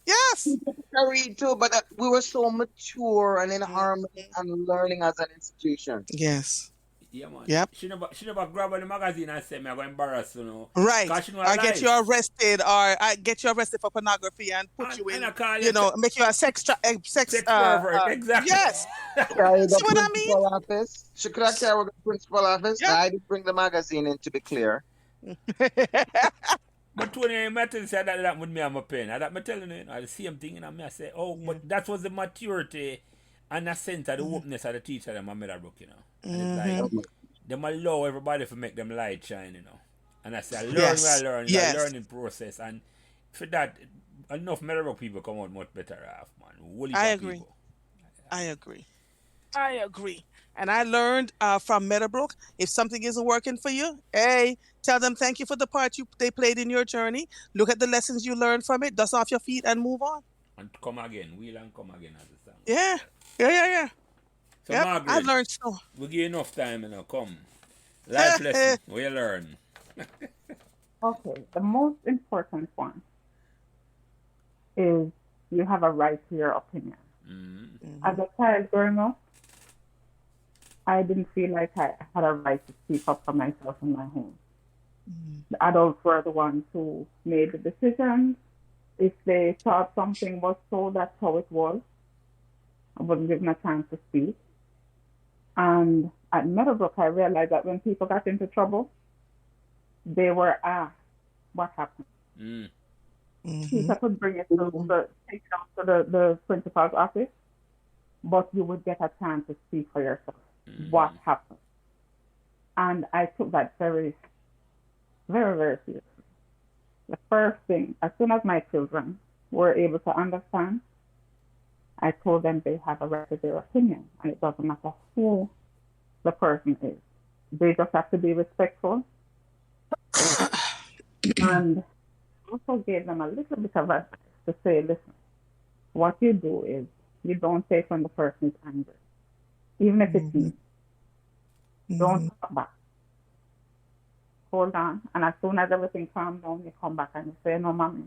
I read too, but we were so mature and in harmony and learning as an institution. Yes. Yeah, man. Yep. She never grab the magazine and say, I'm going to embarrass you. Right. Cause she know I get you arrested, or I get you arrested for pornography and put And- you in, and I call make you a sex pervert. Exactly. Yes. Carry the See what I mean? principal office. She could have carried the principal office. Yeah. I did bring the magazine in, to be clear. But Tony Metal said that with me on my pen. I telling you, the same thing, and I say, but that was the maturity and the sense of the openness of the teacher that I made a book, And it's like, them allow everybody to make them light shine, And I say, I learn, it's a learning process. And for that, enough Meadowbrook people come out much better off, man. I agree. I agree. And I learned from Meadowbrook, if something isn't working for you, tell them thank you for the part they played in your journey. Look at the lessons you learned from it, dust off your feet and move on. And come again, wheel and come again, as the song Yeah. Yeah. So Yep. Margaret, I've learned so. we give you enough time, come. Life lesson, we learn. Okay, the most important one is you have a right to your opinion. Mm. As a child growing up, I didn't feel like I had a right to speak up for myself in my home. The adults were the ones who made the decisions. If they thought something was so, that's how it was. I wasn't given a chance to speak. And at Meadowbrook, I realized that when people got into trouble, they were asked what happened. Mm. Teacher could bring it to take it out to the principal's office, but you would get a chance to speak for yourself. What happened? And I took that very, very, very seriously. The first thing, as soon as my children were able to understand, I told them they have a right to their opinion, and it doesn't matter who the person is. They just have to be respectful. And also gave them a little bit of advice to say, listen, what you do is you don't take when the person is angry, even if it's you. Don't talk back. Hold on, and as soon as everything calms down, you come back and you say, no, mommy,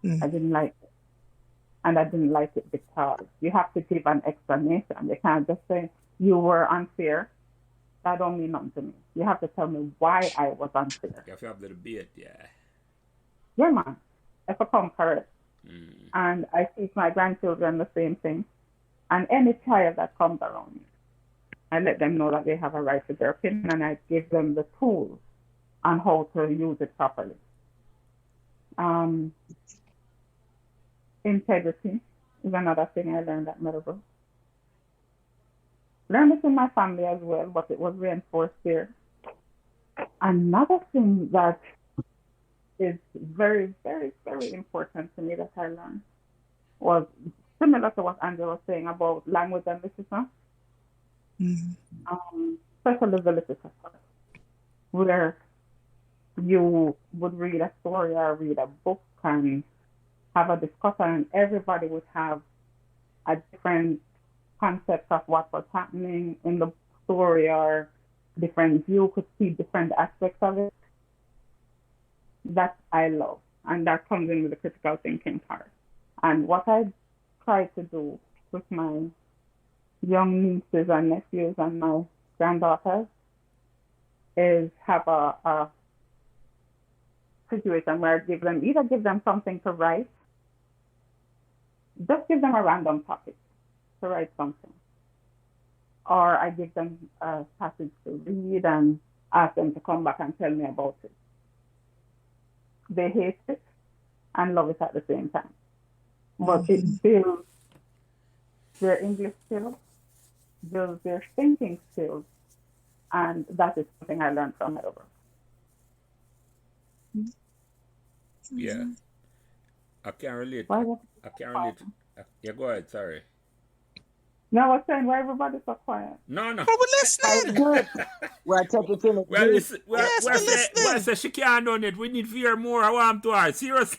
I didn't like it. And I didn't like it because you have to give an explanation. You can't just say, you were unfair. That don't mean nothing to me. You have to tell me why I was unfair. You have to have the debate, yeah. Yeah, man. I become correct. And I teach my grandchildren the same thing. And any child that comes around me, I let them know that they have a right to their opinion, and I give them the tools on how to use it properly. Integrity is another thing I learned at Meadowbrook. Learned it in my family as well, but it was reinforced there. Another thing that is very, very, very important to me that I learned was similar to what Andrea was saying about language and literature. Especially the literature part, where you would read a story or read a book and have a discussion, and everybody would have a different concept of what was happening in the story, or different view, could see different aspects of it. That I love, and that comes in with the critical thinking part. And what I try to do with my young nieces and nephews and my granddaughters is have a situation where I either give them something to write, just give them a random topic to write something, or I give them a passage to read and ask them to come back and tell me about it. They hate it and love it at the same time. But it builds their English skills, builds their thinking skills, and that is something I learned from Meadowbrook. Yeah. I can't relate. Why I was can't relate. Yeah, go ahead, sorry. No, I was saying, why everybody's so quiet? No. But we're listening. Good. We're taking it. Well, listen, Yes, we're listening. say she can't done it. We need to hear more. I want to her. Serious.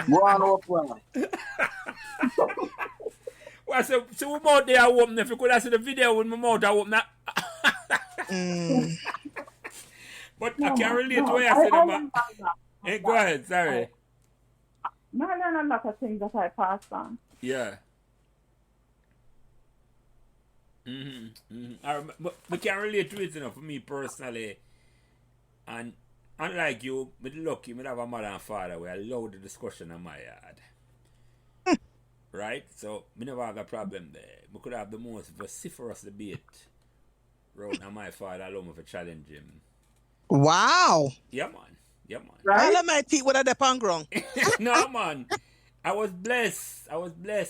Go on, Oprah. Well, so we mouth there open. If you could have seen the video with my mouth open. But I can't relate to what you said. Hey, go ahead, sorry. No, I learned a lot of things that I passed on. Yeah. But we can relate to it, for me personally. And unlike you, with lucky, I have a mother and father where I love the discussion in my yard. Right? So, we never have a problem there. We could have the most vociferous debate. And my father allow me to challenge him. Wow. Yeah, man. Right? I my teeth with a dip on ground. No, man. I was blessed.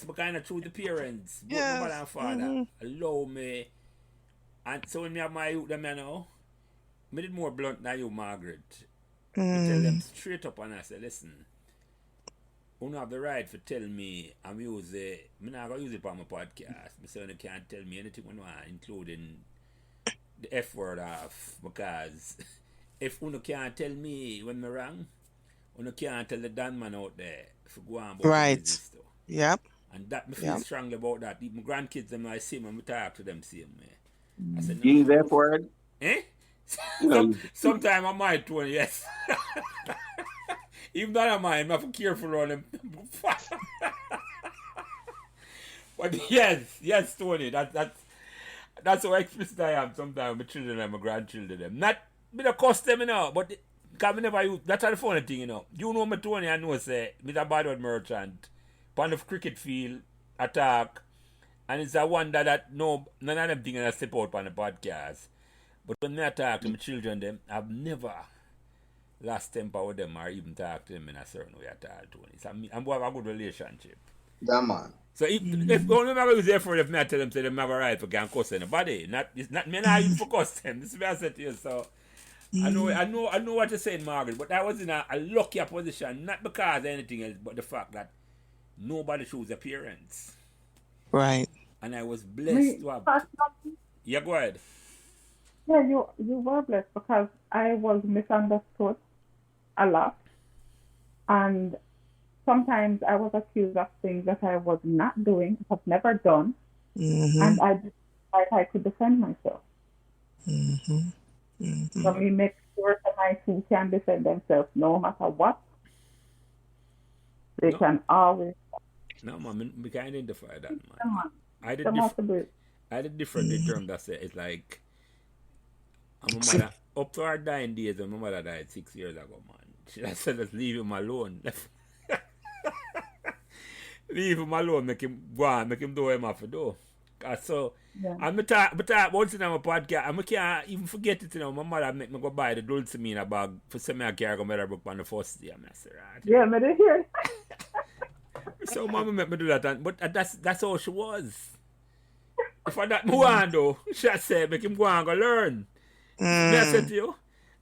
But kind of through the parents. Both my mother and father allow me. And so when I have my youth, them, I did more blunt than you, Margaret. I tell them straight up, and I say, listen, you don't have the right to tell me I'm use it. I'm not going to use it on my podcast. My son can't tell me anything I want, including the F word off, because if you can't tell me when I'm wrong, you can't tell the Dan man out there if you go on about Right. business too. Yep. And that me feel strongly about that. My grandkids, them I see them, I talk to them same way. I said, no. You use that word? Eh? You know, Sometime I might one, yes. Even that I might, I'm not careful on them. But yes, Tony, that's how explicit I am sometimes with my children and my grandchildren. Them. Not me the cuss them, but because me never use, that's the funny thing, You know me, Tony, I know, say, me the bad word merchant, on the cricket field, attack, and it's a wonder that none of them things that step out on the podcast. But when I talk to my children, them, I've never lost temper with them or even talk to them in a certain way at all, Tony. So I'm have a good relationship. yeah, man. So if only I was there for if I tell them say them have a right for can cuss anybody. It's not me not even for cuss them. This is what I said to you. So I know what you're saying, Margaret, but I was in a lucky position, not because of anything else, but the fact that nobody shows appearance. Right. And I was blessed to have. Yeah, go ahead. Yeah, you were blessed because I was misunderstood a lot, and sometimes I was accused of things that I was not doing, have never done, and I didn't feel like I could defend myself. So we make sure that my team can defend themselves no matter what. They can always. No, man, we can identify that, man. I did different in terms that say it's like I'm a mother up to our dying days when my mother died 6 years ago, man. She said let's leave him alone. Leave him alone, make him go on, make him do what him have to do. So I'm talk once in my podcast, I can't even forget it, My mother make me go buy the dulcimina bag for some I carry go Meadowbrook on the first day. I say, right? Yeah, I did hear. So mama make me do that, but that's how she was. If I that want though, she said make him go and go learn. I said to you,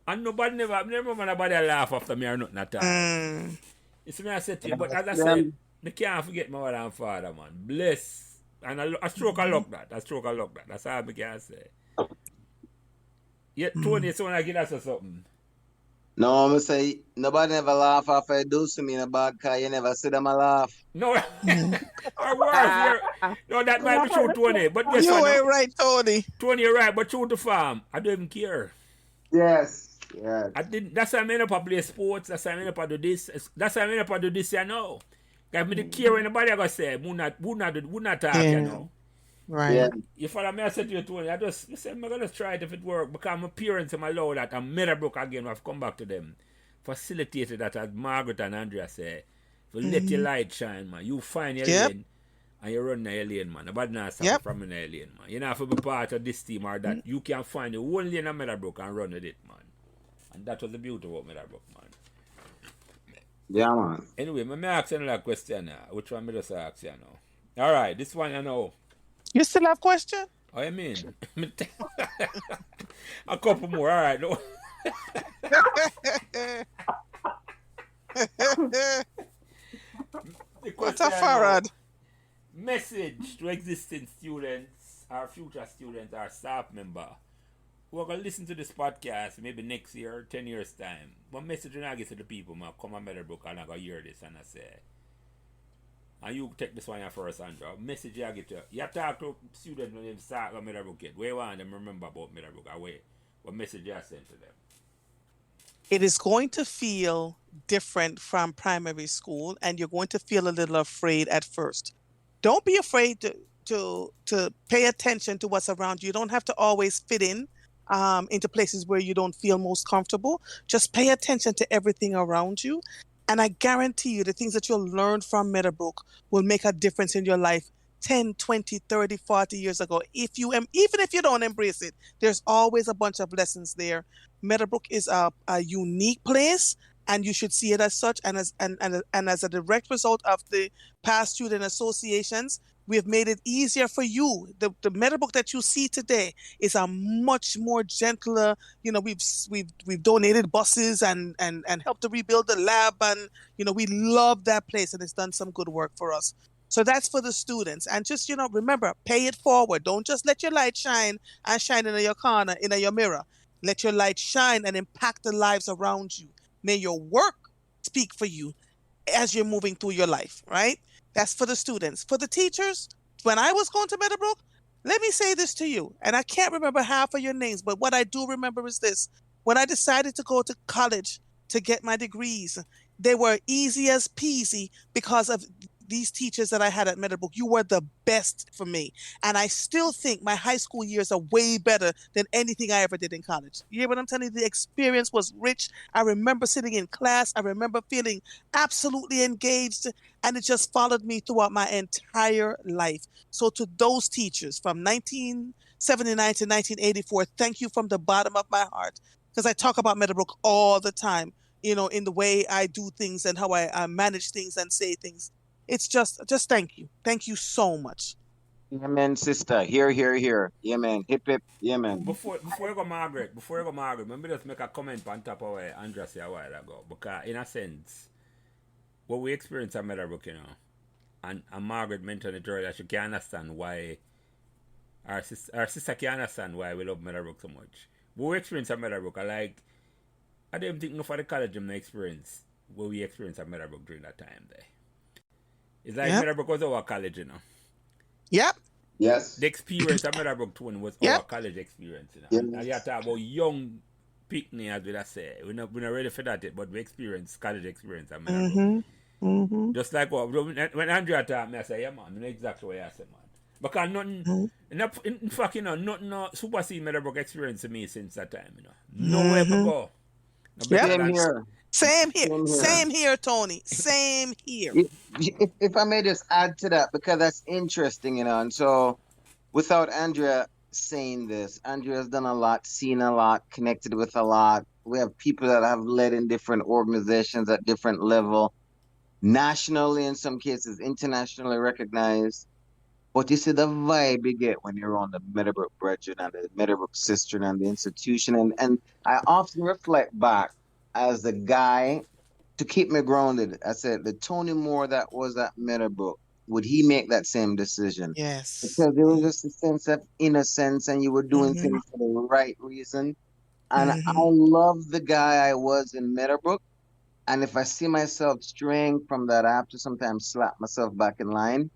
and nobody never nobody laugh after me or nothing at all. You see me I said to you, but as I said, I can't forget my mother and father, man. Bless. And a stroke of luck that. That's all I can say. Yeah, Tony, so when I get us or something. No, I'm going to say, nobody never laugh after I do to me in a bad car. You never see them a laugh. No, or worse. No, that might be true, Tony. But yes, you ain't right, Tony. Tony, you're right, but true to farm. I don't even care. Yes. I didn't. That's why I'm in up to play sports. That's why I'm in up to do this. That's why I'm in up to do this, you know. If me don't care what anybody gonna say, we not talk, you know. Right. Yeah. You follow me, I said to you, Tony, I said, I'm gonna try it if it work, because my parents and my allow that, and Meadowbrook again, I've come back to them. Facilitated that, as Margaret and Andrea say, to let your light shine, man. You find your lane, and you run your lane, man. Nobody not stop from your lane, man. You don't have to be part of this team or that. You can find your own lane in Meadowbrook and run with it, man. And that was the beauty about Meadowbrook, man. Yeah, man. Anyway, let me ask you another question now. Which one me just ask you now? All right, this one I know. You still have question? Oh, you mean? A couple more. All right. No. What's a farad? Message to existing students, our future students, our staff member who are going to listen to this podcast maybe next year, 10 years' time. What message when I get to the people, man, come on Meadowbrook and I go hear this and I say, and you take this one first, Andrew. Message you get to, you talk to students when they start on Meadowbrook yet. Where you want them remember about Meadowbrook? What message you send to them? It is going to feel different from primary school, and you're going to feel a little afraid at first. Don't be afraid to pay attention to what's around you. You don't have to always fit in into places where you don't feel most comfortable. Just pay attention to everything around you. And I guarantee you the things that you'll learn from Meadowbrook will make a difference in your life 10, 20, 30, 40 years ago. Even if you don't embrace it, there's always a bunch of lessons there. Meadowbrook is a unique place, and you should see it as such. And as a direct result of the past student associations, we have made it easier for you. The Meadowbrook that you see today is a much more gentler. We've donated buses and helped to rebuild the lab, and we love that place, and it's done some good work for us. So that's for the students. And just remember, pay it forward. Don't just let your light shine and shine in your corner, in your mirror. Let your light shine and impact the lives around you. May your work speak for you as you're moving through your life, right? That's for the students. For the teachers, when I was going to Meadowbrook, let me say this to you, and I can't remember half of your names, but what I do remember is this. When I decided to go to college to get my degrees, they were easy as peasy because of these teachers that I had at Meadowbrook. You were the best for me. And I still think my high school years are way better than anything I ever did in college. You hear what I'm telling you? The experience was rich. I remember sitting in class. I remember feeling absolutely engaged, and it just followed me throughout my entire life. So to those teachers from 1979 to 1984, thank you from the bottom of my heart, because I talk about Meadowbrook all the time, in the way I do things and how I manage things and say things. It's just thank you. Thank you so much. Yeah, man, sister. Here, here, here. Yeah, man. Hip, hip. Yeah, man. Before you go, Margaret, let me just make a comment on top of what Andrea said a while ago. Because, in a sense, what we experience at Meadowbrook, and Margaret mentioned it earlier, she can understand why, our sister can understand why we love Meadowbrook so much. What we experience at Meadowbrook, I don't think enough of the college them experience what we experienced at Meadowbrook during that time there. It's like Meadowbrook was our college, Yep. Yes. The experience at Meadowbrook 20 was our college experience, Yes. And you talk about young picnic, as we say. We're not ready for that yet, but we experience college experience at Meadowbrook. Just like when Andrea talked me, I say, yeah, man, I know exactly what I said, man. Because nothing, in fact, nothing supersede Meadowbrook experience to me since that time, Nowhere to go. Same here. Same here, Tony. Same here. If I may just add to that, because that's interesting, and so without Andrea saying this, Andrea has done a lot, seen a lot, connected with a lot. We have people that have led in different organizations at different level, nationally in some cases, internationally recognized. But you see the vibe you get when you're on the Meadowbrook Brethren and the Meadowbrook Sister and the institution. And I often reflect back as the guy to keep me grounded. I said, the Tony Moore that was at Meadowbrook, would he make that same decision? Yes. Because there was just a sense of innocence and you were doing things for the right reason. And I love the guy I was in Meadowbrook. And if I see myself straying from that, I have to sometimes slap myself back in line.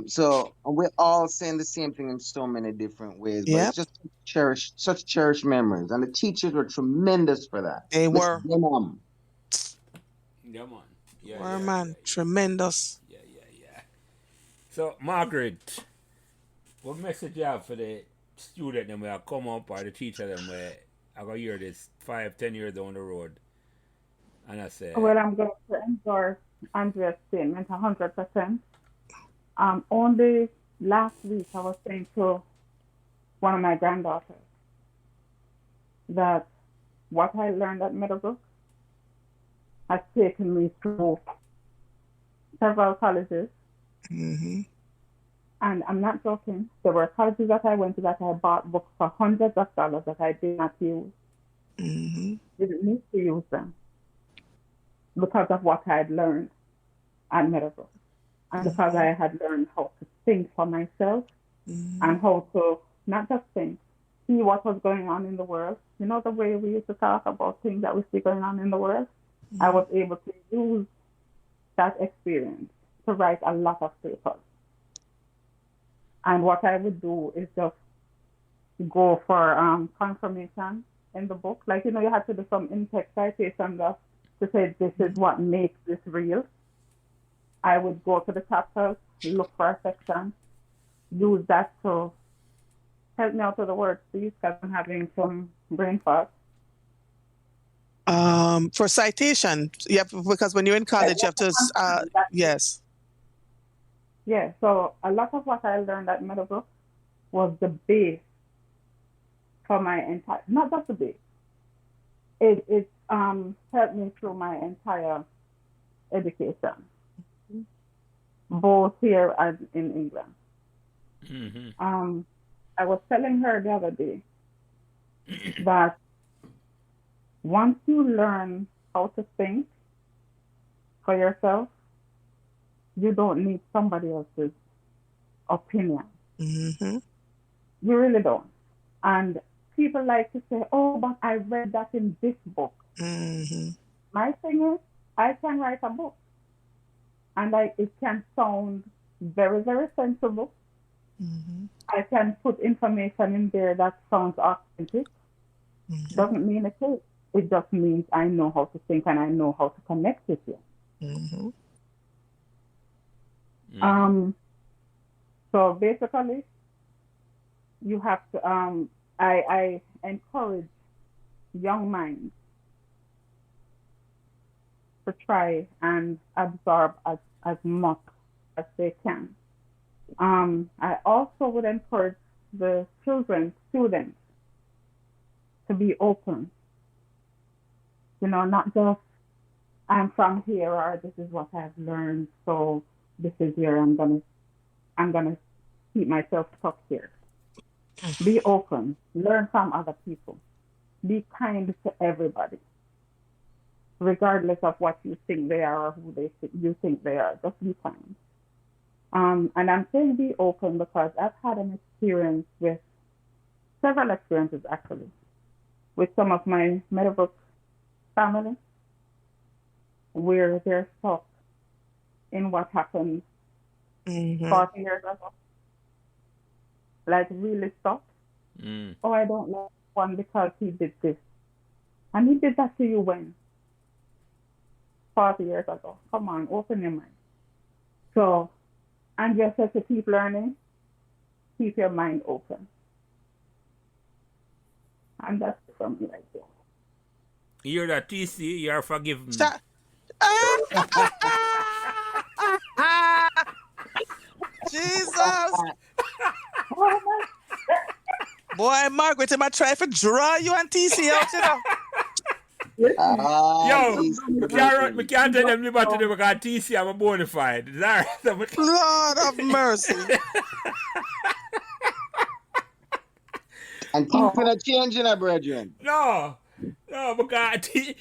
So we're all saying the same thing in so many different ways, but it's just such cherished memories. And the teachers were tremendous for that. They were. Yeah, man. Man. Tremendous. Yeah. So, Margaret, what message you have for the student them where come up or the teacher them where I go hear this 5-10 years down the road? And I say, well, I'm going to endorse Andrea's statement 100%. Only last week I was saying to one of my granddaughters that what I learned at Meadowbrook has taken me through several colleges. And I'm not joking. There were colleges that I went to that I bought books for hundreds of dollars that I did not use. Didn't need to use them because of what I had learned at Meadowbrook. And because I had learned how to think for myself and how to not just think, see what was going on in the world. You know, the way we used to talk about things that we see going on in the world? I was able to use that experience to write a lot of papers. And what I would do is just go for confirmation in the book. Like, you had to do some in-text citation to say this is what makes this real. I would go to the chapters, look for a section, use that to help me out with the words, please, because I'm having some brain fog. For citation, because when you're in college, you have to, yes. Yeah, so a lot of what I learned at Meadowbrook was the base for my entire, not just the base, it helped me through my entire education, both here and in England. I was telling her the other day that once you learn how to think for yourself, you don't need somebody else's opinion. You really don't. And people like to say, oh, but I read that in this book. My thing is, I can write a book. and it can sound very, very sensible. Mm-hmm. I can put information in there that sounds authentic. Mm-hmm. Doesn't mean it is. It just means I know how to think and I know how to connect with you. Mm-hmm. Um, so basically, you have to. I encourage young minds to try and absorb as much as they can. I also would encourage the children, students, to be open. Not just I'm from here or this is what I've learned, so this is where I'm gonna keep myself stuck here. Be open. Learn from other people. Be kind to everybody, regardless of what you think they are or who you think they are. Just be kind. And I'm saying be open because I've had an experience with several experiences actually with some of my Meadowbrook family where they're stuck in what happened Mm-hmm. 40 years ago. Like really stuck. Oh, I don't like one because he did this. And he did that to you when? 40 years ago. Come on, open your mind. So, and just to keep learning, keep your mind open. And that's it from me right there. You're the TC, you're forgiven. Jesus. Boy, Margaret, am I trying to draw you and TC out, Yo, we can't tell them liberty because TC I'm a bona fide. Is that right? Lord of mercy. And things gonna change in a brethren. No, because the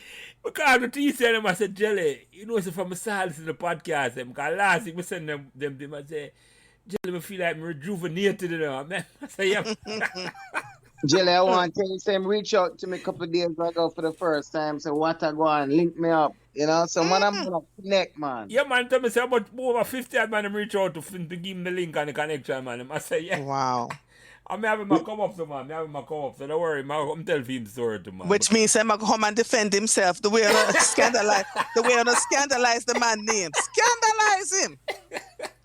TC them I said, Jelly, so from a silence in the podcast, because last week we send them I say, Jelly, I feel like I'm rejuvenated, man. I say, yeah. Jelly, I want to tell you, Sam, reach out to me a couple of days ago for the first time. So what I go and link me up, So man, I'm gonna connect, man. Yeah, man, tell me say about over 50 man them reach out to give him the link and the connection, man. I say, yeah. Wow. I'm having my come up to man. So don't worry, man. I'm telling him story to man. Which means I'm gonna come and defend himself the way I scandalize the man name. Scandalize him.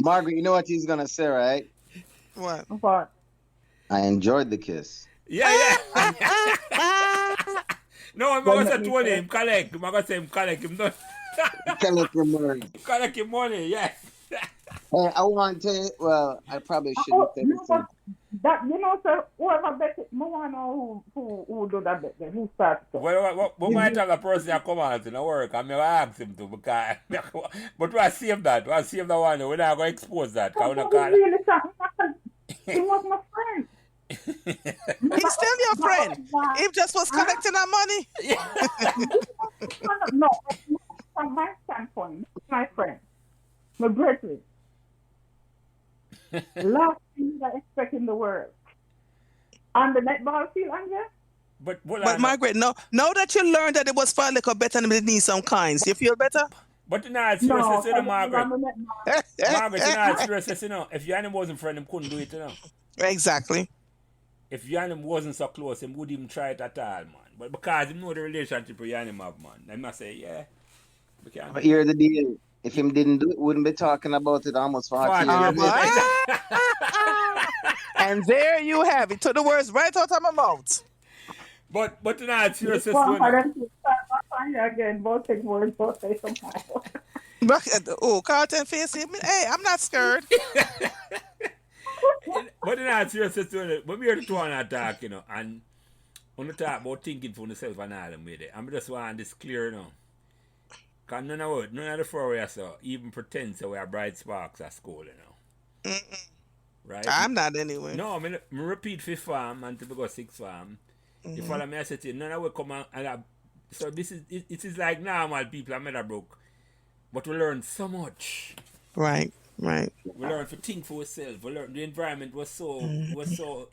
Margaret, you know what he's gonna say, right? What? I enjoyed the kiss. Yeah. No, I'm going to say to him, collect. I'm going to say him collect him. Collect your money. Collect your money, yes. I want to, well, I probably shouldn't say this. That, sir, whoever bet it, no one know who do that bet, who starts it. Well, we might have a person that come out to work and I ask him to, because, but we'll save that. We'll save that one. We're not going to expose that. He was my friend. He's still your friend. He just was collecting our money. No, from my standpoint, my friend, my brethren. Last thing I expect in the world. On the netball field, Andrea? But Margaret, now that you learned that it was far like a better than need some kinds, you feel better? But it's serious, Margaret. Margaret, it's serious, if your animal wasn't friend, him couldn't do it, Exactly. If your animal wasn't so close, him wouldn't even try it at all, man. But because him know the relationship with your animal, man, I must say, yeah. But here's the deal. If him didn't do it, wouldn't be talking about it almost 40 years. And there you have it. Took the words right out of my mouth. But it's serious. Again, both take words, both say somehow. Oh, Carlton face him. Hey, I'm not scared. But it's serious. When we are the two on that talk, and when we talk about thinking for yourself and all them with it, I'm just want this clear, Because none of the four of us even pretend so we are bright sparks at school, Right? I'm not anyway. No, I mean, I repeat 5th form until we go 6th form. You follow me, I said to you, none of we come and so it is like normal people at Meadowbrook, but we learn so much. Right. We learn to think for ourselves. We learn the environment was so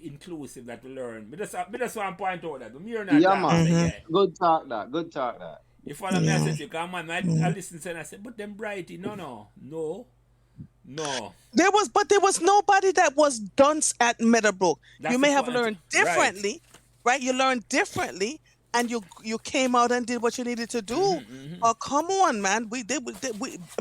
inclusive that we learn. But just want to point out that. Yeah, man. Good talk that. You follow me? I said, you come on, I listen to it and I said, but them brighty, no. There was nobody that was dunce at Meadowbrook. That's You the may have point. learned differently, right? You learned differently, and you came out and did what you needed to do. Oh, come on, man.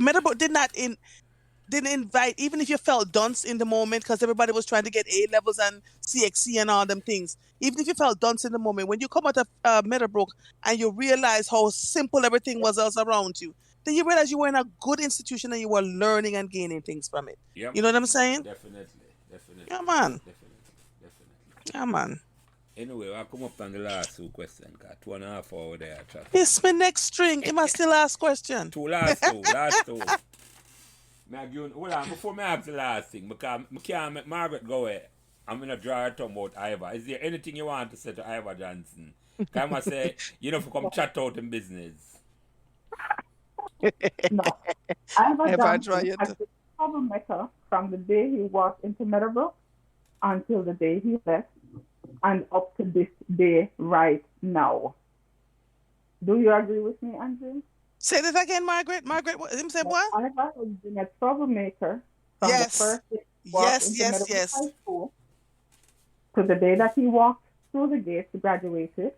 Meadowbrook didn't invite, even if you felt dunce in the moment, because everybody was trying to get A levels and CXC and all them things. Even if you felt dunce in the moment, when you come out of Meadowbrook and you realize how simple everything was else around you, then you realize you were in a good institution and you were learning and gaining things from it. Yep. You know what I'm saying? Definitely. Yeah, man. Definitely. Yeah, man. Anyway, I'll come up on the last two questions. 2.5 hours there. It's my next string. It must still ask question. Last two. Hold on, before I ask the last thing, because I can't make Margaret go away, I'm going to draw her tongue about Ivor. Is there anything you want to say to Ivor Johnson? Can I say, if you come chat out in business? No. Ivor If I try Johnson it. has been a troublemaker from the day he walked into Meadowbrook until the day he left and up to this day right now. Do you agree with me, Andrea? Say that again, Margaret. Margaret, him say what? Ivor has been a troublemaker from the first day he walked into Meadowbrook High School to the day that he walked through the gate to graduate,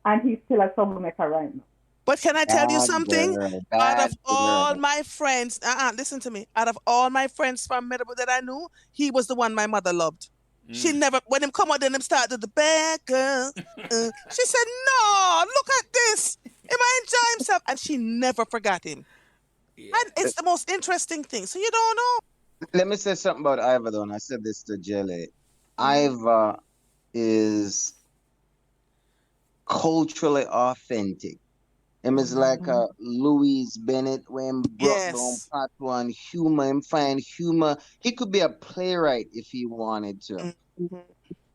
and he's still a troublemaker right now. But can I tell you something? Out of all my friends, listen to me. Out of all my friends from Meadowbrook that I knew, he was the one my mother loved. She never, when him come out, then him started the bad girl. She said, "No, look at this. He might enjoy himself," and she never forgot him. Yeah. And it's the most interesting thing. So you don't know. Let me say something about Ivor, though, and I said this to Jelly. Ivor is culturally authentic. Him is like a Louise Bennett when brought down patois and humor. Him find humor. He could be a playwright if he wanted to.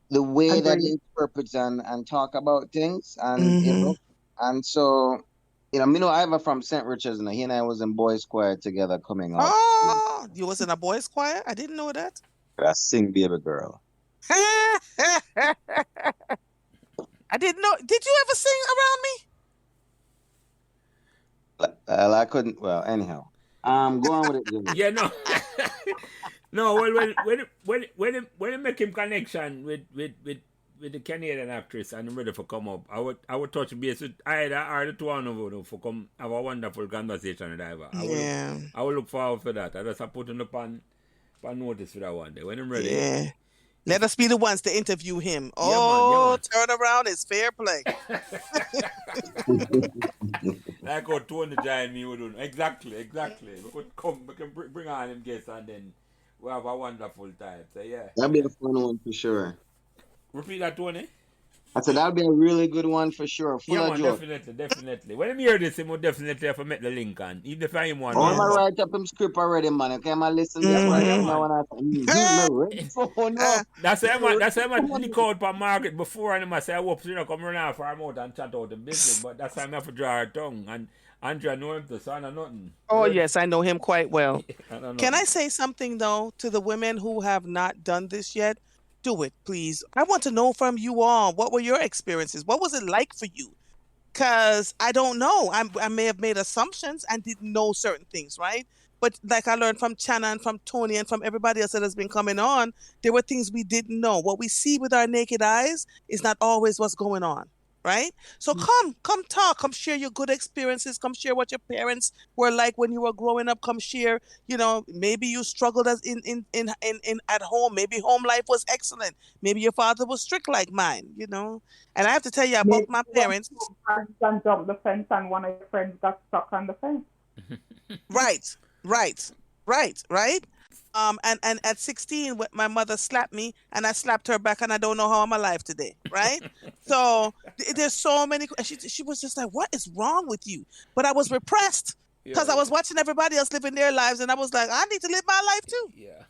The way that he interprets and talk about things, and and so Ivor from St. Richard's, and he and I was in boys' choir together coming up. Oh, you was in a boys' choir? I didn't know that. I sing Baby Girl. I didn't know. Did you ever sing around me? I couldn't. Well, anyhow, go on with it. Yeah, no. No, well, when you make him connection with the Canadian actress and I'm ready for come up, I would touch base with either or the two of them for come have a wonderful conversation with Ivor. I will look forward for that. I just put him upon notice for that one day when I'm ready. Yeah. Let us be the ones to interview him. Man. Turn around is fair play. Like how Tony joined me with him. Exactly. We can bring on him guests and then we have a wonderful time. So yeah. That'll be a fun one for sure. Repeat that, Tony. I said that'll be a really good one for sure. Full of joke. Definitely. When I hear this, he will definitely have to make the link on. Even if I am one. I'm gonna write up him script already, man. Okay, I'm listen to That's why I'm leak out for Margaret before and I say I hope you come run off her mouth and chat out the business. But that's why I have to draw her tongue. And Andrea know him to son or nothing. Oh yes, I know him quite well. Can I say something though to the women who have not done this yet? Do it, please. I want to know from you all, what were your experiences? What was it like for you? Because I don't know. I may have made assumptions and didn't know certain things, right? But like I learned from Chana and from Tony and from everybody else that has been coming on, there were things we didn't know. What we see with our naked eyes is not always what's going on, right? So come talk, come share your good experiences, come share what your parents were like when you were growing up, come share, maybe you struggled as in at home, maybe home life was excellent, maybe your father was strict like mine, and I have to tell you about my parents. And jump the fence and one of your friends got stuck on the fence. Right. And at 16, my mother slapped me, and I slapped her back, and I don't know how I'm alive today, right? So there's so many. She was just like, "What is wrong with you?" But I was repressed because I was watching everybody else living their lives, and I was like, "I need to live my life too." Yeah.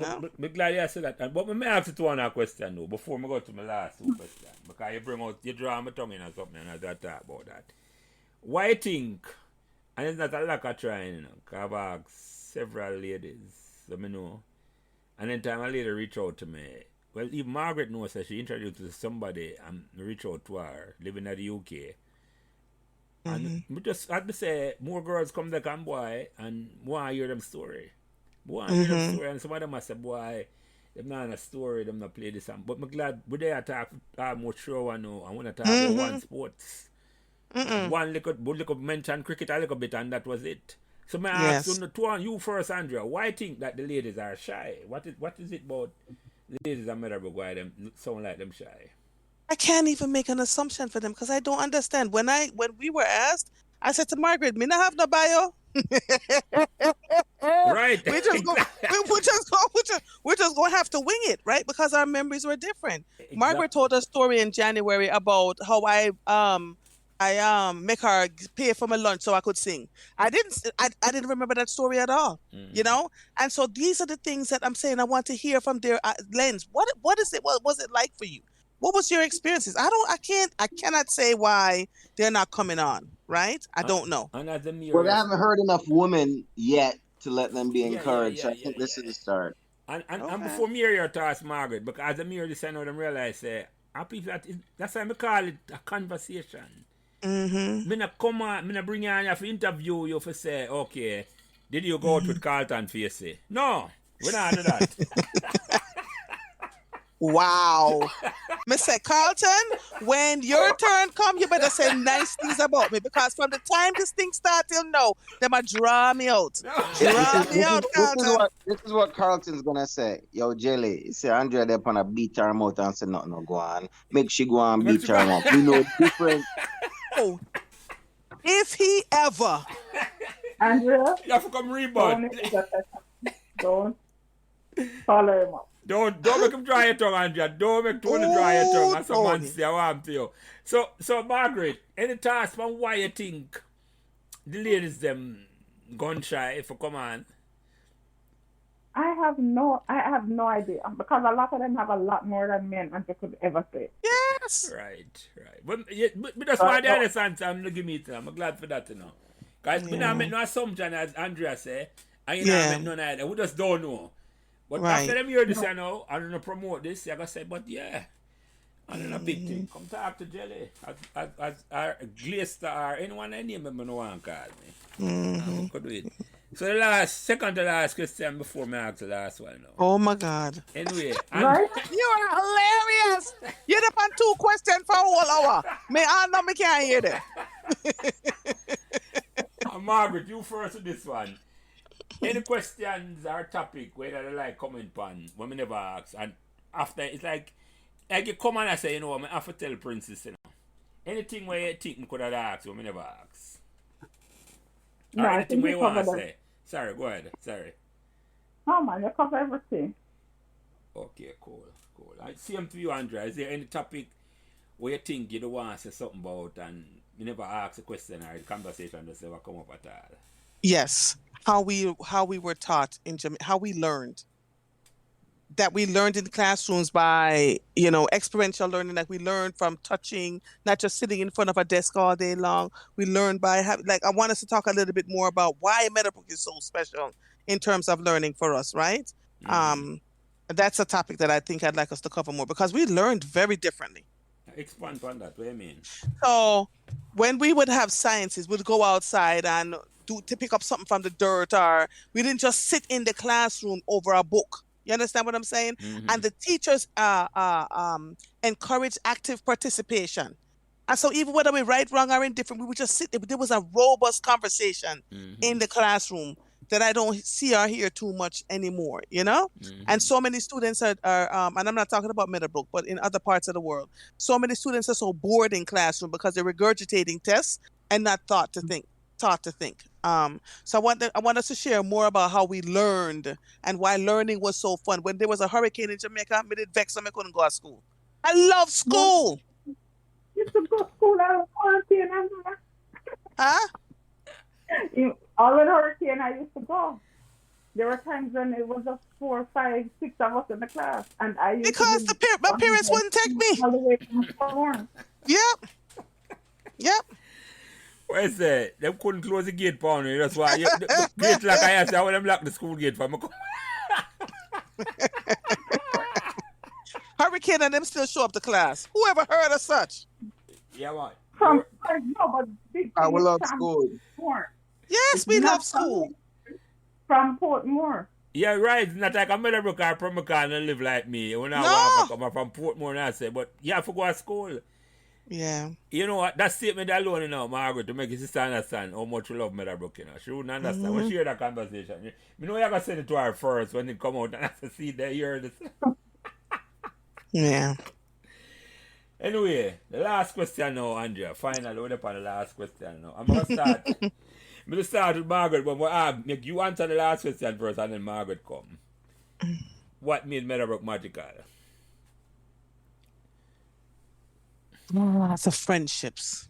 I'm glad you said that. But let me ask you one question though before I go to my last two questions, because you draw my tongue in or something, and I don't talk about that. Why you think? And it's not a lack of trying, because I've asked several ladies, let me know. And then time a lady reach out to me. Well, even Margaret knows that she introduced to somebody and reach out to her, living in the UK. And we just had to say, more girls come back and boy, and want to hear them story. Want to hear them story, and some of them I say, boy, them not in a story, them not play this. But I'm glad we there talk more show I know. I want to talk about one sports. One little mention cricket a little bit, and that was it. So may I ask you first, Andrea, why think that the ladies are shy? What is it about the ladies of Meadowbrook why them sound like them shy? I can't even make an assumption for them because I don't understand. When we were asked, I said to Margaret, "Me not have no bio." Right. We're just going to have to wing it, right? Because our memories were different. Exactly. Margaret told a story in January about how I make her pay for my lunch so I could sing. I didn't remember that story at all, you know? And so these are the things that I'm saying I want to hear from their lens. What is it? What was it like for you? What was your experiences? I cannot say why they're not coming on, right? I don't know. Well, I haven't heard enough women yet to let them be encouraged. I think this is the start. And before me hear your thoughts, Margaret, because as I hear this, I know them realize, that's why I call it a conversation. Me not come on, me not bring you on here for interview you for say, okay, did you go out with Carlton for you say? No, we not do that. Wow. Me say, Carlton, when your turn come, you better say nice things about me because from the time this thing start till now, they might draw me out. Draw me out, Carlton. This is what Carlton's gonna say. Yo, Jelly, say Andrea there on a beat her mouth and say no, go on. Make she go on beat her mouth. We know different. Oh, if he ever. Andrea, you have to come rebound. Don't follow him up. Don't make him dry your tongue, Andrea. Don't make Tony dry your tongue. That's someone say I want to you. So Margaret, any thoughts on why you think the ladies them gun shy for come on? I have no idea because a lot of them have a lot more than me and Andrea could ever say. Yes. Right. But that's why the other answer I'm gonna give me to. I'm glad for that, you know. Guys, we not make no assumption as Andrea say, and you not make none either. We just don't know. But after them hear this, you know, I'm gonna promote this. I'm gonna say, but yeah, I'm in a big thing. Come talk to Jelly, as our Glaster or anyone I name them, no one call me. Could do it. So the second to last question before me ask the last one now. Oh my God. Anyway, Right? You are hilarious. You're up on 2 questions for a whole hour. I know me can't hear them. Margaret, you first with this one. Any questions or topic whether they like comment on when we never ask, and after it's like you come and I say, you know, I have to tell Princess, you know. Anything where you think we could have asked when we never ask. Or No, anything where you want to say. Sorry, go ahead. Sorry. Oh man, you cover everything. Okay, cool. Same to you, Andrea. Is there any topic where you think you don't want to say something about and you never ask a question or the conversation does never come up at all? Yes. How we were taught in Jamaica, how we learned. That we learned in classrooms by, you know, experiential learning, like we learned from touching, not just sitting in front of a desk all day long. We learned by I want us to talk a little bit more about why Meadowbrook is so special in terms of learning for us, right? That's a topic that I think I'd like us to cover more because we learned very differently. Expand on that, what do you mean? So when we would have sciences, we'd go outside and to pick up something from the dirt, or we didn't just sit in the classroom over a book. You understand what I'm saying? And the teachers encourage active participation. And so even whether we right, wrong, or indifferent, we would just sit there. There was a robust conversation in the classroom that I don't see or hear too much anymore, you know? And so many students are and I'm not talking about Meadowbrook, but in other parts of the world, so many students are so bored in classroom because they're regurgitating tests and not taught to think. So I want us to share more about how we learned and why learning was so fun. When there was a hurricane in Jamaica, me did vex and I couldn't go to school. I love school. You used to go to school out of quarantine, Andrea. Huh? All in hurricane, I used to go. There were times when it was just 4, 5, 6 of us in the class, and I used because my parents wouldn't take me. All the way from Livermore. Yep. What is that? They couldn't close the gate for me. That's why the gate like I asked, I want them lock the school gate for me. Hurricane and them still show up to class. Whoever heard of such? Yeah, what? No, but big I thing will is love from school. Portmore. Yes, It's we love not school. from Portmore. Yeah, right. It's not like a Meadowbrook or Pembrokeshire and live like me. When I walk, I No. come up from Portmore and I say, but you have to go to school. Yeah. You know what? That statement alone, Margaret, to make his sister understand how much we love Meadowbrook, She wouldn't understand. When she hear that conversation, you know you're going to send it to her first when it come out and I say, see, there, you heard this. Yeah. Anyway, the last question now, Andrea. Finally, we're up on the last question now. I'm going to start. I'm going to start with Margaret, but make you answer the last question first and then Margaret come. What made Meadowbrook magical? The friendships.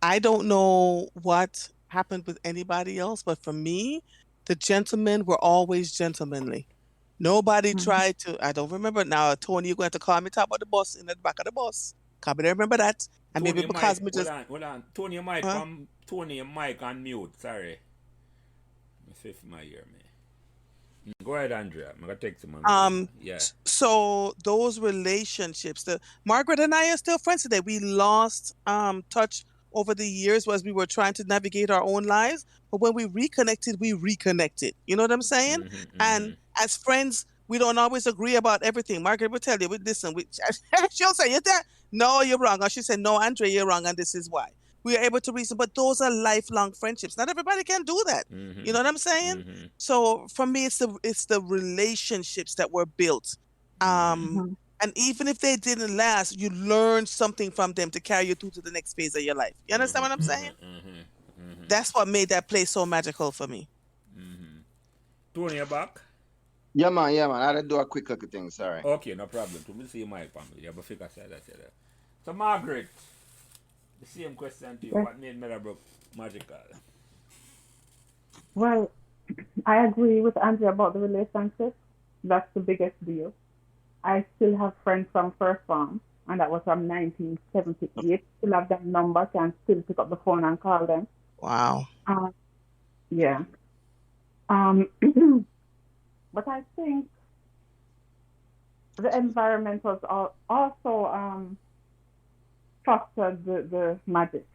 I don't know what happened with anybody else, but for me, the gentlemen were always gentlemanly. Nobody tried to, I don't remember now, Tony, you're going to call me top of the bus in the back of the bus. Can't be there, remember that. And Tony, maybe because me just, hold on. Tony, your mic, huh? Tony, your mic on mute. Sorry. Let's see if my ear, me. Go ahead, Andrea. I'm going to take some. Yeah. So those relationships, the Margaret and I are still friends today. We lost touch over the years as we were trying to navigate our own lives. But when we reconnected, we reconnected. You know what I'm saying? And as friends, we don't always agree about everything. Margaret will tell you, listen, she'll say, you're that. No, you're wrong. Or she said, no, Andrea, you're wrong, and this is why. We are able to reason, but those are lifelong friendships. Not everybody can do that. You know what I'm saying? So for me, it's the relationships that were built. And even if they didn't last, you learn something from them to carry you through to the next phase of your life. You understand what I'm saying? That's what made that place so magical for me. Tony, you back? Yeah, man. I had to do a quick little thing. Sorry. Okay, no problem. To me, see my family. Yeah, but figure that. So, Margaret, the same question to you. Yes. What made Meadowbrook magical? Well, I agree with Andrea about the relationship. That's the biggest deal. I still have friends from first form, and that was from 1978. Still have their number, can still pick up the phone and call them. Wow. Yeah. But I think the environment was also fostered the magic.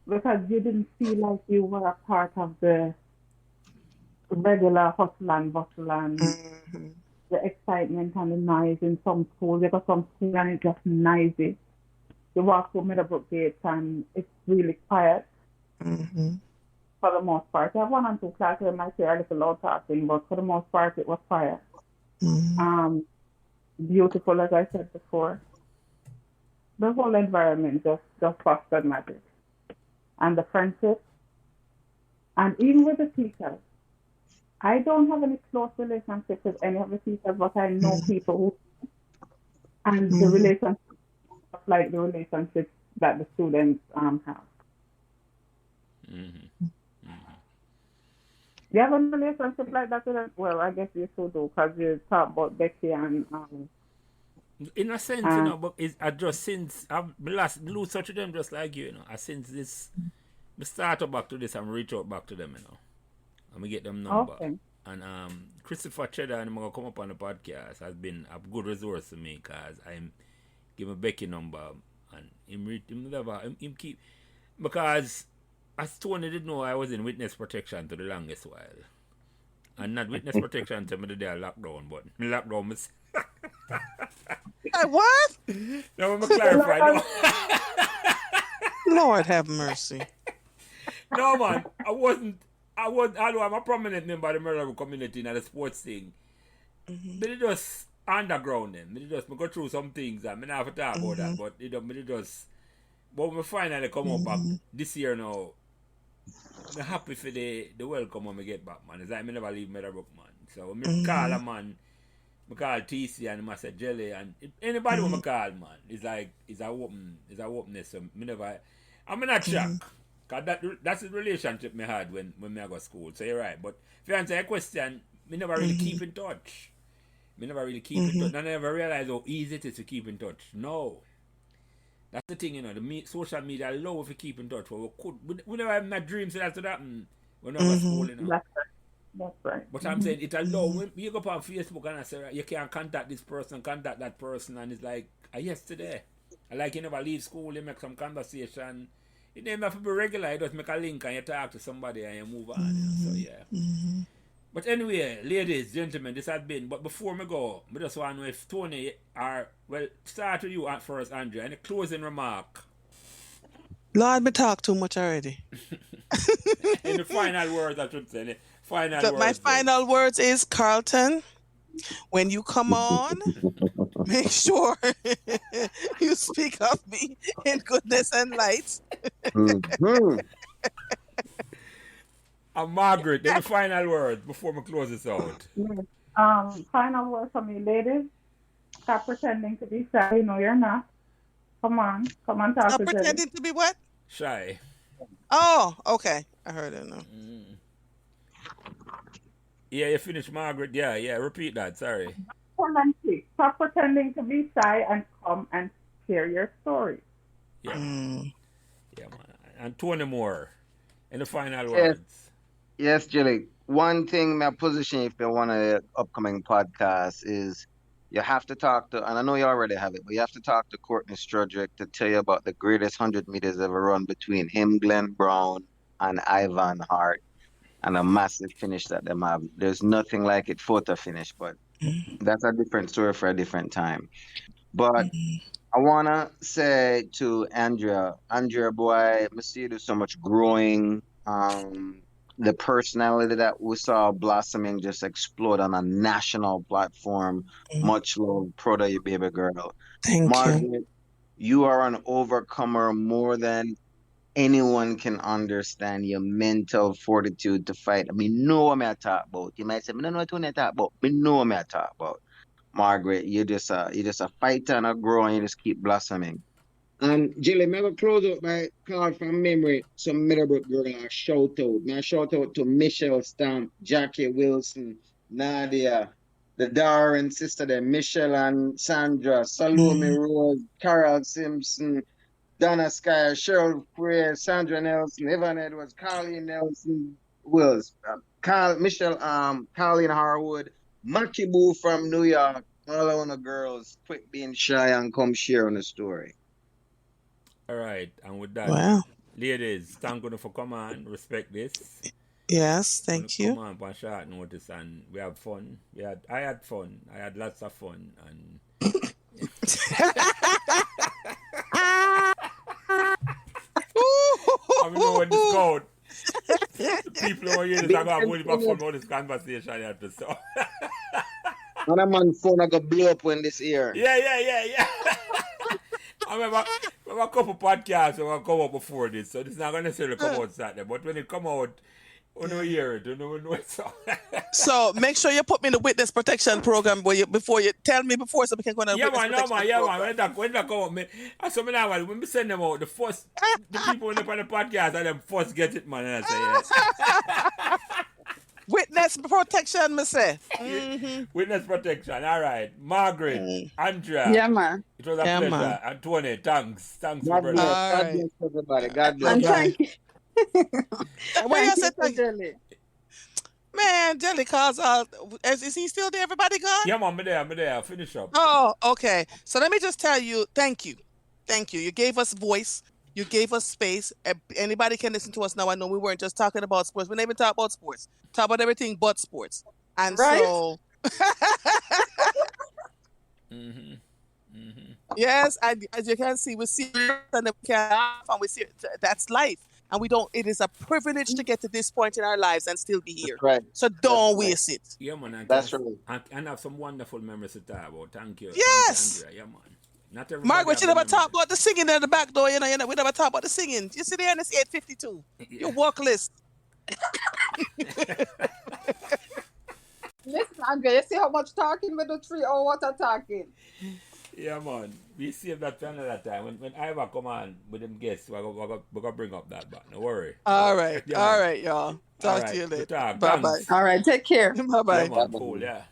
Because you didn't feel like you were a part of the regular hustle and bustle and the excitement and the noise in some schools. You got some school and it's just noisy. You walk through Meadowbrook Gates and it's really quiet for the most part. You have one and two classes that might hear a little loud talking, but for the most part it was quiet. Beautiful, as I said before. The whole environment just fostered magic. And the friendship. And even with the teachers. I don't have any close relationship with any of the teachers, but I know people who, and the relationship like the relationships that the students have. You have a relationship like that with them? Well, I guess you should do, because you talk about Becky and in a sense, but it's just since I've lose touch with them just like you, since this, we start up back to this and reach out back to them, and we get them number. Okay. And Christopher Cheddar, and I'm gonna come up on the podcast, has been a good resource to me, because I'm giving Becky number and him keep, because as Tony did know, I was in witness protection to the longest while, and not witness protection to me the day I lockdown, but lockdown me. What? No, I'm gonna clarify. No. Lord have mercy. No, man, I wasn't. Although I'm a prominent member of the Meadowbrook community in the sports thing, but it just underground them. It just me go through some things and I don't have to talk about that, but it just. But when we finally come up back this year now, I'm happy for the welcome when we get back, man. It's like I never leave Meadowbrook, man. So when I call a man, I call TC and I say Jelly, and anybody when I call, man, it's like it's a openness. So I'm not shocked. Cause that's the relationship me had when I go to school. So you're right. But if you answer a question, me never really keep in touch. Me never really keep in touch. I never realize how easy it is to keep in touch. No. That's the thing, the social media allow us to keep in touch. We never have my dreams that to happen when I was school, That's right. But I'm saying it allow when you go up on Facebook and I say you can't contact this person, contact that person, and it's like yesterday. Like you never leave school, you make some conversation. It doesn't have to be regular, you just make a link and you talk to somebody and you move on. So yeah. But anyway, ladies, gentlemen, this has been. But before me go, I just want to know if Tony are start with you at first, Andrea. Any closing remark? Lord, me talk too much already. In the final words, I should say. My final words is, Carlton, when you come on, make sure you speak of me in goodness and light. Mhm. And Margaret, any final words before we close this out? Final word for me, ladies. Stop pretending to be shy. You know you're not. Come on talk Stop to Jelly. pretending to be what? Shy. Oh, okay. I heard it now. Yeah, you finished, Margaret. Yeah, repeat that. Sorry. Stop pretending to be shy and come and share your story. Yeah. Yeah, man. And Tony Moore, in the final words. Yes, Jilly. One thing my position if you want an upcoming podcast is you have to talk to, and I know you already have it, but you have to talk to Courtney Strudrick to tell you about the greatest 100 meters ever run between him, Glenn Brown, and Ivan Hart, and a massive finish that them have. There's nothing like it photo finish, but that's a different story for a different time. But I wanna say to Andrea, boy, I see you do so much growing. The personality that we saw blossoming just explode on a national platform. Much love, proud of you, baby girl. Thank you. Margaret, you are an overcomer more than anyone can understand. Your mental fortitude to fight. I mean, know what I talk about. You might say, I don't know what I talk about. I know what I talk about. Margaret, you're just a fighter and a grower, and you just keep blossoming. And Jilly, may I close out by call from memory some Middlebrook girl I shout out. May I shout out to Michelle Stamp, Jackie Wilson, Nadia, the Darren sister there, Michelle and Sandra, Salome Rose, Carol Simpson, Donna Skyer, Cheryl Freer, Sandra Nelson, Evan Edwards, Colleen Nelson, Wills, Colleen Harwood, Mackie Boo from New York, all of the girls, quit being shy and come share on the story. All right, and with that, Wow. ladies, thank you for coming on. Respect this. Yes, thank you. Come on, on short notice, and we have fun. I had fun. I had lots of fun, and I mean, when this code, the people who are here, they're going to really have fun about this conversation. You have to so. And a man phone I go blow up when this year. Yeah. I remember a couple podcasts that will come out before this, so this is not going to necessarily come out Saturday. But when it come out, you know, hear it, you know it. So make sure you put me in the witness protection program before you tell me before so we can go on a witness protection program. When that come out, when we send them out, the people on the podcast and them first get it, man. And I say yes. Witness protection, me say. Witness protection. All right, Margaret, Andrea. Yeah, man. It was a pleasure. Man. And Tony, thanks for God brother. bless. All God right. bless everybody. God bless. And thank you. What you said? Jelly. Man, Jelly calls out. Is he still there? Everybody gone? Yeah, man, I'm there. Finish up. Oh, okay. So let me just tell you, thank you. You gave us voice. You gave us space. Anybody can listen to us now. I know we weren't just talking about sports. We didn't even talk about sports. Talk about everything but sports. And Right? so, yes, and as you can see, we see and we can laugh and we see that's life. And we don't. It is a privilege to get to this point in our lives and still be here. Right. So don't waste it. Yeah, man. That's right. And have some wonderful memories to talk about. Thank you. Yes. Thank you, Andrea. Yeah, man. Not everybody Margaret, you have never the talk about the singing at the back door. We never talk about the singing. You see there in this 852. memories. Your work list. Listen, Andrea, you see how much talking we do 3 hours of talking. Yeah, man. We save that for another time. When Iva come on with them guests, we're going to bring up that back. No worry. All right. Yeah, All man. right, y'all. Talk All to right. you Good later. talk. Bye-bye. Thanks. All right, take care. Bye-bye. Yeah, man. Cool, yeah.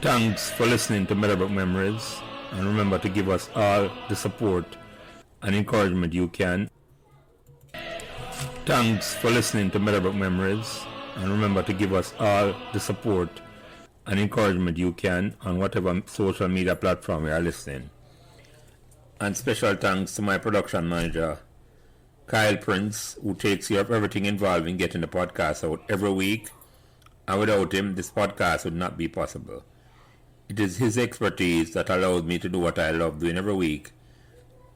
Thanks for listening to Meadowbrook Memories, and remember to give us all the support and encouragement you can. Thanks for listening to Meadowbrook Memories, and remember to give us all the support and encouragement you can on whatever social media platform you are listening. And special thanks to my production manager, Kyle Prince, who takes care of everything involved in getting the podcast out every week. And without him, this podcast would not be possible. It is his expertise that allows me to do what I love doing every week,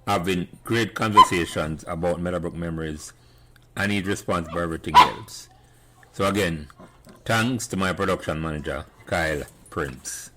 having great conversations about Meadowbrook memories, and he's responsible for everything else. So again, thanks to my production manager, Kyle Prince.